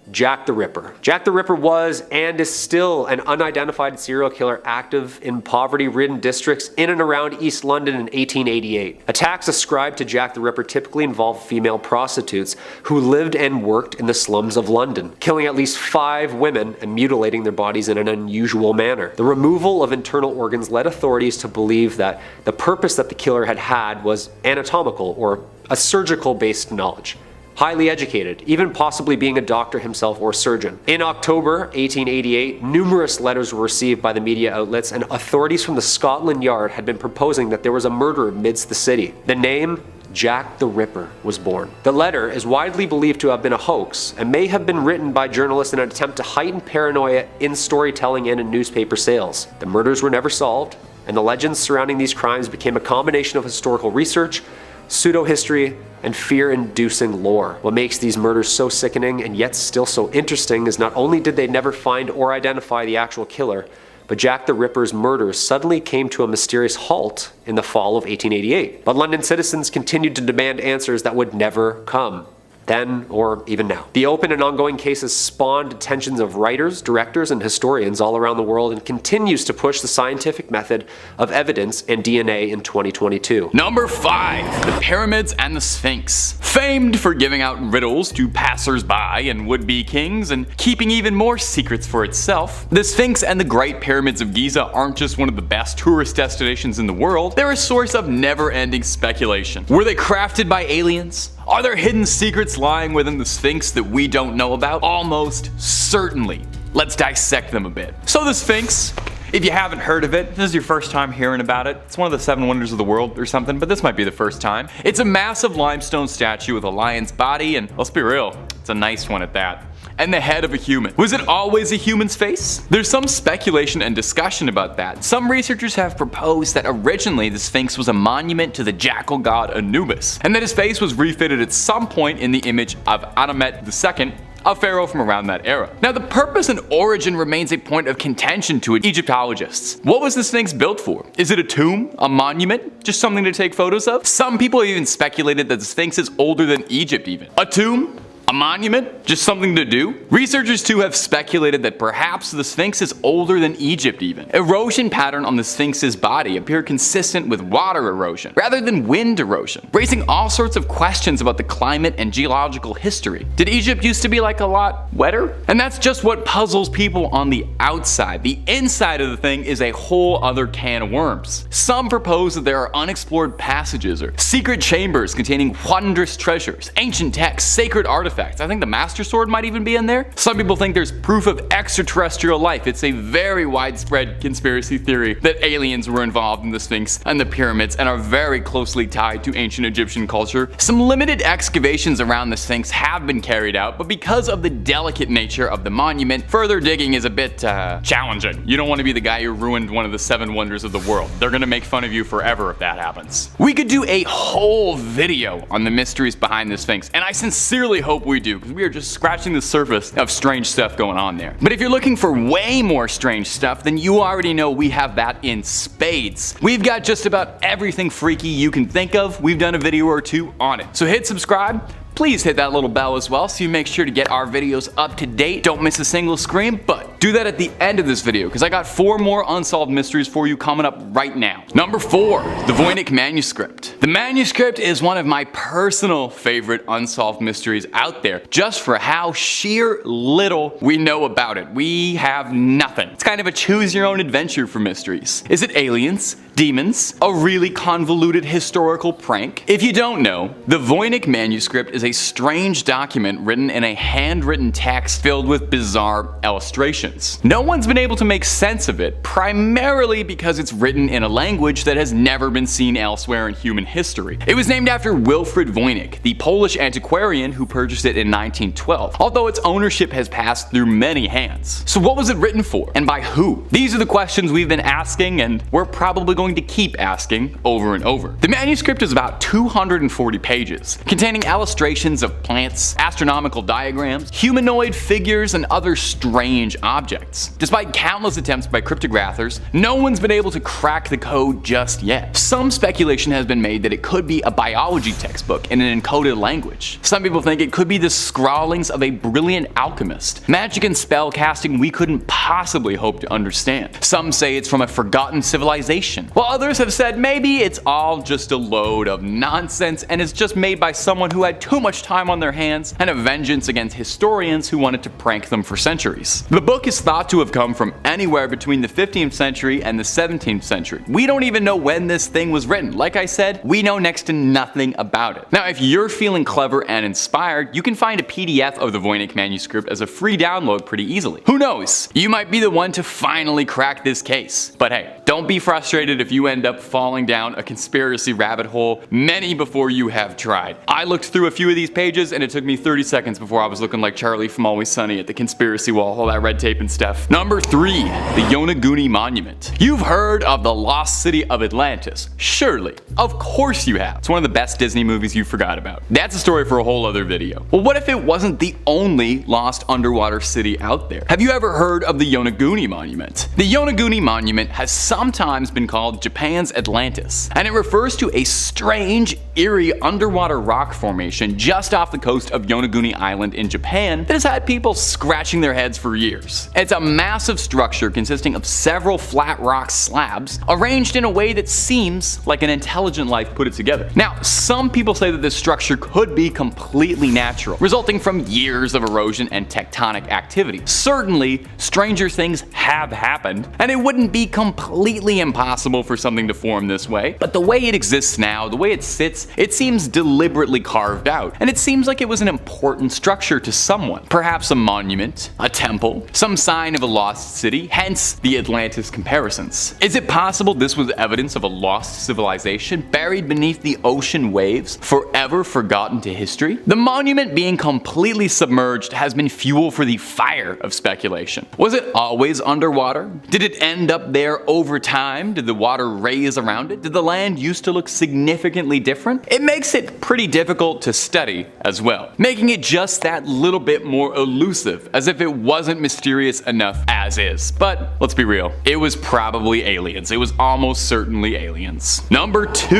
Jack the Ripper. Jack the Ripper was and is still an unidentified serial killer active in poverty-ridden districts in and around East London in 1888. Attacks ascribed to Jack the Ripper typically involved female prostitutes who lived and worked in the slums of London, killing at least 5 women and mutilating their bodies in an unusual manner. The removal of internal organs led authorities to believe that the purpose that the killer had was anatomical or a surgical-based knowledge. Highly educated, even possibly being a doctor himself or surgeon. In October 1888, numerous letters were received by the media outlets, and authorities from the Scotland Yard had been proposing that there was a murder amidst the city. The name Jack the Ripper was born. The letter is widely believed to have been a hoax and may have been written by journalists in an attempt to heighten paranoia in storytelling and in newspaper sales. The murders were never solved, and the legends surrounding these crimes became a combination of historical research, pseudo-history, and fear-inducing lore. What makes these murders so sickening and yet still so interesting is not only did they never find or identify the actual killer, but Jack the Ripper's murders suddenly came to a mysterious halt in the fall of 1888. But London citizens continued to demand answers that would never come. Then, or even now. The open and ongoing cases spawned attentions of writers, directors, and historians all around the world, and continues to push the scientific method of evidence and DNA in 2022. Number 5. The Pyramids and the Sphinx. Famed for giving out riddles to passers-by and would-be kings and keeping even more secrets for itself, the Sphinx and the Great Pyramids of Giza aren't just one of the best tourist destinations in the world, they're a source of never-ending speculation. Were they crafted by aliens? Are there hidden secrets lying within the Sphinx that we don't know about? Almost certainly. Let's dissect them a bit. So the Sphinx, if you haven't heard of it, this is your first time hearing about it. It's one of the 7 wonders of the world or something, but this might be the first time. It's a massive limestone statue with a lion's body, and let's be real, it's a nice one at that. And the head of a human. Was it always a human's face? There's some speculation and discussion about that. Some researchers have proposed that originally the Sphinx was a monument to the jackal god Anubis, and that his face was refitted at some point in the image of Amenhotep II, a pharaoh from around that era. Now the purpose and origin remains a point of contention to Egyptologists. What was the Sphinx built for? Is it a tomb? A monument? Just something to take photos of? Some people even speculated that the Sphinx is older than Egypt even. A tomb? A monument? Just something to do? Researchers too have speculated that perhaps the Sphinx is older than Egypt even. Erosion pattern on the Sphinx's body appeared consistent with water erosion, rather than wind erosion, raising all sorts of questions about the climate and geological history. Did Egypt used to be like a lot wetter? And that's just what puzzles people on the outside. The inside of the thing is a whole other can of worms. Some propose that there are unexplored passages or secret chambers containing wondrous treasures, ancient texts, sacred artifacts. I think the Master Sword might even be in there. Some people think there's proof of extraterrestrial life. It's a very widespread conspiracy theory that aliens were involved in the Sphinx and the pyramids and are very closely tied to ancient Egyptian culture. Some limited excavations around the Sphinx have been carried out, but because of the delicate nature of the monument, further digging is a bit challenging. You don't want to be the guy who ruined one of the 7 wonders of the world. They're gonna make fun of you forever if that happens. We could do a whole video on the mysteries behind the Sphinx, and I sincerely hope we do, because we are just scratching the surface of strange stuff going on there. But if you're looking for way more strange stuff, then you already know we have that in spades. We've got just about everything freaky you can think of. We've done a video or 2 on it. So hit subscribe. Please hit that little bell as well so you make sure to get our videos up to date. Don't miss a single scream, but do that at the end of this video because I got 4 more unsolved mysteries for you coming up right now. Number 4, the Voynich Manuscript. The manuscript is one of my personal favorite unsolved mysteries out there just for how sheer little we know about it. We have nothing. It's kind of a choose your own adventure for mysteries. Is it aliens? demons, a really convoluted historical prank. If you don't know, the Voynich Manuscript is a strange document written in a handwritten text filled with bizarre illustrations. No one's been able to make sense of it, primarily because it's written in a language that has never been seen elsewhere in human history. It was named after Wilfrid Voynich, the Polish antiquarian who purchased it in 1912, although its ownership has passed through many hands. So what was it written for, and by who? These are the questions we've been asking, and we're probably going to keep asking over and over. The manuscript is about 240 pages, containing illustrations of plants, astronomical diagrams, humanoid figures, and other strange objects. Despite countless attempts by cryptographers, no one's been able to crack the code just yet. Some speculation has been made that it could be a biology textbook in an encoded language. Some people think it could be the scrawlings of a brilliant alchemist, magic and spell casting we couldn't possibly hope to understand. Some say it's from a forgotten civilization, while others have said maybe it's all just a load of nonsense and is just made by someone who had too much time on their hands and a vengeance against historians who wanted to prank them for centuries. The book is thought to have come from anywhere between the 15th century and the 17th century. We don't even know when this thing was written. Like I said, we know next to nothing about it. Now, if you're feeling clever and inspired, you can find a PDF of the Voynich Manuscript as a free download pretty easily. Who knows? You might be the one to finally crack this case. But hey, don't be frustrated if you end up falling down a conspiracy rabbit hole many before you have tried. I looked through a few of these pages and it took me 30 seconds before I was looking like Charlie from Always Sunny at the conspiracy wall, all that red tape and stuff. Number 3, the Yonaguni Monument. You've heard of the lost city of Atlantis. Surely. Of course you have. It's one of the best Disney movies you forgot about. That's a story for a whole other video. Well, what if it wasn't the only lost underwater city out there? Have you ever heard of the Yonaguni Monument? The Yonaguni Monument has sometimes been called Japan's Atlantis, and it refers to a strange, eerie underwater rock formation just off the coast of Yonaguni Island in Japan that has had people scratching their heads for years. It's a massive structure consisting of several flat rock slabs arranged in a way that seems like an intelligent life put it together. Now, some people say that this structure could be completely natural, resulting from years of erosion and tectonic activity. Certainly, stranger things have happened, and it wouldn't be completely impossible for something to form this way, but the way it exists now, the way it sits, it seems deliberately carved out, and it seems like it was an important structure to someone. Perhaps a monument, a temple, some sign of a lost city, hence the Atlantis comparisons. Is it possible this was evidence of a lost civilization buried beneath the ocean waves, forever forgotten to history? The monument being completely submerged has been fuel for the fire of speculation. Was it always underwater? Did it end up there over time? Did the water raise around it? Did the land used to look significantly different? It makes it pretty difficult to study as well, making it just that little bit more elusive, as if it wasn't mysterious enough as is. But let's be real, it was probably aliens. It was almost certainly aliens. Number 2,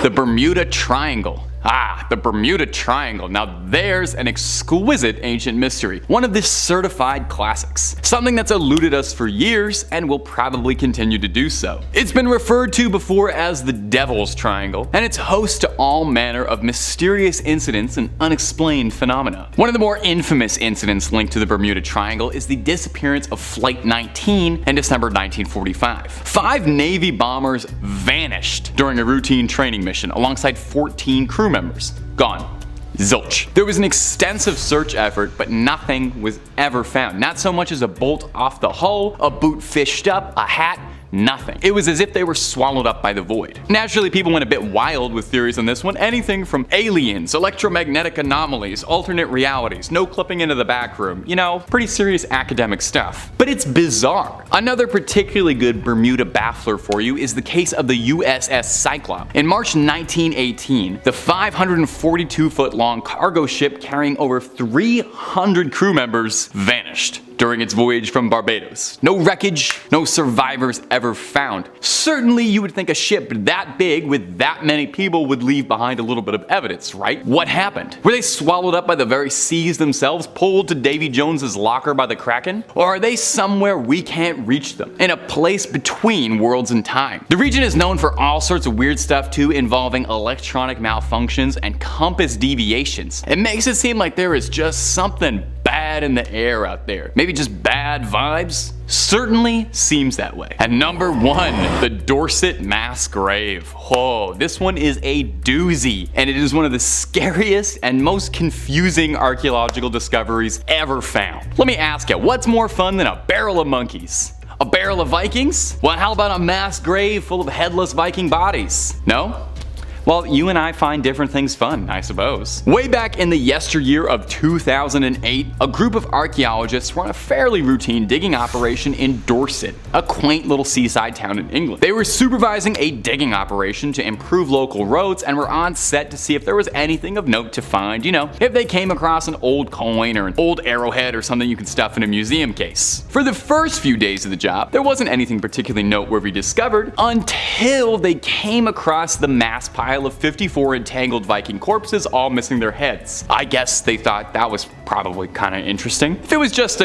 the Bermuda Triangle. Ah, the Bermuda Triangle. Now there's an exquisite ancient mystery, one of the certified classics, something that's eluded us for years and will probably continue to do so. It's been referred to before as the Devil's Triangle, and it's host to all manner of mysterious incidents and unexplained phenomena. One of the more infamous incidents linked to the Bermuda Triangle is the disappearance of Flight 19 in December 1945. 5 Navy bombers vanished during a routine training mission alongside 14 crew members. Gone. Zilch. There was an extensive search effort, but nothing was ever found. Not so much as a bolt off the hull, a boot fished up, a hat, nothing. It was as if they were swallowed up by the void. Naturally, people went a bit wild with theories on this one. Anything from aliens, electromagnetic anomalies, alternate realities, no clipping into the back room. You know, pretty serious academic stuff. But it's bizarre. Another particularly good Bermuda baffler for you is the case of the USS Cyclops. In March 1918, the 542-foot-long cargo ship carrying over 300 crew members vanished during its voyage from Barbados. No wreckage, no survivors ever found. Certainly you would think a ship that big with that many people would leave behind a little bit of evidence, right? What happened? Were they swallowed up by the very seas themselves, pulled to Davy Jones's locker by the Kraken? Or are they somewhere we can't reach them, in a place between worlds and time? The region is known for all sorts of weird stuff too, involving electronic malfunctions and compass deviations. It makes it seem like there is just something bad bad in the air out there? Maybe just bad vibes? Certainly seems that way. And number 1, the Dorset mass grave. Oh, this one is a doozy, and it is one of the scariest and most confusing archaeological discoveries ever found. Let me ask you, what's more fun than a barrel of monkeys? A barrel of Vikings? Well, how about a mass grave full of headless Viking bodies? No? Well, you and I find different things fun, I suppose. Way back in the yesteryear of 2008, a group of archaeologists were on a fairly routine digging operation in Dorset, a quaint little seaside town in England. They were supervising a digging operation to improve local roads and were on set to see if there was anything of note to find, you know, if they came across an old coin or an old arrowhead or something you could stuff in a museum case. For the first few days of the job, there wasn't anything particularly noteworthy discovered until they came across the mass pile of 54 entangled Viking corpses, all missing their heads. I guess they thought that was probably kind of interesting. If it was just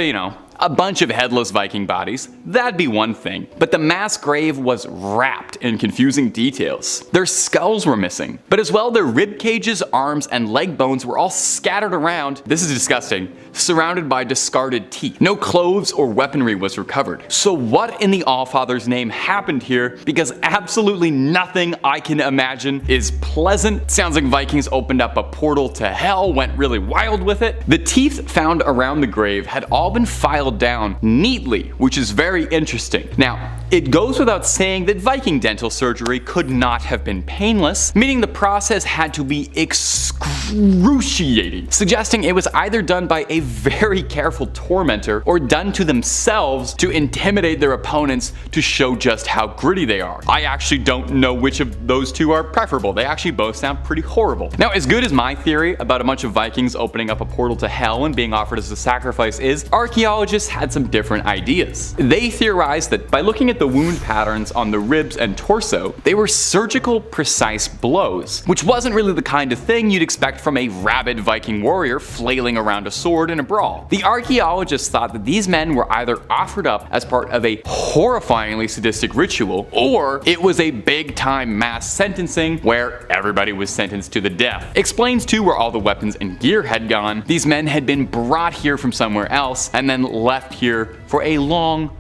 a bunch of headless Viking bodies, that'd be one thing. But the mass grave was wrapped in confusing details. Their skulls were missing, but as well their rib cages, arms, and leg bones were all scattered around, this is disgusting, surrounded by discarded teeth. No clothes or weaponry was recovered. So what in the Allfather's name happened here? Because absolutely nothing I can imagine is pleasant. Sounds like Vikings opened up a portal to hell, went really wild with it. The teeth found around the grave had all been filed down neatly, which is very interesting. Now, it goes without saying that Viking dental surgery could not have been painless, meaning the process had to be excruciating, suggesting it was either done by a very careful tormentor or done to themselves to intimidate their opponents to show just how gritty they are. I actually don't know which of those two are preferable. They actually both sound pretty horrible. Now, as good as my theory about a bunch of Vikings opening up a portal to hell and being offered as a sacrifice is, archaeologists had some different ideas. They theorized that by looking at the wound patterns on the ribs and torso, they were surgical precise blows, which wasn't really the kind of thing you'd expect from a rabid Viking warrior flailing around a sword in a brawl. The archaeologists thought that these men were either offered up as part of a horrifyingly sadistic ritual, or it was a big time mass sentencing where everybody was sentenced to the death. Explains too where all the weapons and gear had gone. These men had been brought here from somewhere else and then left here for a long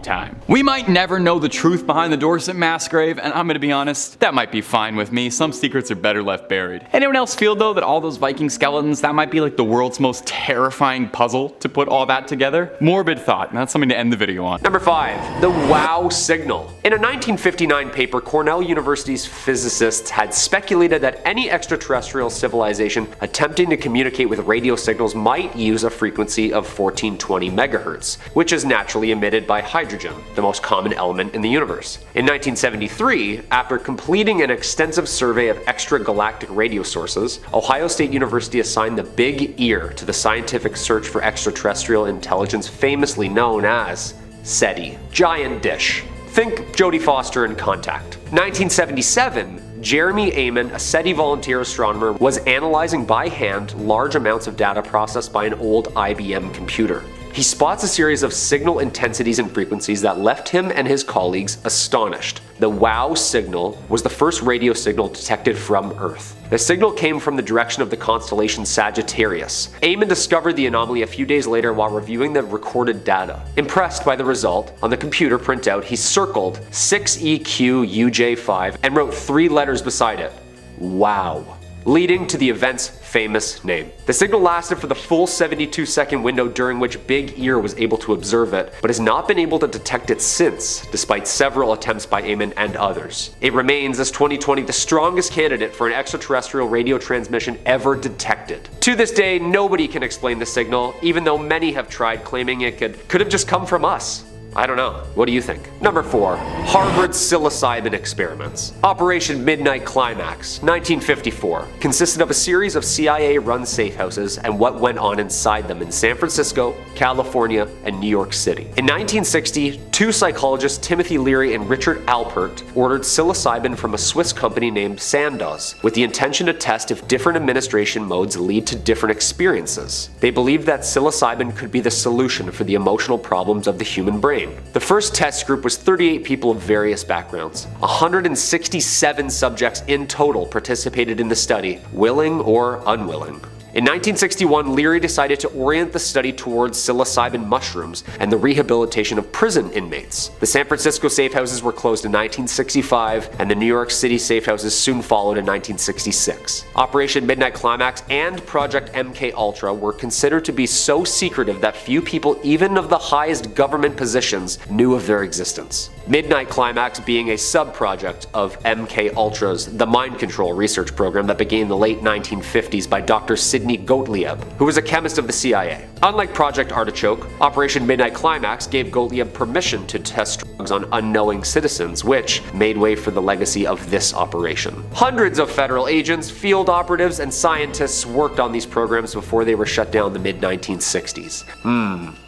time. We might never know the truth behind the Dorset mass grave, and I'm gonna be honest, that might be fine with me. Some secrets are better left buried. Anyone else feel though that all those Viking skeletons, that might be like the world's most terrifying puzzle to put all that together? Morbid thought, and that's something to end the video on. Number 5, the WOW signal. In a 1959 paper, Cornell University's physicists had speculated that any extraterrestrial civilization attempting to communicate with radio signals might use a frequency of 1420 megahertz, which is naturally emitted by hydrogen, the most common element in the universe. In 1973, after completing an extensive survey of extragalactic radio sources, Ohio State University assigned the Big Ear to the scientific search for extraterrestrial intelligence famously known as SETI. Giant dish. Think Jodie Foster in Contact. 1977, Jeremy Amon, a SETI volunteer astronomer, was analyzing by hand large amounts of data processed by an old IBM computer. He spots a series of signal intensities and frequencies that left him and his colleagues astonished. The WOW signal was the first radio signal detected from Earth. The signal came from the direction of the constellation Sagittarius. Amon discovered the anomaly a few days later while reviewing the recorded data. Impressed by the result, on the computer printout he circled 6EQUJ5 and wrote 3 letters beside it. WOW. Leading to the event's famous name. The signal lasted for the full 72-second window during which Big Ear was able to observe it, but has not been able to detect it since, despite several attempts by Amon and others. It remains, as 2020, the strongest candidate for an extraterrestrial radio transmission ever detected. To this day, nobody can explain the signal, even though many have tried, claiming it could have just come from us. I don't know. What do you think? Number 4. Harvard's psilocybin experiments. Operation Midnight Climax, 1954, consisted of a series of CIA-run safe houses and what went on inside them in San Francisco, California, and New York City. In 1960, 2 psychologists, Timothy Leary and Richard Alpert, ordered psilocybin from a Swiss company named Sandoz, with the intention to test if different administration modes lead to different experiences. They believed that psilocybin could be the solution for the emotional problems of the human brain. The first test group was 38 people of various backgrounds. 167 subjects in total participated in the study, willing or unwilling. In 1961, Leary decided to orient the study towards psilocybin mushrooms and the rehabilitation of prison inmates. The San Francisco safe houses were closed in 1965, and the New York City safe houses soon followed in 1966. Operation Midnight Climax and Project MK Ultra were considered to be so secretive that few people, even of the highest government positions, knew of their existence. Midnight Climax being a sub-project of MK Ultra's The Mind Control research program that began in the late 1950s by Dr. Sidney Gottlieb, who was a chemist of the CIA. Unlike Project Artichoke, Operation Midnight Climax gave Gottlieb permission to test drugs on unknowing citizens, which made way for the legacy of this operation. Hundreds of federal agents, field operatives, and scientists worked on these programs before they were shut down in the mid-1960s.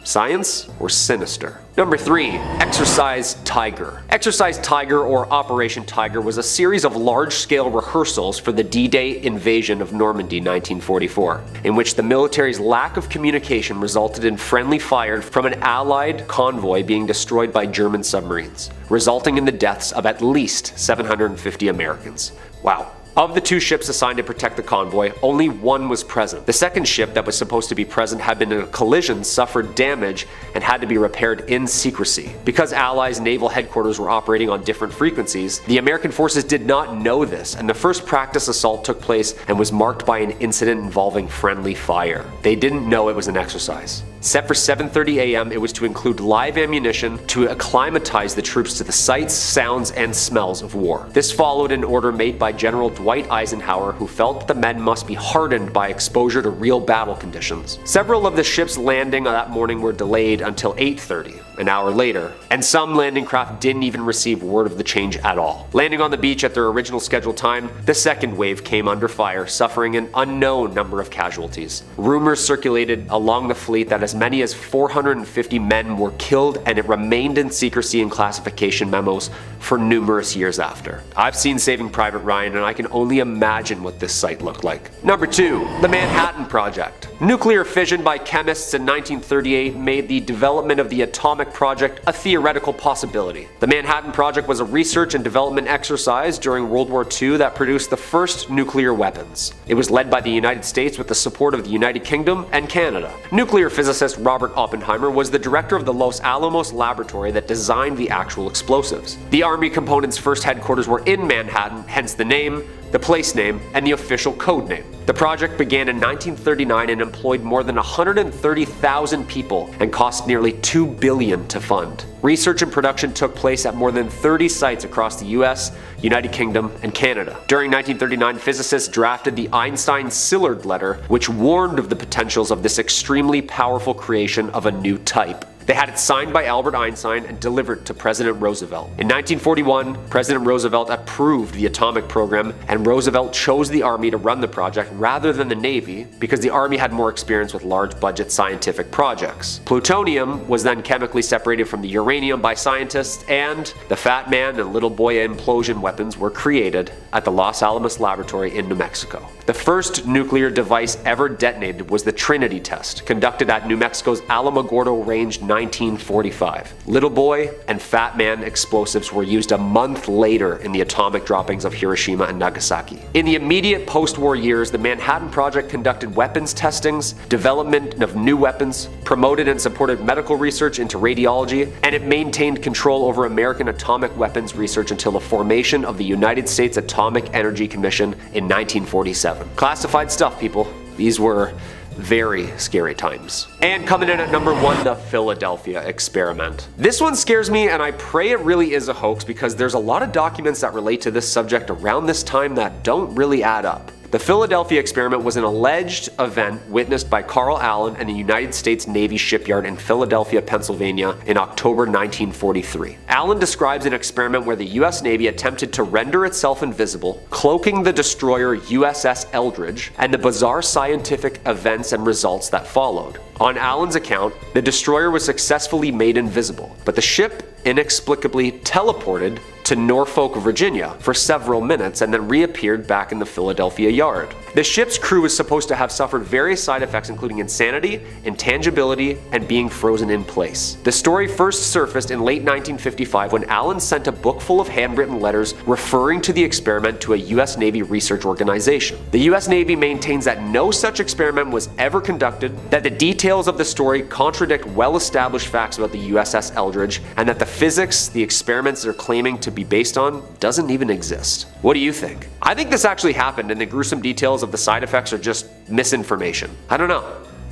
Science or sinister? Number 3. Exercise Tiger. Exercise Tiger, or Operation Tiger, was a series of large-scale rehearsals for the D-Day invasion of Normandy 1944, in which the military's lack of communication resulted in friendly fire from an Allied convoy being destroyed by German submarines, resulting in the deaths of at least 750 Americans. Wow. Of the 2 ships assigned to protect the convoy, only one was present. The second ship that was supposed to be present had been in a collision, suffered damage, and had to be repaired in secrecy. Because Allies' naval headquarters were operating on different frequencies, the American forces did not know this, and the first practice assault took place and was marked by an incident involving friendly fire. They didn't know it was an exercise. Set for 7:30 a.m., it was to include live ammunition to acclimatize the troops to the sights, sounds, and smells of war. This followed an order made by General Dwight Eisenhower, who felt the men must be hardened by exposure to real battle conditions. Several of the ships landing that morning were delayed until 8:30, an hour later, and some landing craft didn't even receive word of the change at all. Landing on the beach at their original scheduled time, the second wave came under fire, suffering an unknown number of casualties. Rumors circulated along the fleet that as many as 450 men were killed, and it remained in secrecy in classification memos for numerous years after. I've seen Saving Private Ryan, and I can only imagine what this site looked like. Number 2. The Manhattan Project. Nuclear fission by chemists in 1938 made the development of the atomic project a theoretical possibility. The Manhattan Project was a research and development exercise during World War II that produced the first nuclear weapons. It was led by the United States with the support of the United Kingdom and Canada. Nuclear physicist Robert Oppenheimer was the director of the Los Alamos laboratory that designed the actual explosives. The Army component's first headquarters were in Manhattan, hence the name, the place name, and the official code name. The project began in 1939 and employed more than 130,000 people and cost nearly $2 billion to fund. Research and production took place at more than 30 sites across the US, United Kingdom, and Canada. During 1939, physicists drafted the Einstein-Szilard letter, which warned of the potentials of this extremely powerful creation of a new type. They had it signed by Albert Einstein and delivered to President Roosevelt. In 1941, President Roosevelt approved the atomic program, and Roosevelt chose the Army to run the project rather than the Navy because the Army had more experience with large-budget scientific projects. Plutonium was then chemically separated from the uranium by scientists, and the Fat Man and Little Boy implosion weapons were created at the Los Alamos Laboratory in New Mexico. The first nuclear device ever detonated was the Trinity test, conducted at New Mexico's Alamogordo Range 1945. Little Boy and Fat Man explosives were used a month later in the atomic droppings of Hiroshima and Nagasaki. In the immediate post-war years, the Manhattan Project conducted weapons testings, development of new weapons, promoted and supported medical research into radiology, and it maintained control over American atomic weapons research until the formation of the United States Atomic Energy Commission in 1947. Classified stuff, people. These were very scary times. And coming in at number 1, the Philadelphia experiment. This one scares me, and I pray it really is a hoax because there's a lot of documents that relate to this subject around this time that don't really add up. The Philadelphia experiment was an alleged event witnessed by Carl Allen and the United States Navy shipyard in Philadelphia, Pennsylvania in October 1943. Allen describes an experiment where the US Navy attempted to render itself invisible, cloaking the destroyer USS Eldridge, and the bizarre scientific events and results that followed. On Allen's account, the destroyer was successfully made invisible, but the ship inexplicably teleported to Norfolk, Virginia for several minutes and then reappeared back in the Philadelphia yard. The ship's crew was supposed to have suffered various side effects including insanity, intangibility, and being frozen in place. The story first surfaced in late 1955 when Allen sent a book full of handwritten letters referring to the experiment to a US Navy research organization. The US Navy maintains that no such experiment was ever conducted, that the details of the story contradict well-established facts about the USS Eldridge, and that the physics the experiments they're claiming to be based on doesn't even exist. What do you think? I think this actually happened and the gruesome details of the side effects are just misinformation. I don't know.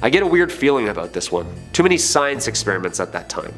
I get a weird feeling about this one. Too many science experiments at that time.